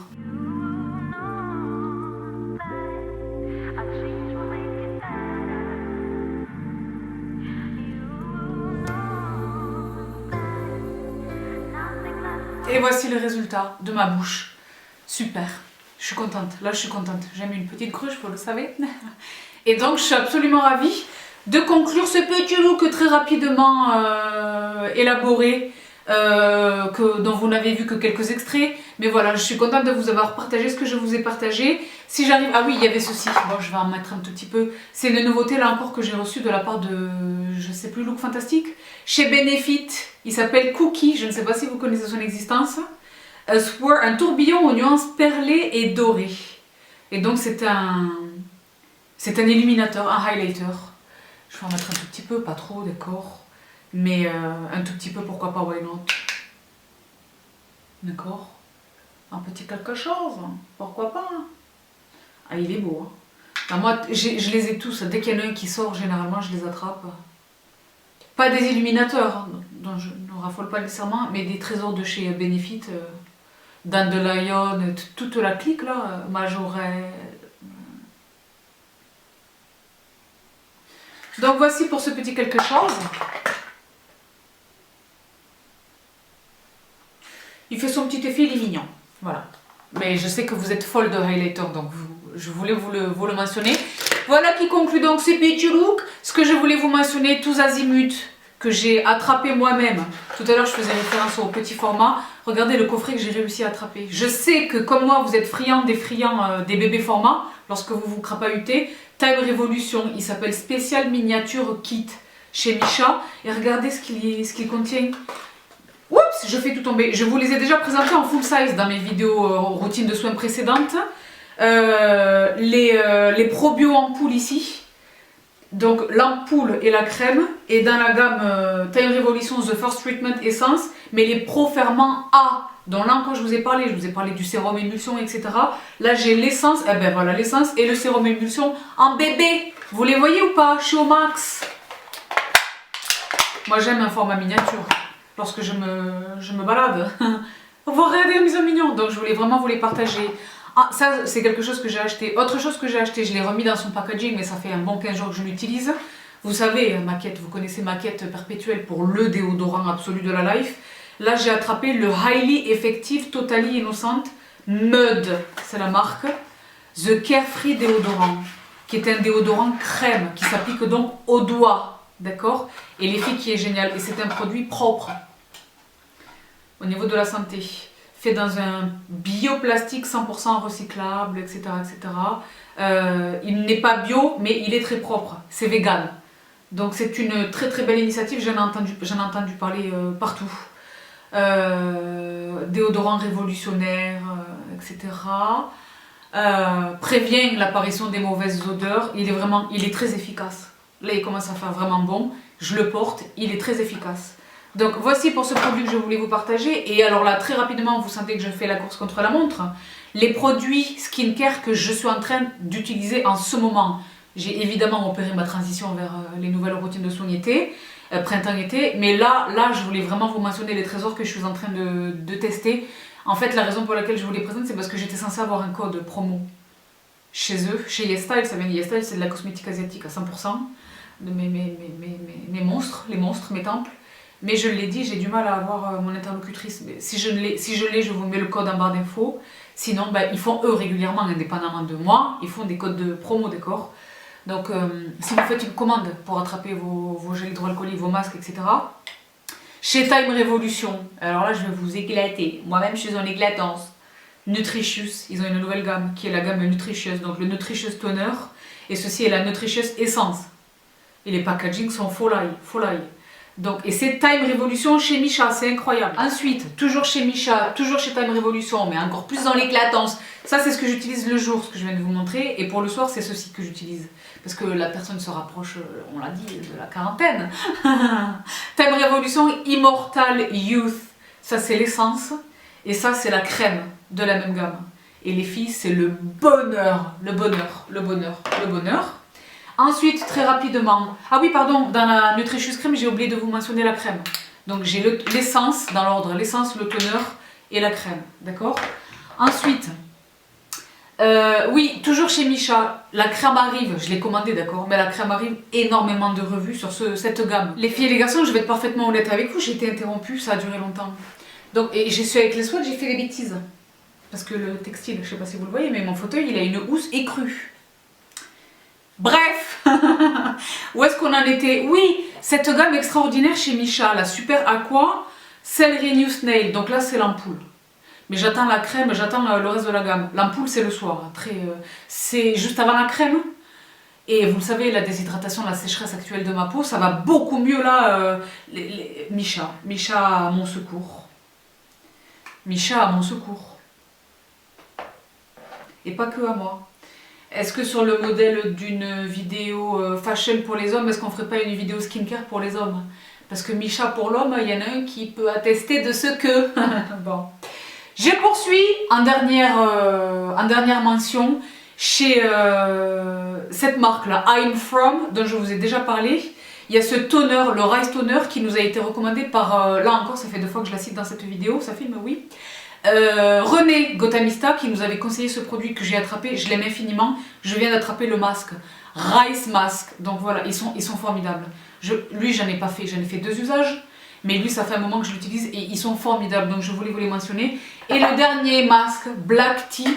Et voici le résultat de ma bouche. Super, je suis contente, là je suis contente. J'ai mis une petite cruche, vous le savez. Et donc je suis absolument ravie de conclure ce petit look très rapidement élaboré, dont vous n'avez vu que quelques extraits. Mais voilà, je suis contente de vous avoir partagé ce que je vous ai partagé. Si j'arrive... Ah oui, il y avait ceci, bon je vais en mettre un tout petit peu. C'est une nouveauté là encore que j'ai reçue de la part de, je sais plus, Look Fantastique. Chez Benefit, il s'appelle Cookie, je ne sais pas si vous connaissez son existence. Un tourbillon aux nuances perlées et dorées. Et donc c'est un illuminateur, un highlighter. Je vais en mettre un tout petit peu, pas trop, d'accord. Mais un tout petit peu, pourquoi pas, why not. D'accord. Un petit quelque chose, pourquoi pas. Ah, il est beau. Hein. Ah, moi, je les ai tous. Dès qu'il y en a un qui sort, généralement, je les attrape. Pas des illuminateurs, hein, dont je ne raffole pas nécessairement, mais des trésors de chez Benefit. Dandelion, toute la clique là, Majorelle. Donc voici pour ce petit quelque chose. Il fait son petit effet, il est mignon. Voilà. Mais je sais que vous êtes folle de highlighter, donc je voulais vous le mentionner. Voilà qui conclut donc ce petit look. Ce que je voulais vous mentionner, tous azimuts, que j'ai attrapé moi-même. Tout à l'heure, je faisais référence au petit format. Regardez le coffret que j'ai réussi à attraper. Je sais que comme moi, vous êtes friands des bébés formats, lorsque vous vous crapahutez. Time Revolution, il s'appelle Spécial Miniature Kit chez Misha. Et regardez ce qu'il contient. Oups, je fais tout tomber. Je vous les ai déjà présentés en full size dans mes vidéos routines de soins précédentes. Les probio ampoules ici. Donc l'ampoule et la crème. Et dans la gamme Time Revolution The First Treatment Essence. Mais les Pro Ferment A. Donc là encore je vous ai parlé du sérum émulsion, etc. Là j'ai l'essence, eh ben voilà l'essence et le sérum émulsion en bébé. Vous les voyez ou pas? Chez Omax. Moi j'aime un format miniature lorsque je me balade. Vous regardez comme ils sont mignons. Donc je voulais vraiment vous les partager. Ah, ça c'est quelque chose que j'ai acheté. Autre chose que j'ai acheté, je l'ai remis dans son packaging, mais ça fait un bon 15 jours que je l'utilise. Vous savez, Maquette, vous connaissez Maquette perpétuelle pour le déodorant absolu de la life. Là j'ai attrapé le Highly Effective Totally Innocent Mud, c'est la marque. The Carefree déodorant, qui est un déodorant crème, qui s'applique donc aux doigts, d'accord? Et l'effet qui est génial, et c'est un produit propre, au niveau de la santé. Fait dans un bioplastique 100% recyclable, etc. etc. Il n'est pas bio, mais il est très propre, c'est vegan. Donc c'est une très très belle initiative, j'en ai entendu parler partout. Déodorant révolutionnaire, etc. Prévient l'apparition des mauvaises odeurs, il est très efficace. Là il commence à faire vraiment bon, je le porte, il est très efficace. Donc voici pour ce produit que je voulais vous partager. Et alors là, très rapidement, vous sentez que je fais la course contre la montre. Les produits skincare que je suis en train d'utiliser en ce moment. J'ai évidemment opéré ma transition vers les nouvelles routines de soins été, printemps-été. Mais là, je voulais vraiment vous mentionner les trésors que je suis en train de tester. En fait, la raison pour laquelle je vous les présente, c'est parce que j'étais censée avoir un code promo chez eux, chez YesStyle. Ça vient de YesStyle, c'est de la cosmétique asiatique à 100%. De mes monstres, les monstres, mes temples. Mais je l'ai dit, j'ai du mal à avoir mon interlocutrice. Mais si je l'ai, je vous mets le code en barre d'infos. Sinon, ils font eux régulièrement, indépendamment de moi, ils font des codes de promo, d'accord? Donc, si vous faites une commande pour attraper vos gels hydroalcooliques, vos masques, etc. Chez Time Revolution, alors là, je vais vous éclater. Moi-même, je suis en éclatance. Nutritious, ils ont une nouvelle gamme qui est la gamme Nutritious. Donc, le Nutritious Toner. Et ceci est la Nutritious Essence. Et les packagings sont folie. Donc, et c'est Time Revolution chez Missha, c'est incroyable. Ensuite, toujours chez Missha, toujours chez Time Revolution, mais encore plus dans l'éclatance. Ça, c'est ce que j'utilise le jour, ce que je viens de vous montrer. Et pour le soir, c'est ceci que j'utilise. Parce que la personne se rapproche, on l'a dit, de la quarantaine. Time Revolution Immortal Youth. Ça, c'est l'essence. Et ça, c'est la crème de la même gamme. Et les filles, c'est le bonheur. Ensuite, très rapidement, ah oui, pardon, dans la Nutritious Crème, j'ai oublié de vous mentionner la crème. Donc j'ai l'essence, dans l'ordre, l'essence, le toner et la crème, d'accord? Ensuite, oui, toujours chez Missha, la crème arrive, je l'ai commandée, d'accord? Mais la crème arrive, énormément de revues sur cette gamme. Les filles et les garçons, je vais être parfaitement honnête avec vous, j'ai été interrompue, ça a duré longtemps. Donc, et je suis avec les sweats, j'ai fait des bêtises. Parce que le textile, je sais pas si vous le voyez, mais mon fauteuil, il a une housse écrue. Bref, où est-ce qu'on en était? Oui, cette gamme extraordinaire chez Missha, la Super Aqua Celery New Snail. Donc là, c'est l'ampoule. Mais j'attends la crème, j'attends le reste de la gamme. L'ampoule, c'est le soir. C'est juste avant la crème. Et vous le savez, la déshydratation, la sécheresse actuelle de ma peau, ça va beaucoup mieux là. Missha à mon secours. Missha à mon secours. Et pas que à moi. Est-ce que sur le modèle d'une vidéo fashion pour les hommes, est-ce qu'on ferait pas une vidéo skincare pour les hommes? Parce que Missha pour l'homme, il y en a un qui peut attester de ce que... Bon. Je poursuis en dernière mention chez cette marque-là, I'm From, dont je vous ai déjà parlé. Il y a ce toner, le Rice Toner, qui nous a été recommandé par... là encore, ça fait 2 fois que je la cite dans cette vidéo, ça filme, oui. René Gotamista qui nous avait conseillé ce produit que j'ai attrapé, je l'aime infiniment. Je viens d'attraper le masque, Rice Mask. Donc voilà, ils sont formidables. Lui, j'en ai pas fait, j'en ai fait 2 usages. Mais lui, ça fait un moment que je l'utilise et ils sont formidables. Donc je voulais vous les mentionner. Et le dernier masque, Black Tea,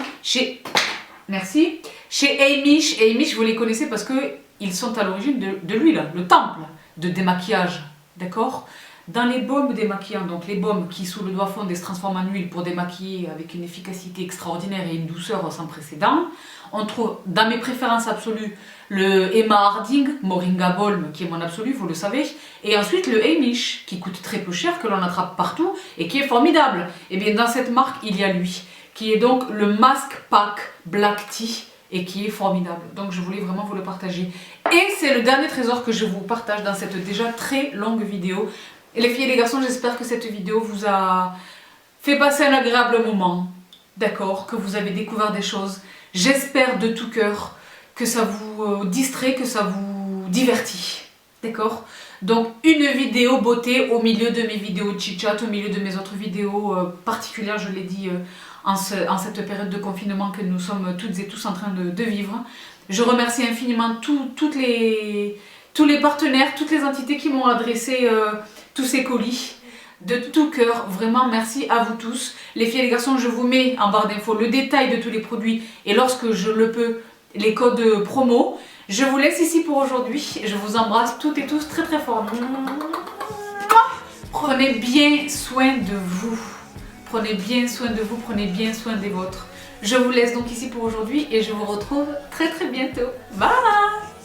merci, chez Amish. Et Amish, vous les connaissez parce qu'ils sont à l'origine de l'huile, le temple de démaquillage. D'accord? Dans les baumes démaquillants, donc les baumes qui sous le doigt fondé se transforment en huile pour démaquiller avec une efficacité extraordinaire et une douceur sans précédent, on trouve dans mes préférences absolues le Emma Harding Moringa Balm qui est mon absolu, vous le savez, et ensuite le Amish qui coûte très peu cher, que l'on attrape partout et qui est formidable. Et bien dans cette marque il y a lui, qui est donc le Mask Pack Black Tea et qui est formidable. Donc je voulais vraiment vous le partager. Et c'est le dernier trésor que je vous partage dans cette déjà très longue vidéo. Et les filles et les garçons, j'espère que cette vidéo vous a fait passer un agréable moment, d'accord, que vous avez découvert des choses. J'espère de tout cœur que ça vous distrait, que ça vous divertit, d'accord. Donc une vidéo beauté au milieu de mes vidéos chit-chat, au milieu de mes autres vidéos particulières, je l'ai dit, en cette période de confinement que nous sommes toutes et tous en train de vivre. Je remercie infiniment tous les partenaires, toutes les entités qui m'ont adressé tous ces colis. De tout cœur, vraiment merci à vous tous. Les filles et les garçons, je vous mets en barre d'infos le détail de tous les produits et lorsque je le peux, les codes promo. Je vous laisse ici pour aujourd'hui. Je vous embrasse toutes et tous très très fort. Prenez bien soin de vous. Prenez bien soin de vous, prenez bien soin des vôtres. Je vous laisse donc ici pour aujourd'hui et je vous retrouve très très bientôt. Bye!